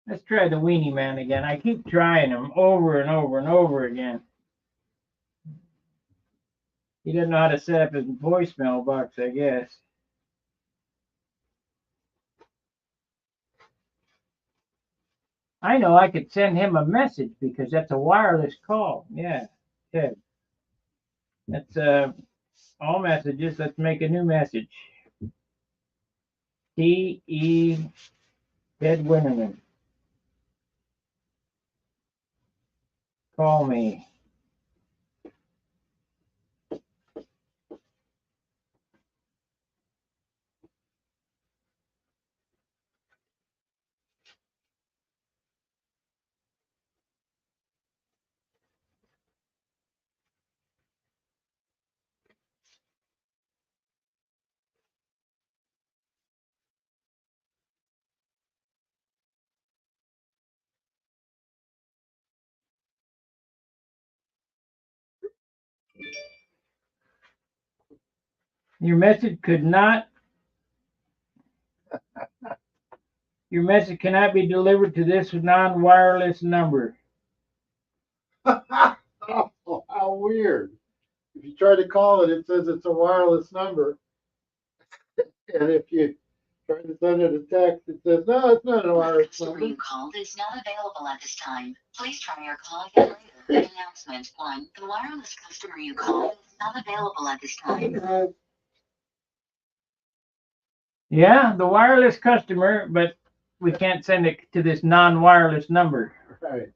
let's try the Weenie Man again. I keep trying them over and over and over again. He doesn't know how to set up his voicemail box, I guess. I know I could send him a message because that's a wireless call. Yeah, Ted. That's all messages. Let's make a new message. T.E. Ted Winterman. Call me. Your message cannot be delivered to this non-wireless number. Oh, how weird. If you try to call it, it says it's a wireless number. And if you try to send it a text, it says, no, it's not a wireless Customer number. you called is not available at this time. Please try your call again later. Announcement 1. The wireless customer you called is not available at this time. Yeah, the wireless customer, but we can't send it to this non-wireless number. Right.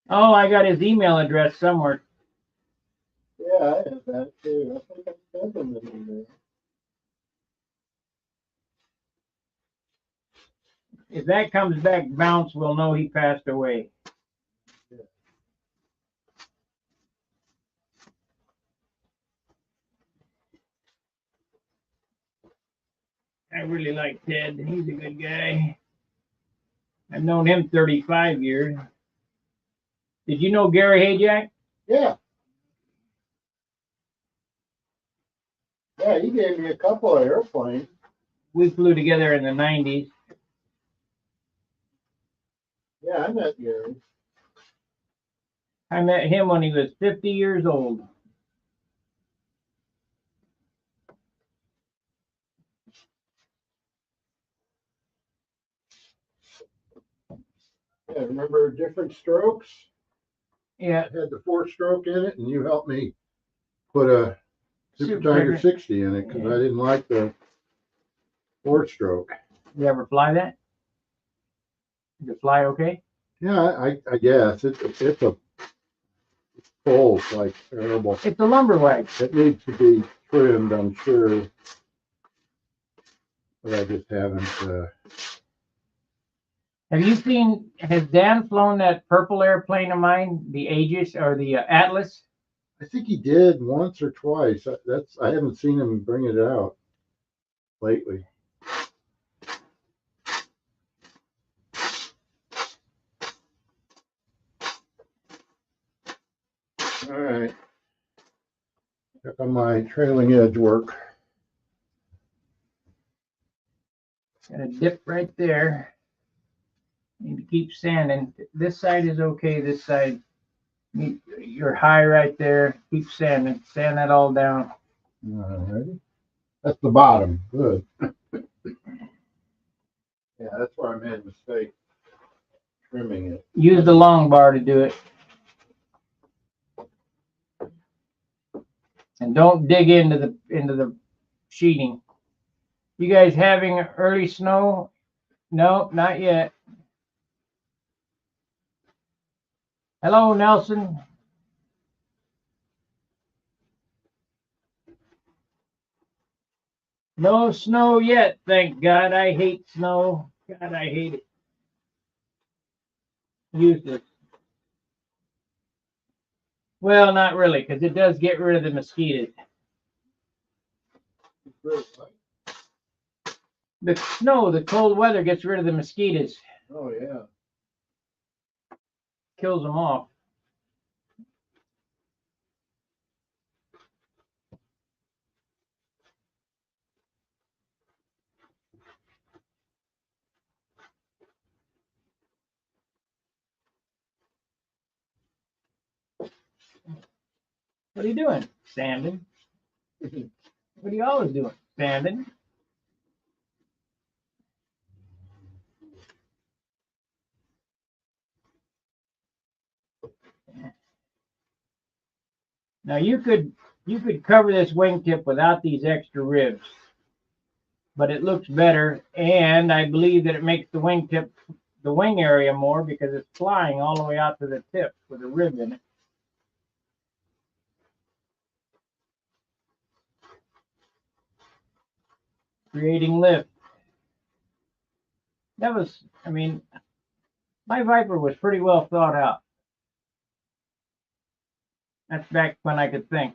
Oh, I got his email address somewhere. Yeah, I have that too. I think I sent them an email. If that comes back bounce, we'll know he passed away. I really like Ted. He's a good guy. I've known him 35 years. Did you know Gary Hayjack? Yeah. Yeah, he gave me a couple of airplanes. We flew together in the 90s. Yeah, I met Gary. I met him when he was 50 years old. Yeah, remember Different Strokes? Yeah. It had the 4-stroke in it, and you helped me put a Super Super Tiger Tiger. 60 in it because I didn't like the 4-stroke. You ever fly that? Did it fly okay? Yeah, I guess it's a full like terrible. It's a lumber wagon. It needs to be trimmed, I'm sure, but I just haven't. Have you seen, has Dan flown that purple airplane of mine, the Aegis or the Atlas? I think he did once or twice. I haven't seen him bring it out lately. All right. Check on my trailing edge work. Got a dip right there. Need to keep sanding. This side is okay. This side, you're high right there. Keep sanding. Sand that all down. All right. That's the bottom. Good. Yeah, that's where I made a mistake trimming it. Use the long bar to do it. And don't dig into the sheeting. You guys having early snow? No, not yet. Hello, Nelson. No snow yet, thank God. I hate snow. God, I hate it. Useless. Well, not really, because it does get rid of the mosquitoes. The snow, the cold weather gets rid of the mosquitoes, Oh yeah. kills them off. What are you doing? Standing. What are you always doing? Standing. Now you could cover this wingtip without these extra ribs, but it looks better, and I believe that it makes the wingtip, the wing area more because it's flying all the way out to the tip with a rib in it. Creating lift. That was, I mean, my Viper was pretty well thought out. That's back when I could think.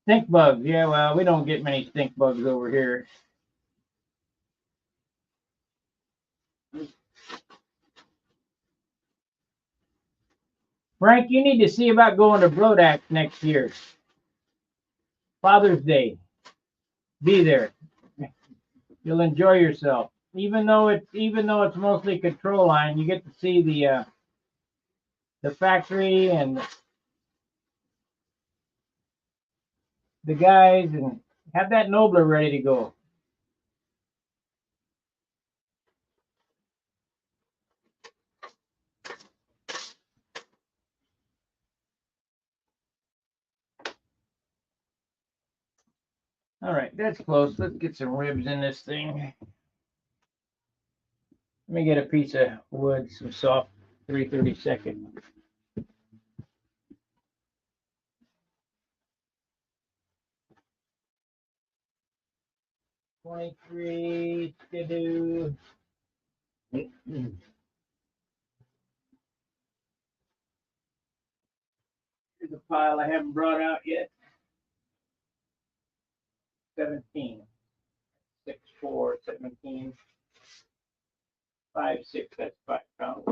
Stink bugs, yeah, well, we don't get many stink bugs over here. Frank, you need to see about going to Brodax next year. Father's Day. Be there. You'll enjoy yourself. Even though it's mostly control line, you get to see the factory and the guys and have that Nobler ready to go. All right, that's close. Let's get some ribs in this thing. Let me get a piece of wood, some soft 3/32. 23 skidoo. Here's a pile I haven't brought out yet. 17. 6, 4, 17. 5, 6, that's 5 pounds.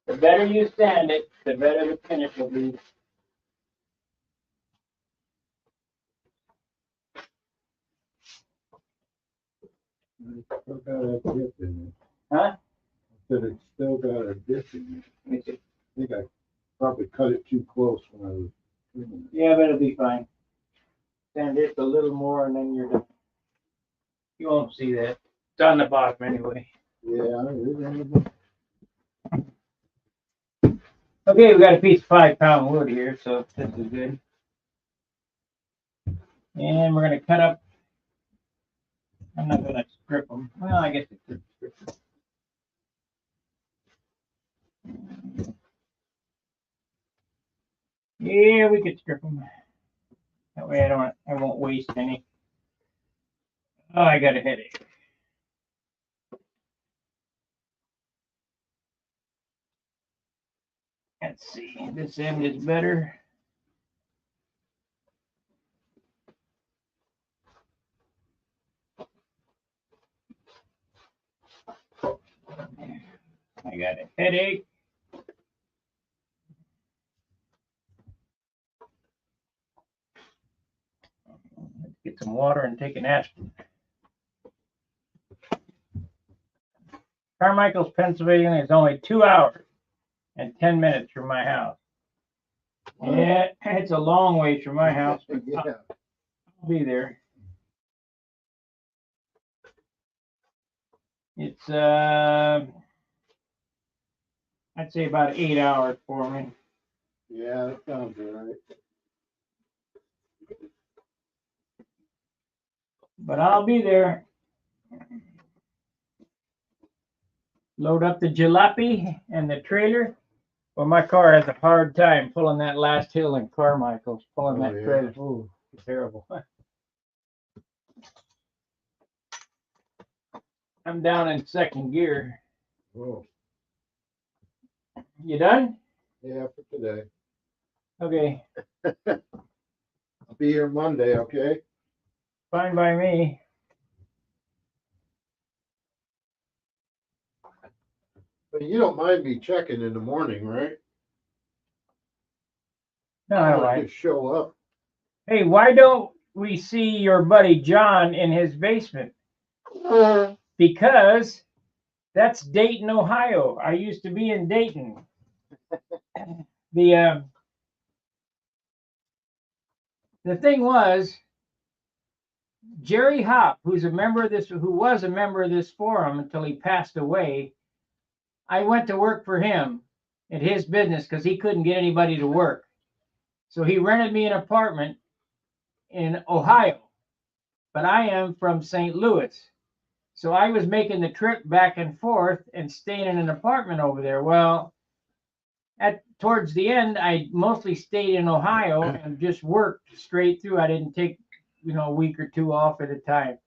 The better you sand it, the better the finish will be. Still got a dip in it. Huh? Said it's still got a dip in it. Let me see. I think I probably cut it too close when I was trimming it. Yeah, but it'll be fine. Sand it a little more and then you're done. You won't see that. It's on the bottom anyway. Yeah, it is on the book. Okay, we got a piece of 5-pound wood here, so this is good. And we're gonna cut up. I'm not gonna strip them. Well, I guess it could strip them. Yeah, we could strip them. That way I won't waste any. Oh, I got a headache. Let's see, this end is better. I got a headache. Let's get some water and take an aspirin. Carmichael's, Pennsylvania is only 2 hours and 10 minutes from my house. Yeah, it's a long ways from my house, but Yeah. I'll be there. It's I'd say about 8 hours for me. Yeah, that sounds all right. But I'll be there. Load up the jalopy and the trailer. Well, my car has a hard time pulling that last hill in Carmichael's, pulling Oh, that yeah. trailer. Ooh, terrible. I'm down in second gear. Oh, You done? yeah, for today. Okay, I'll be here Monday, okay? fine by me. But you don't mind me checking in the morning, right? No, I I would like. just show up. Hey, why don't we see your buddy John in his basement? Because that's Dayton, Ohio. I used to be in Dayton. The the thing was, Jerry Hopp, who was a member of this forum until he passed away. I went to work for him at his business because he couldn't get anybody to work. So he rented me an apartment in Ohio, but I am from St. Louis. So I was making the trip back and forth and staying in an apartment over there. Well, towards the end, I mostly stayed in Ohio and just worked straight through. I didn't take, a week or two off at a time.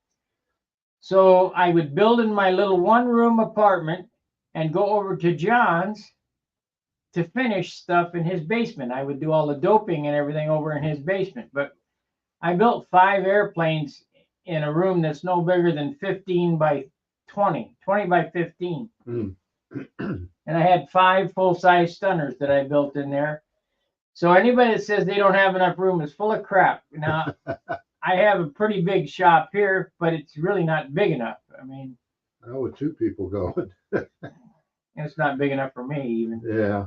So I would build in my little one-room apartment and go over to John's to finish stuff in his basement. I would do all the doping and everything over in his basement. But I built 5 airplanes in a room that's no bigger than 15 by 20 by 15. Hmm. And I had 5 full-size stunners that I built in there. So anybody that says they don't have enough room is full of crap. Now, I have a pretty big shop here, but it's really not big enough. I mean, Oh, with 2 people going. it's not big enough for me even. Yeah.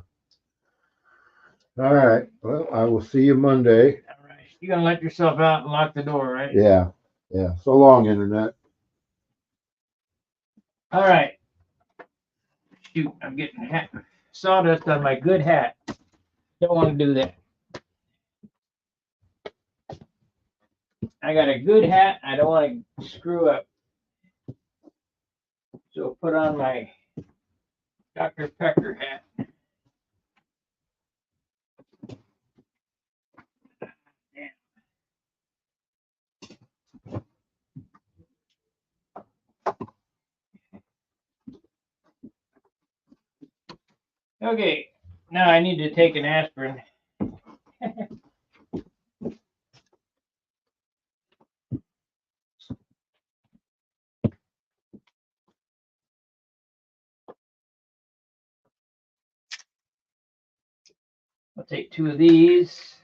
All right. Well, I will see you Monday. All right. You're going to let yourself out and lock the door, right? Yeah. Yeah. So long, Internet. All right. Shoot, I'm getting sawdust on my good hat. Don't want to do that. I got a good hat. I don't want to screw up. So put on my Dr. Pecker hat. Okay, now I need to take an aspirin. I'll take 2 of these.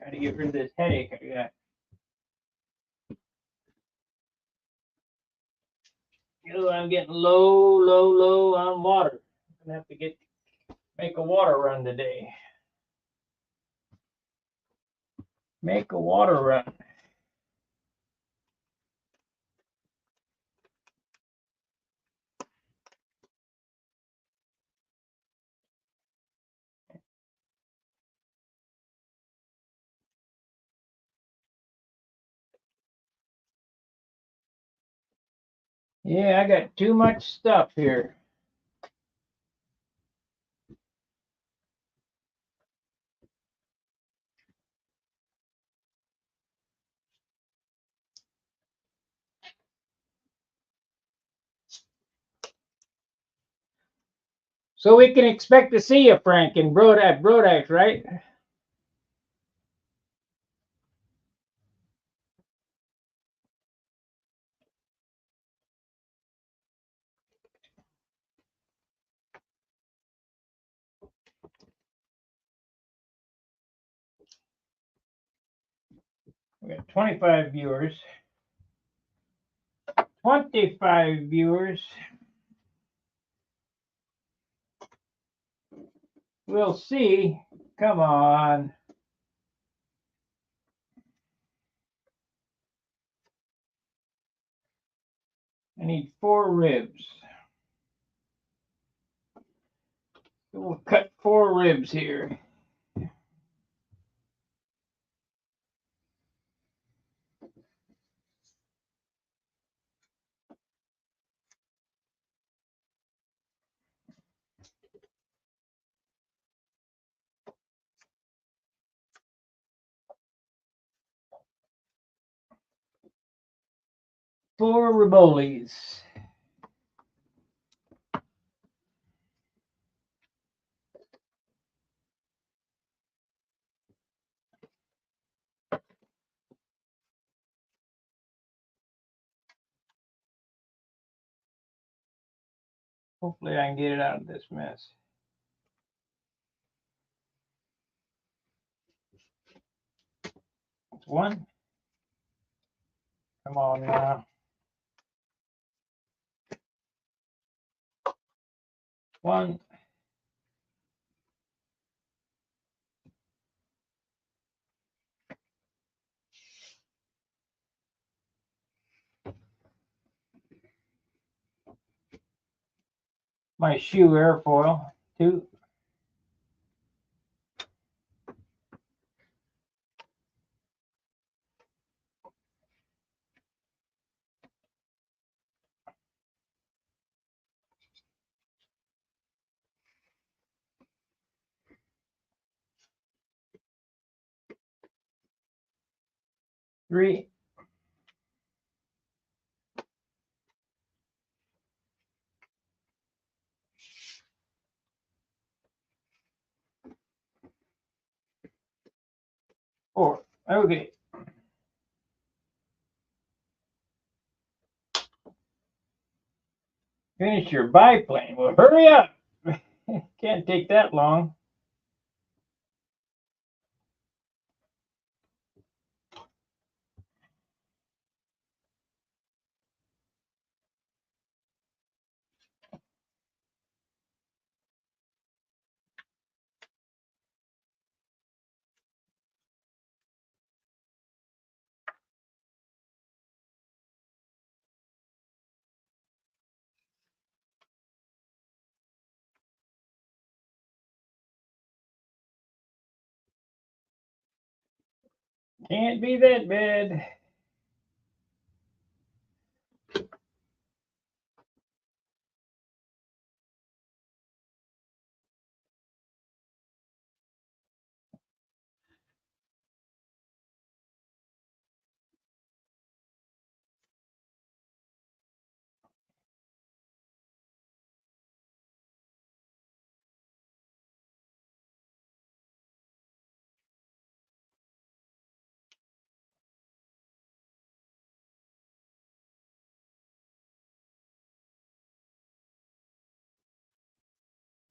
Got to get rid of this headache I got. I'm getting low on water. I'm gonna have to make a water run today. Make a water run. Yeah, I got too much stuff here. So we can expect to see you, Frank, in Brodax, right? We got 25 viewers. 25 viewers. We'll see. Come on. I need 4 ribs. So we'll cut 4 ribs here. Four ribolis. Hopefully I can get it out of this mess. That's one. Come on now. One. My shoe airfoil. Two. Three. Four. Okay. Finish your biplane. Well, hurry up. Can't take that long. Can't be that bad.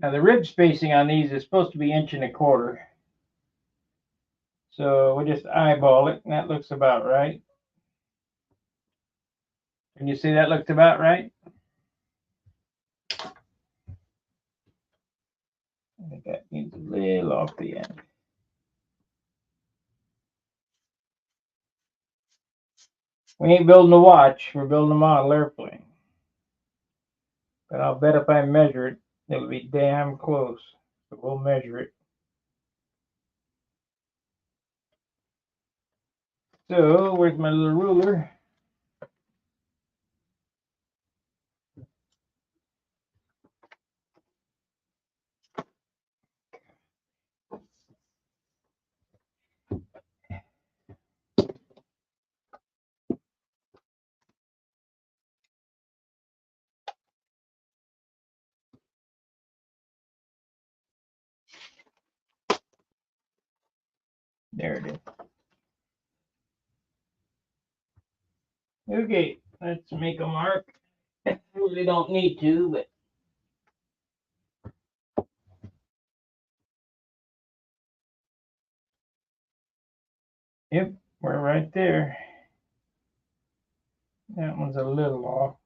Now the rib spacing on these is supposed to be 1.25 inches. So we'll just eyeball it, and that looks about right. Can you see that looks about right? I think that needs a little off the end. We ain't building a watch, we're building a model airplane. But I'll bet if I measure it, it'll be damn close. So we'll measure it. So where's my little ruler? There it is. Okay, let's make a mark. Really don't need to, but yep, we're right there. That one's a little off.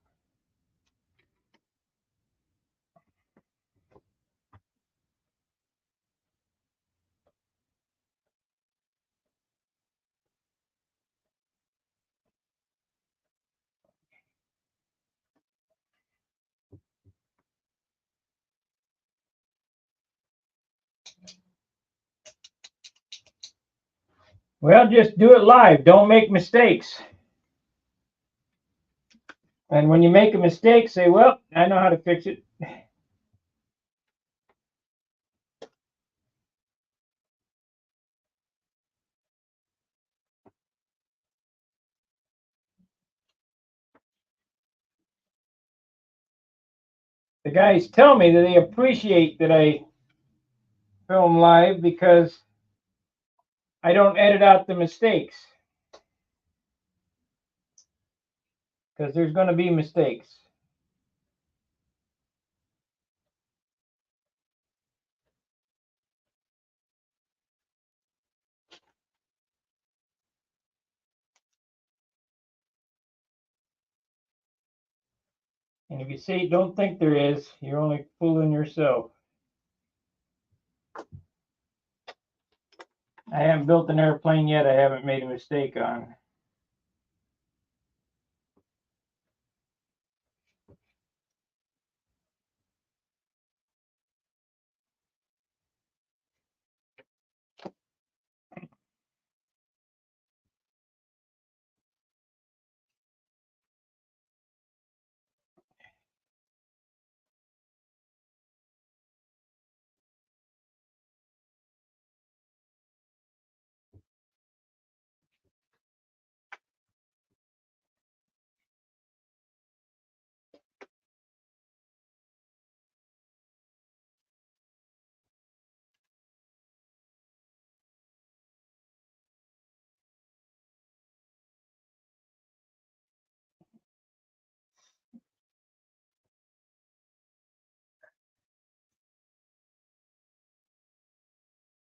Well, just do it live. Don't make mistakes. And when you make a mistake, say, well, I know how to fix it. The guys tell me that they appreciate that I film live because I don't edit out the mistakes. Because there's going to be mistakes. And if you say don't think there is, you're only fooling yourself. I haven't built an airplane yet I haven't made a mistake on.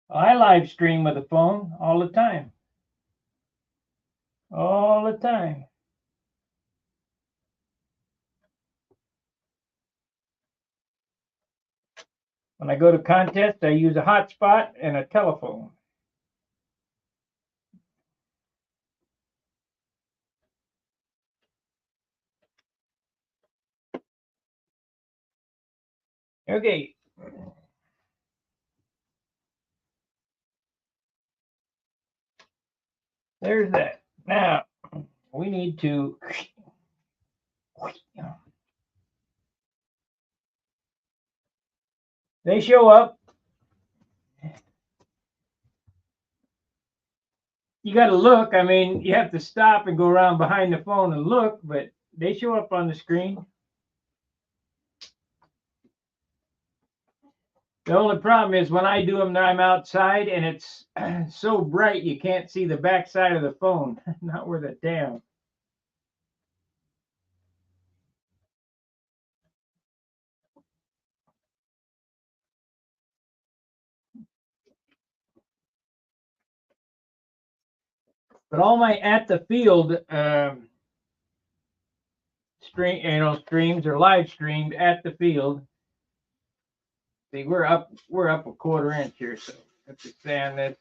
I live stream with a phone all the time. All the time. When I go to contests, I use a hotspot and a telephone. Okay. There's that. Now, we need to. They show up. You got to look. I mean, you have to stop and go around behind the phone and look, but they show up on the screen. The only problem is when I do them, I'm outside and it's so bright you can't see the back side of the phone. Not worth a damn. But all my at the field streams are live streamed at the field. See, we're up a quarter inch here, so let's just sand this.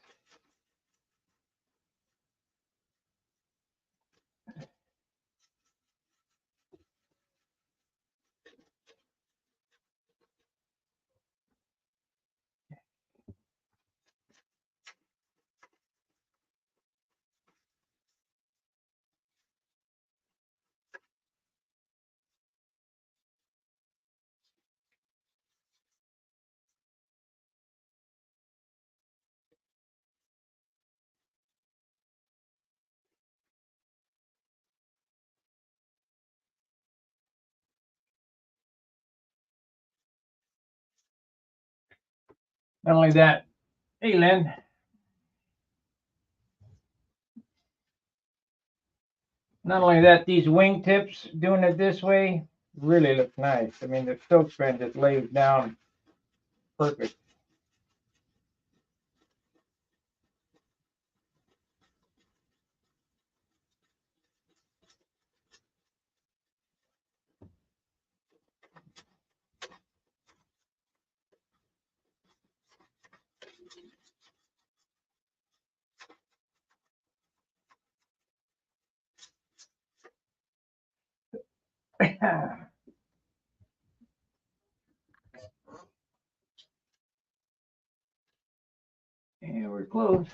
Not only that, hey Lynn. Not only that, these wing tips, doing it this way, really look nice. I mean, the Stokes bend just lays down perfect. And we're close.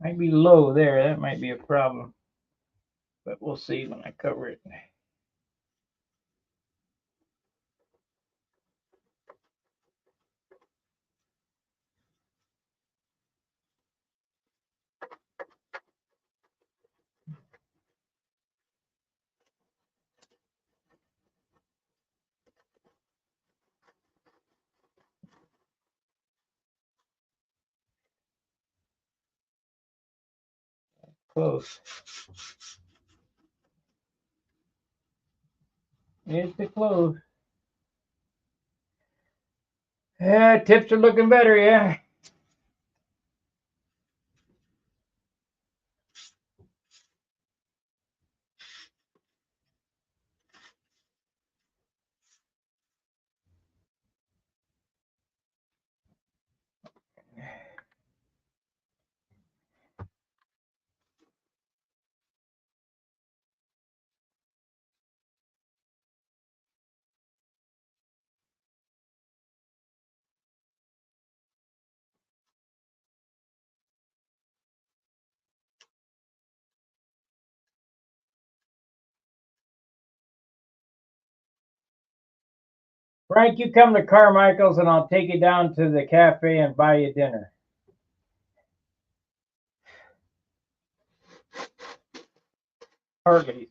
Might be low there. That might be a problem. But we'll see when I cover it. Close. It's the close. Yeah, tips are looking better, yeah. Frank, you come to Carmichael's and I'll take you down to the cafe and buy you dinner. Hartley's.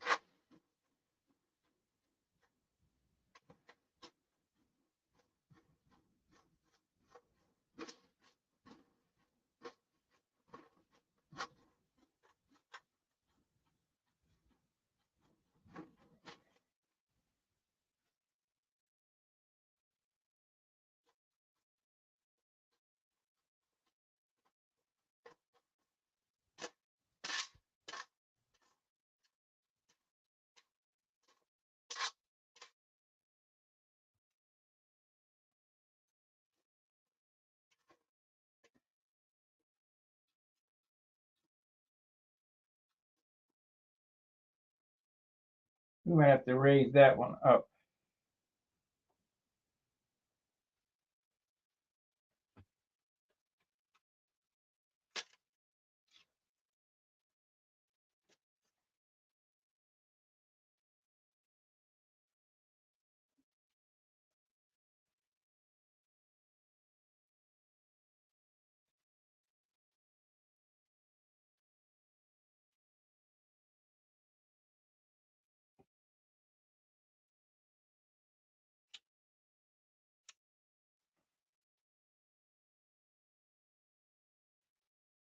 We might have to raise that one up.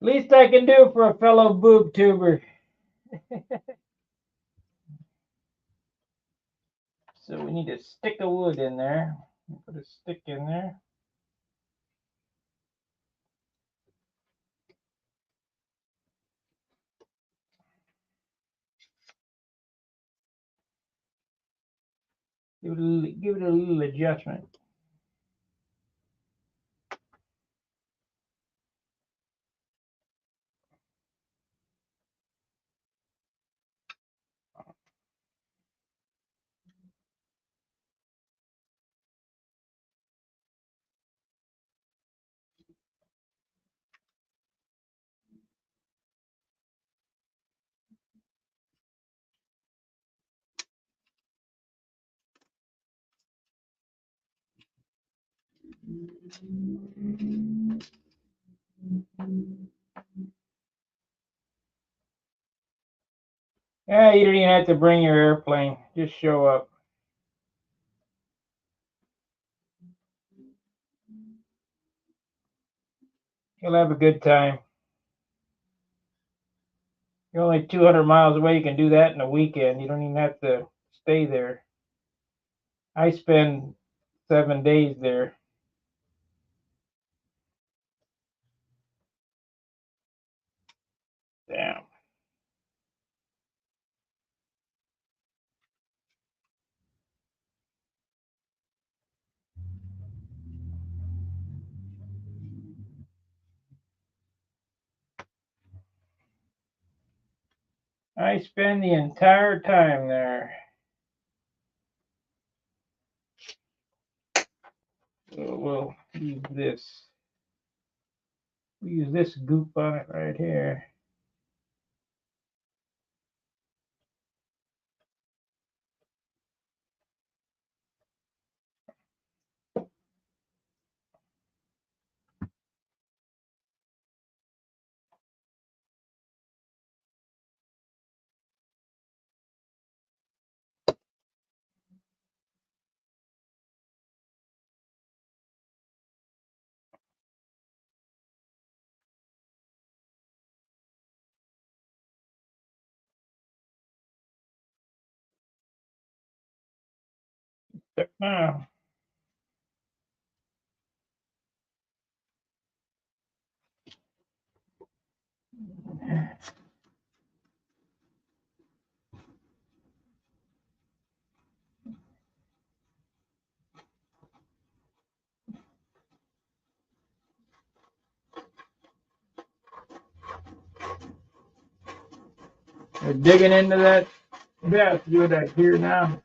Least I can do for a fellow boob tuber. So we need a stick of wood in there. Put a stick in there. Give it a little adjustment. Yeah, you don't even have to bring your airplane. Just show up. You'll have a good time. You're only 200 miles away. You can do that in a weekend. You don't even have to stay there. I spend 7 days there. Damn. I spend the entire time there. So we'll use this. We use this goop on it right here. Now, they're digging into that depth. What I hear now.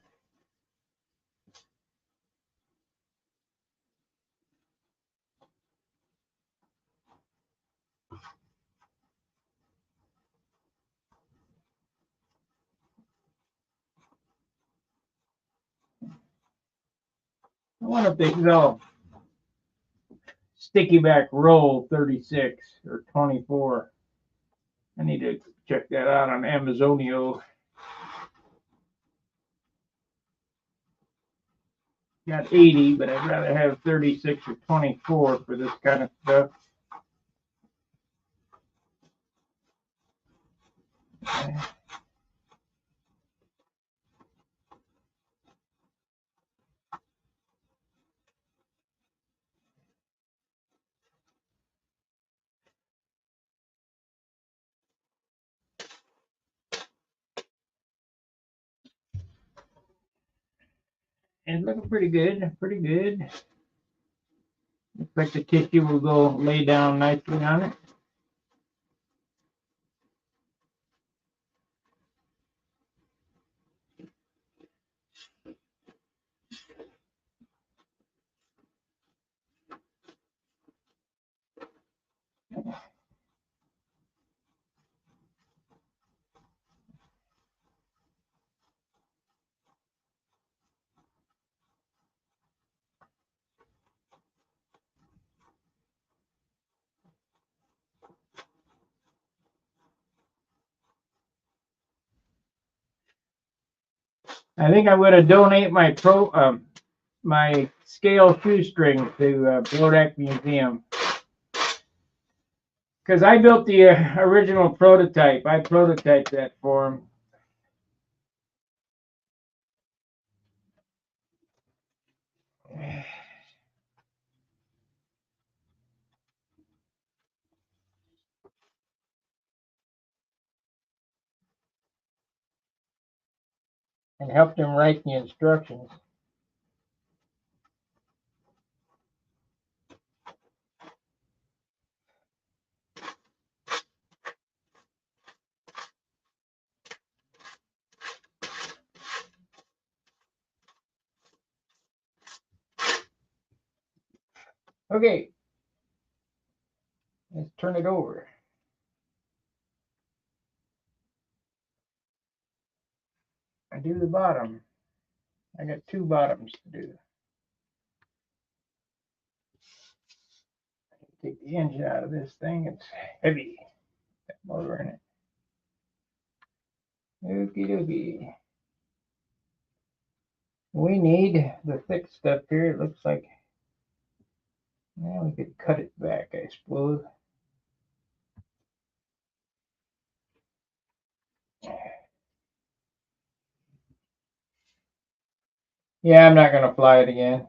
I wonder if they sell sticky back roll 36 or 24. I need to check that out on Amazonio. Got 80, but I'd rather have 36 or 24 for this kind of stuff. It's looking pretty good, pretty good. Looks like the tissue will go lay down nicely on it. I think I'm going to donate my my scale shoestring to Brodak Museum because I built the original prototype. I prototyped that for him. And helped him write the instructions. Okay, let's turn it over. I do the bottom. I got two bottoms to do. Take the engine out of this thing. It's heavy. Got motor in it. Okie dokie. We need the thick stuff here. It looks like now we could cut it back, I suppose. Yeah, I'm not gonna fly it again.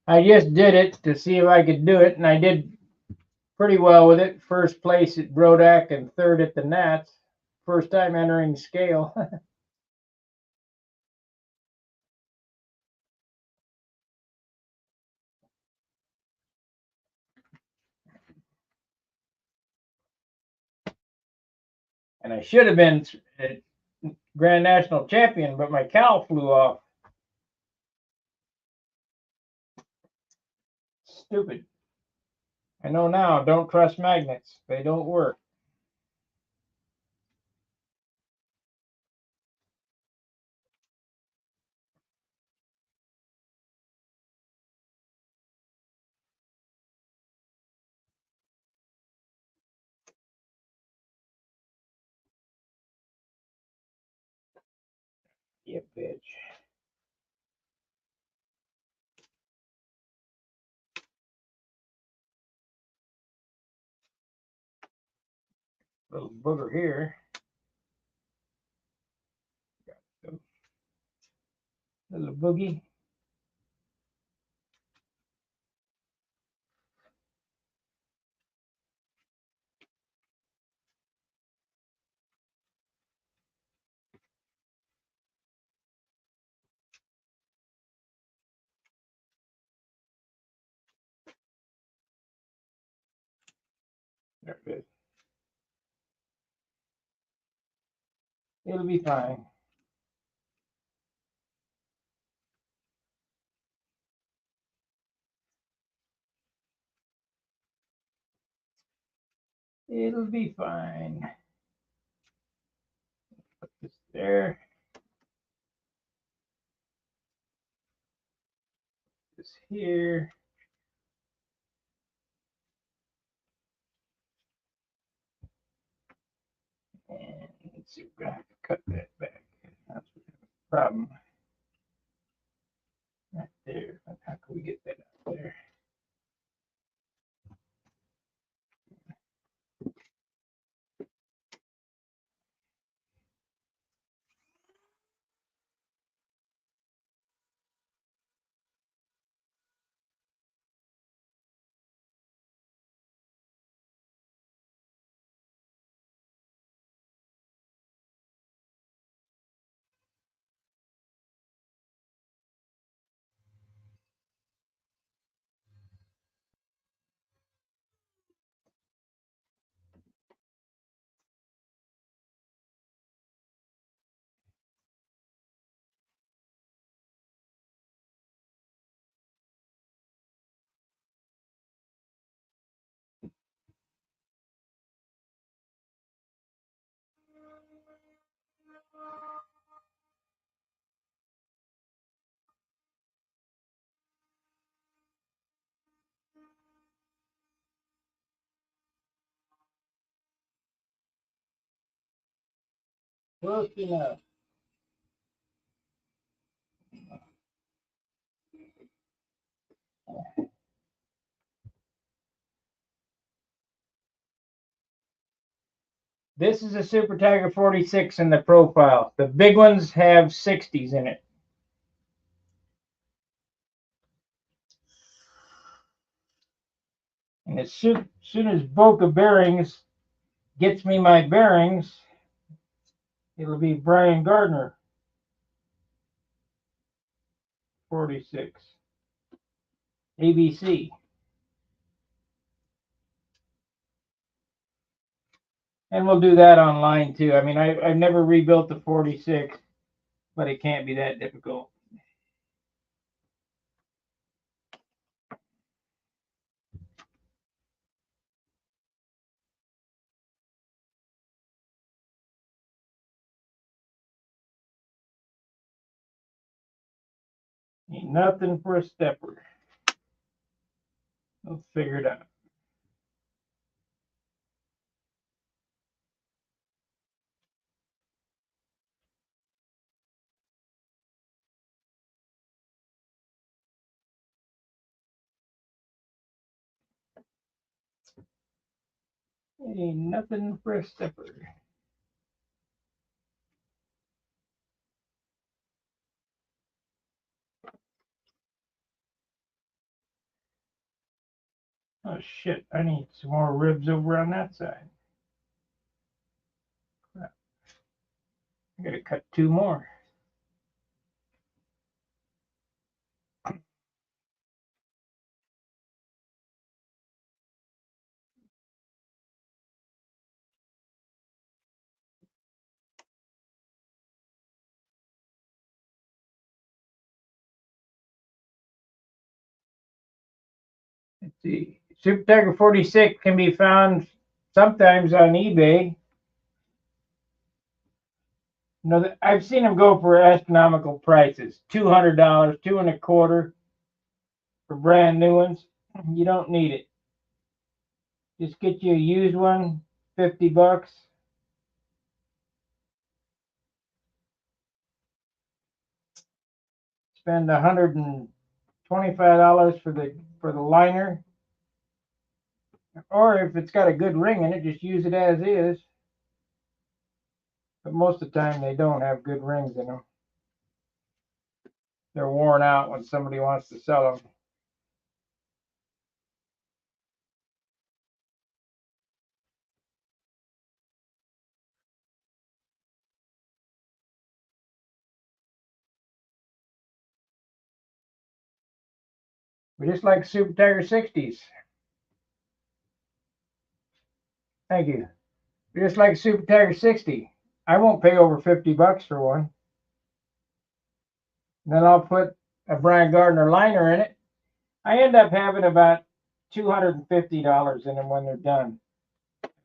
I just did it to see if I could do it, and I did pretty well with it. First place at Brodak and third at the Nats. First time entering scale. And I should have been Grand National Champion, but my cowl flew off. Stupid. I know now, don't trust magnets. They don't work. You bitch. Little booger here. Little boogie. There it is. It'll be fine. It'll be fine. Put this there. This here. And let's see, we're gonna have to cut that back. That's the problem. Right there. How can we get that out there? Close enough. This is a Super Tiger 46 in the profile. The big ones have 60s in it. And as soon as Boca Bearings gets me my bearings, it'll be Brian Gardner 46. ABC. And we'll do that online too. I mean, I've never rebuilt the 46, but it can't be that difficult. Ain't nothing for a stepper. We'll figure it out. Ain't nothing for a stepper. Oh shit, I need some more ribs over on that side. Crap. I gotta cut 2 more. Let's see. Super Tiger 46 can be found sometimes on eBay. You know, I've seen them go for astronomical prices. $200, $225 for brand new ones. You don't need it. Just get you a used one, $50. Spend $125 for the liner. Or if it's got a good ring in it, just use it as is. But most of the time they don't have good rings in them. they're worn out when somebody wants to sell them. We just like Super Tiger 60s. Thank you. We just like Super Tiger 60. I won't pay over $50 for one. Then I'll put a Brian Gardner liner in it. I end up having about $250 in them when they're done.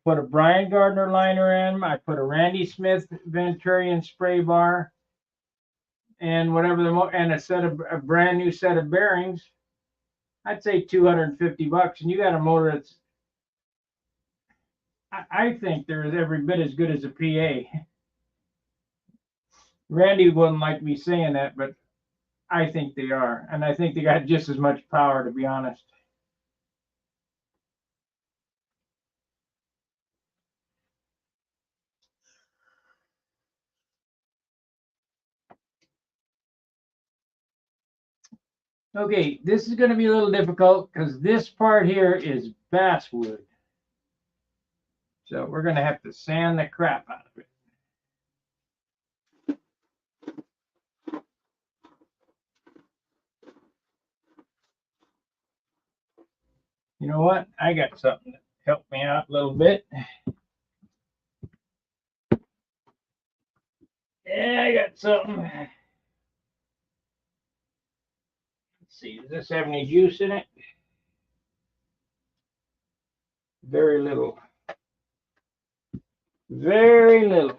Put a Brian Gardner liner in them. I put a Randy Smith Venturian spray bar and whatever and a brand new set of bearings. I'd say $250, and you got a motor that's, I think they're every bit as good as a PA. Randy wouldn't like me saying that, but I think they are, and I think they got just as much power, to be honest. Okay, this is going to be a little difficult because this part here is basswood. So we're going to have to sand the crap out of it. You know what? I got something to help me out a little bit. Yeah, I got something. Let's see, does this have any juice in it? Very little. Very little.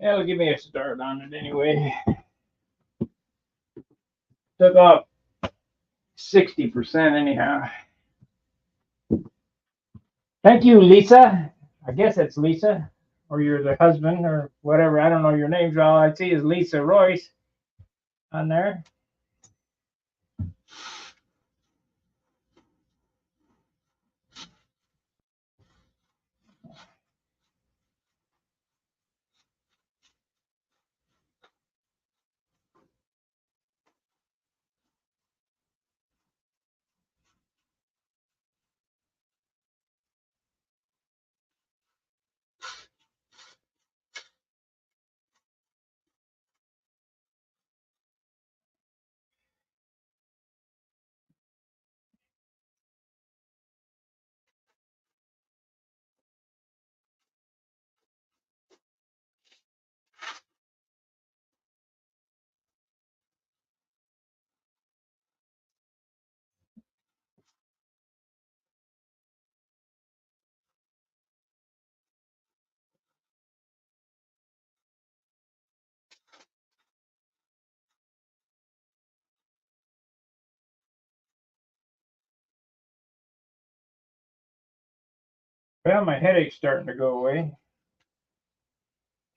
It'll give me a start on it anyway. Took off 60% anyhow. Thank you, Lisa. I guess it's Lisa, or you're the husband, or whatever. I don't know your names. All I see is Lisa Royce on there. Well, my headache's starting to go away.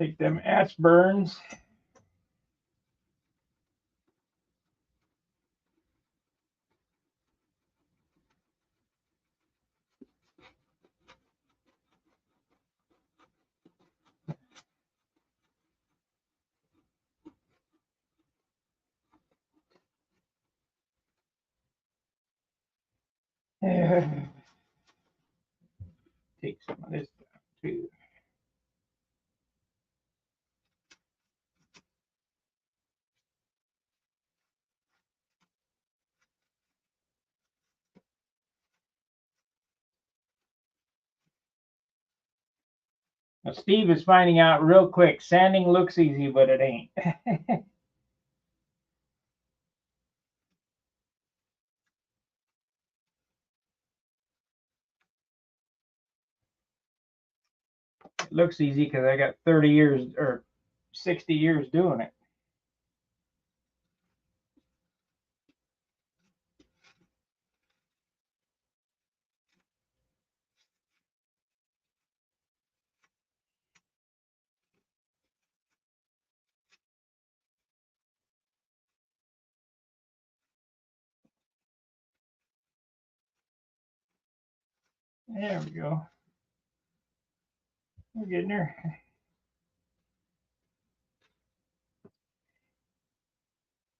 Take them Aspirins. Take some of this down too. Now Steve is finding out real quick, sanding looks easy, but it ain't. It looks easy because I got 30 years or 60 years doing it. There we go. We're getting there.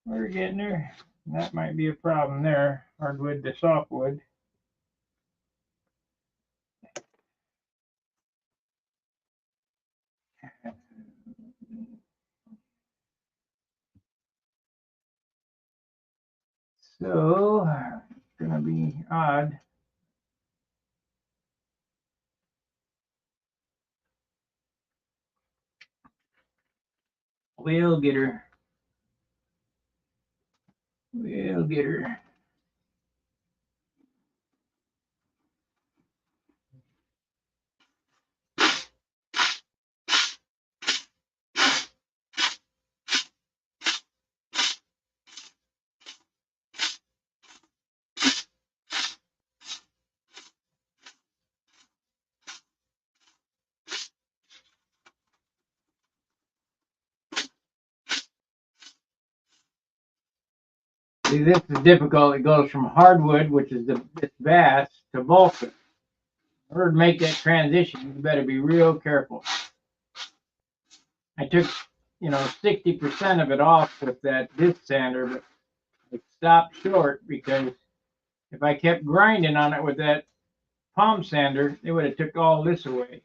We're getting there. That might be a problem there. Hardwood to softwood. So, it's gonna be odd. We'll get her. We'll get her. See, this is difficult. It goes from hardwood, which is this vast, to Vulcan. In order to make that transition, you better be real careful. I took, 60% of it off with that disc sander, but it stopped short because if I kept grinding on it with that palm sander, it would have took all this away.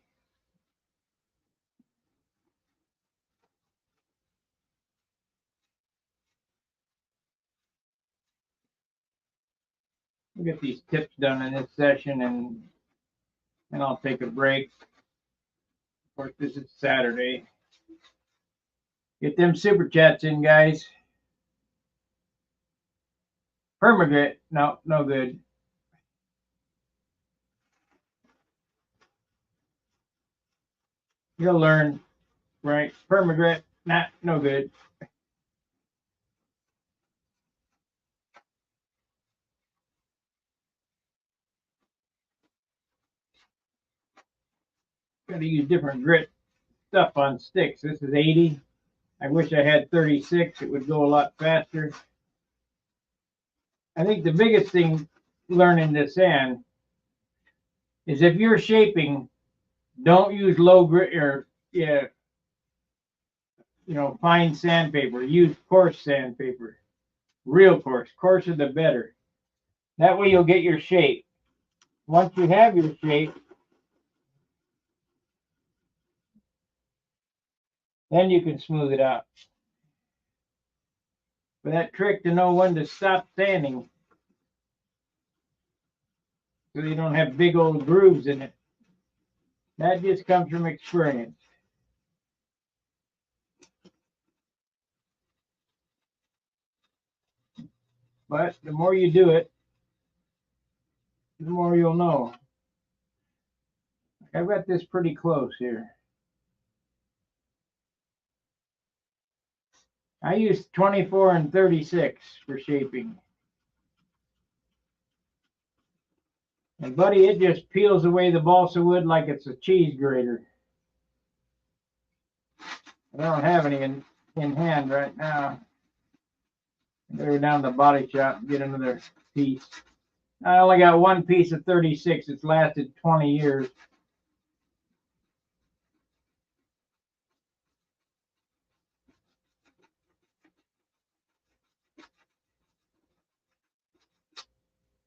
We'll get these tips done in this session, and then I'll take a break. Of course, this is Saturday. Get them super chats in, guys. Permagrit, no good. You'll learn, right? Permagrit, no good. Got to use different grit stuff on sticks. This is 80. I wish I had 36. It would go a lot faster. I think the biggest thing learning to sand is if you're shaping, don't use low grit or fine sandpaper. Use coarse sandpaper, real coarse. Coarser the better. That way you'll get your shape. Once you have your shape, then you can smooth it out. But that trick to know when to stop sanding so you don't have big old grooves in it, that just comes from experience. But the more you do it, the more you'll know. I've got this pretty close here. I use 24 and 36 for shaping. And buddy, it just peels away the balsa wood like it's a cheese grater. I don't have any in hand right now. I better go down to the body shop and get another piece. I only got one piece of 36. It's lasted 20 years.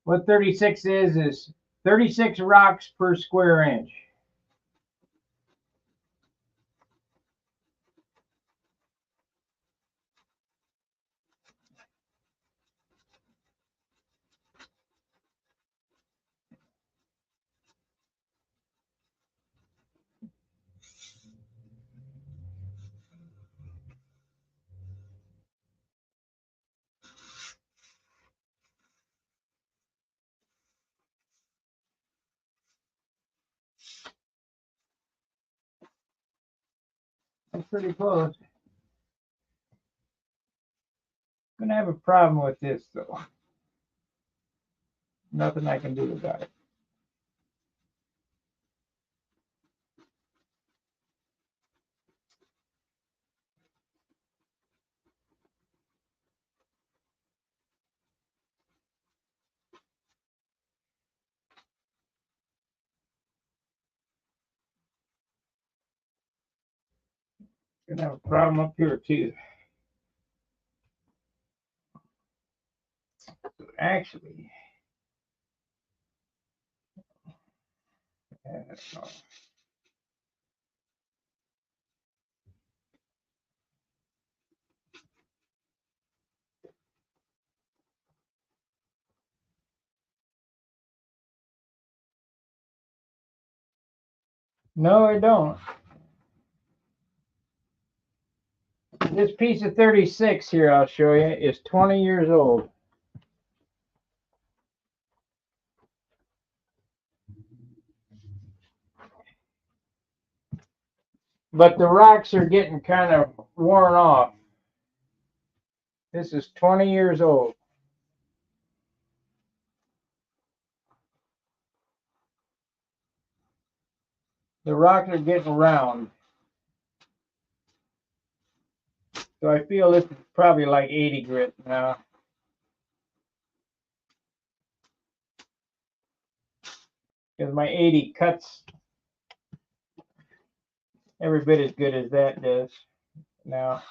What 36 is 36 rocks per square inch. That's pretty close. Gonna have a problem with this though. Nothing I can do about it. Gonna have a problem up here too. Actually, uh, no, I don't. This piece of 36 here, I'll show you, is 20 years old. But the rocks are getting kind of worn off. This is 20 years old. The rocks are getting round. So I feel this is probably like 80 grit now. Because my 80 cuts every bit as good as that does now.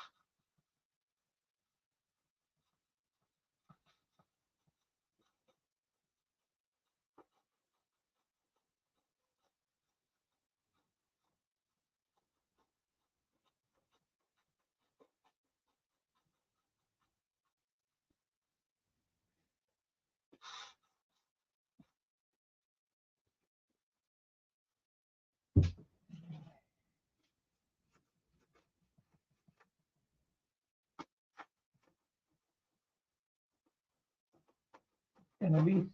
Gonna be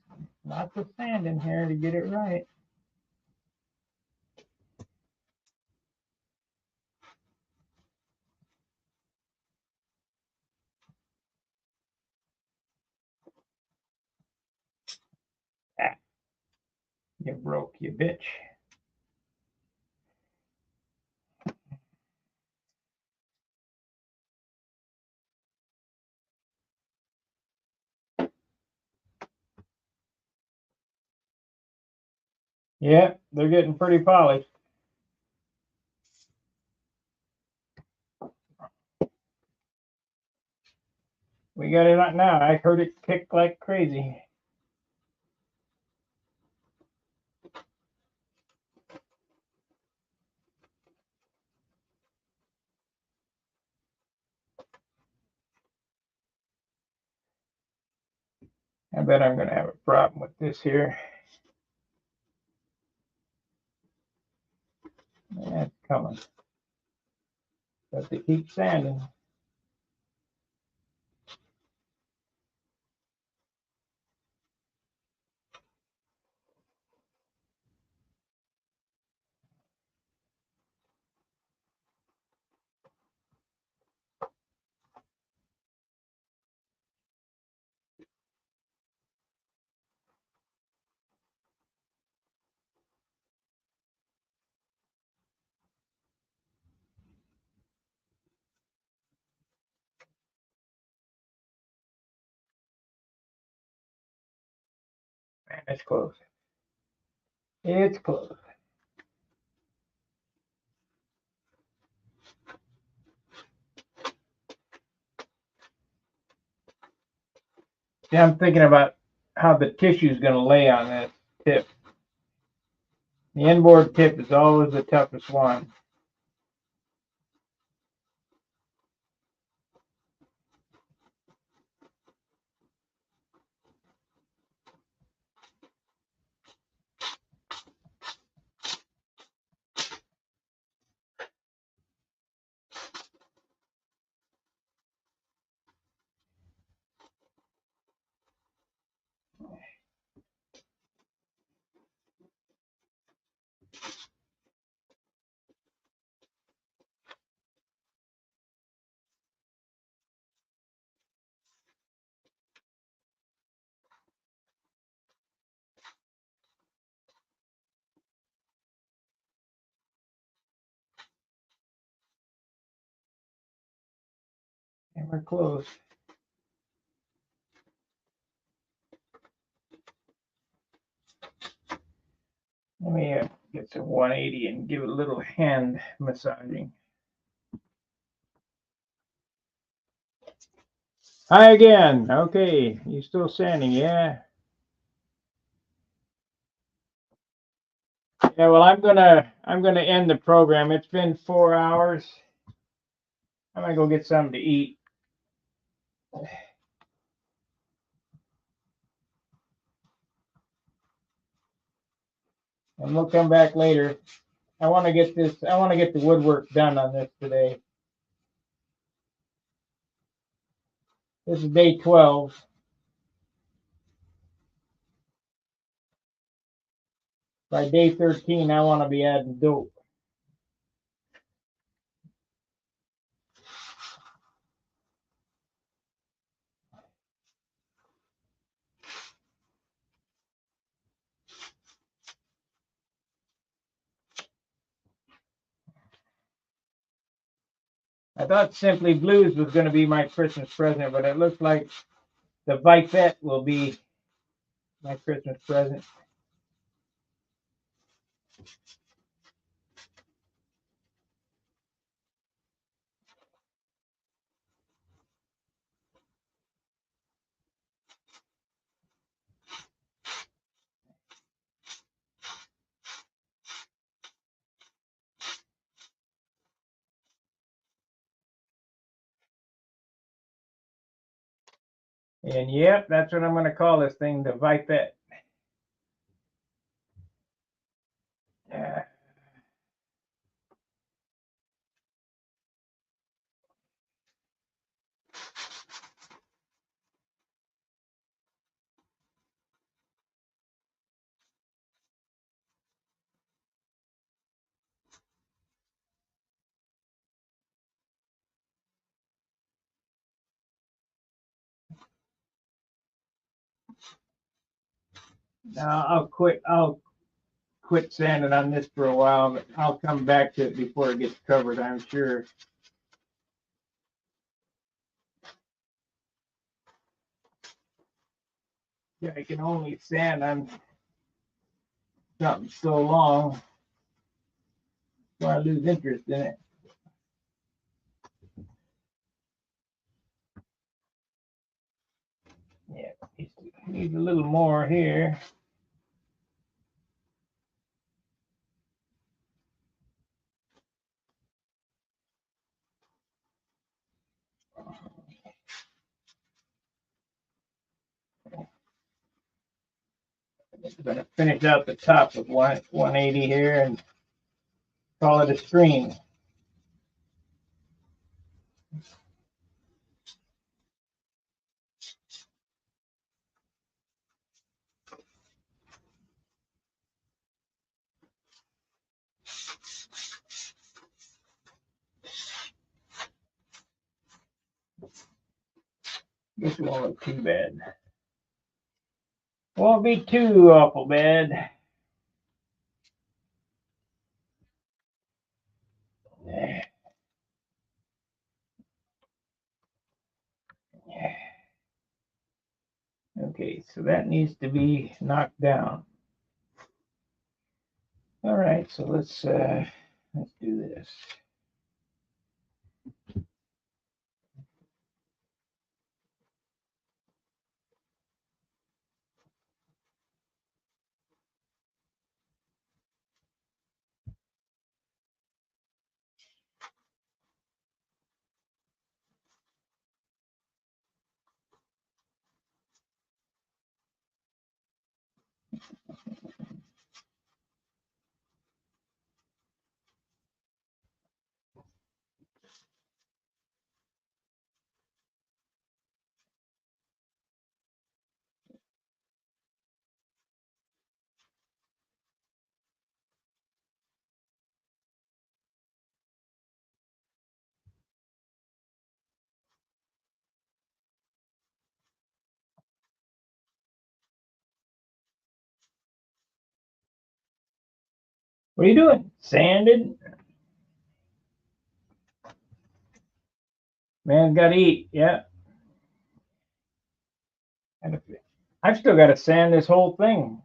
lots of sand in here to get it right. Ah, you broke, you bitch. Yeah, they're getting pretty polished. We got it on now. I heard it kick like crazy. I bet I'm gonna have a problem with this here. Yeah, it's coming. But they keep sanding. Man, it's close. It's close. Yeah, I'm thinking about how the tissue is going to lay on this tip. The inboard tip is always the toughest one. And we're close. Let me get some 180 and give it a little hand massaging. Hi again. Okay, you still standing? Yeah. Yeah. Well, I'm gonna end the program. It's been 4 hours. I'm gonna go get something to eat. And we'll come back later. I want to get the woodwork done on this today. This is day 12. By day 13, I want to be adding dope. I thought Simply Blues was going to be my Christmas present, but it looks like the Vipette will be my Christmas present. And yep, that's what I'm going to call this thing, the Vipette. Yeah. Now I'll quit sanding on this for a while, but I'll come back to it before it gets covered, I'm sure. Yeah, I can only sand on something so long, so I lose interest in it. Yeah, needs a little more here. I'm going to finish out the top with 180 here and call it a screen. This won't look too bad. Won't be too awful bad. Okay, so that needs to be knocked down. All right, so let's do this. What are you doing? Sanded? Man's got to eat. Yeah. I've still got to sand this whole thing.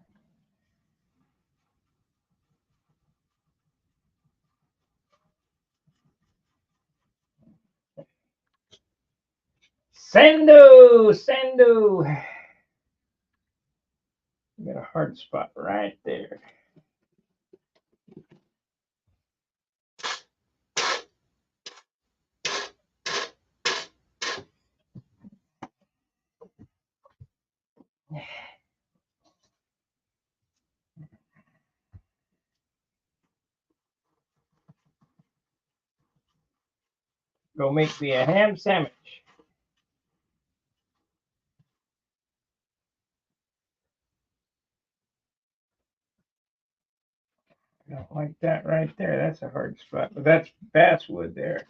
Sando, Sando. You got a hard spot right there. Go make me a ham sandwich. I don't like that right there. That's a hard spot. But that's basswood there.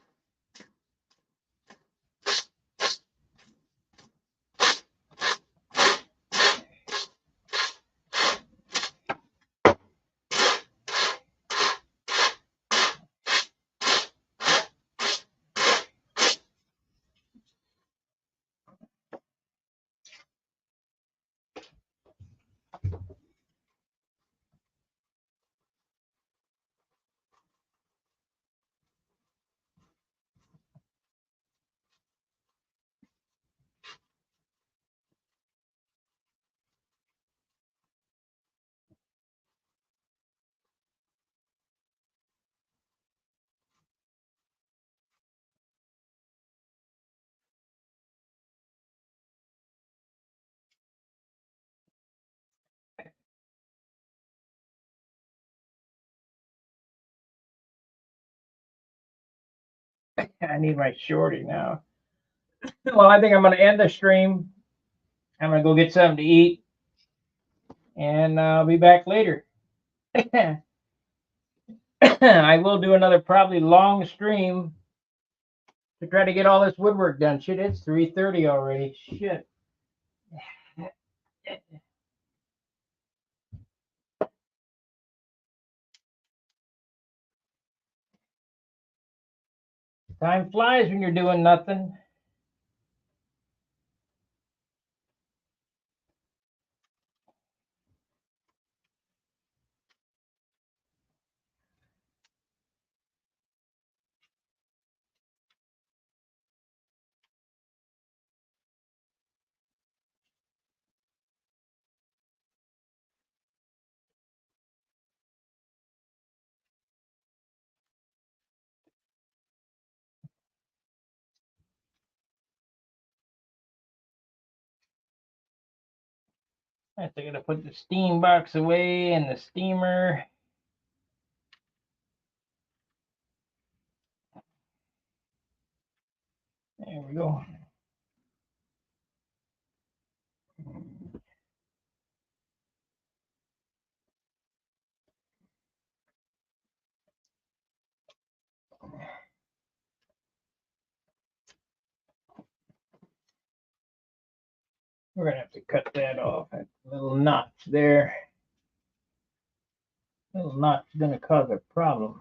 I need my shorty now. Well, I think I'm going to end the stream. I'm going to go get something to eat. And I'll be back later. I will do another probably long stream to try to get all this woodwork done. Shit, it's 3:30 already. Shit. Time flies when you're doing nothing. I think I'm gonna put the steam box away and the steamer. There we go. We're gonna have to cut that off. That little notch there. Little notch is gonna cause a problem.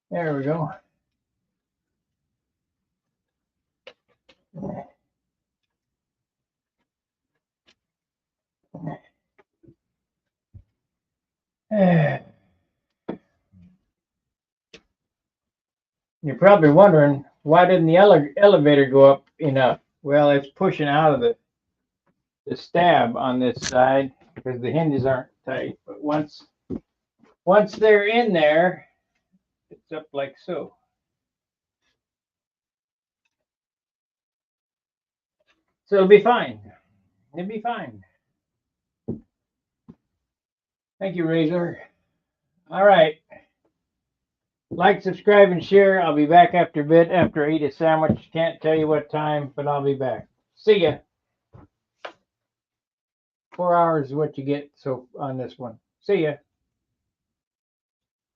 There we go. You're probably wondering, why didn't the elevator go up enough? Well, it's pushing out of the stab on this side because the hinges aren't tight. But once they're in there, it's up like so. So it'll be fine. It'll be fine. Thank you, Razor. All right. Like, subscribe, and share. I'll be back after a bit after I eat a sandwich. Can't tell you what time, but I'll be back. See ya. 4 hours is what you get so on this one. See ya.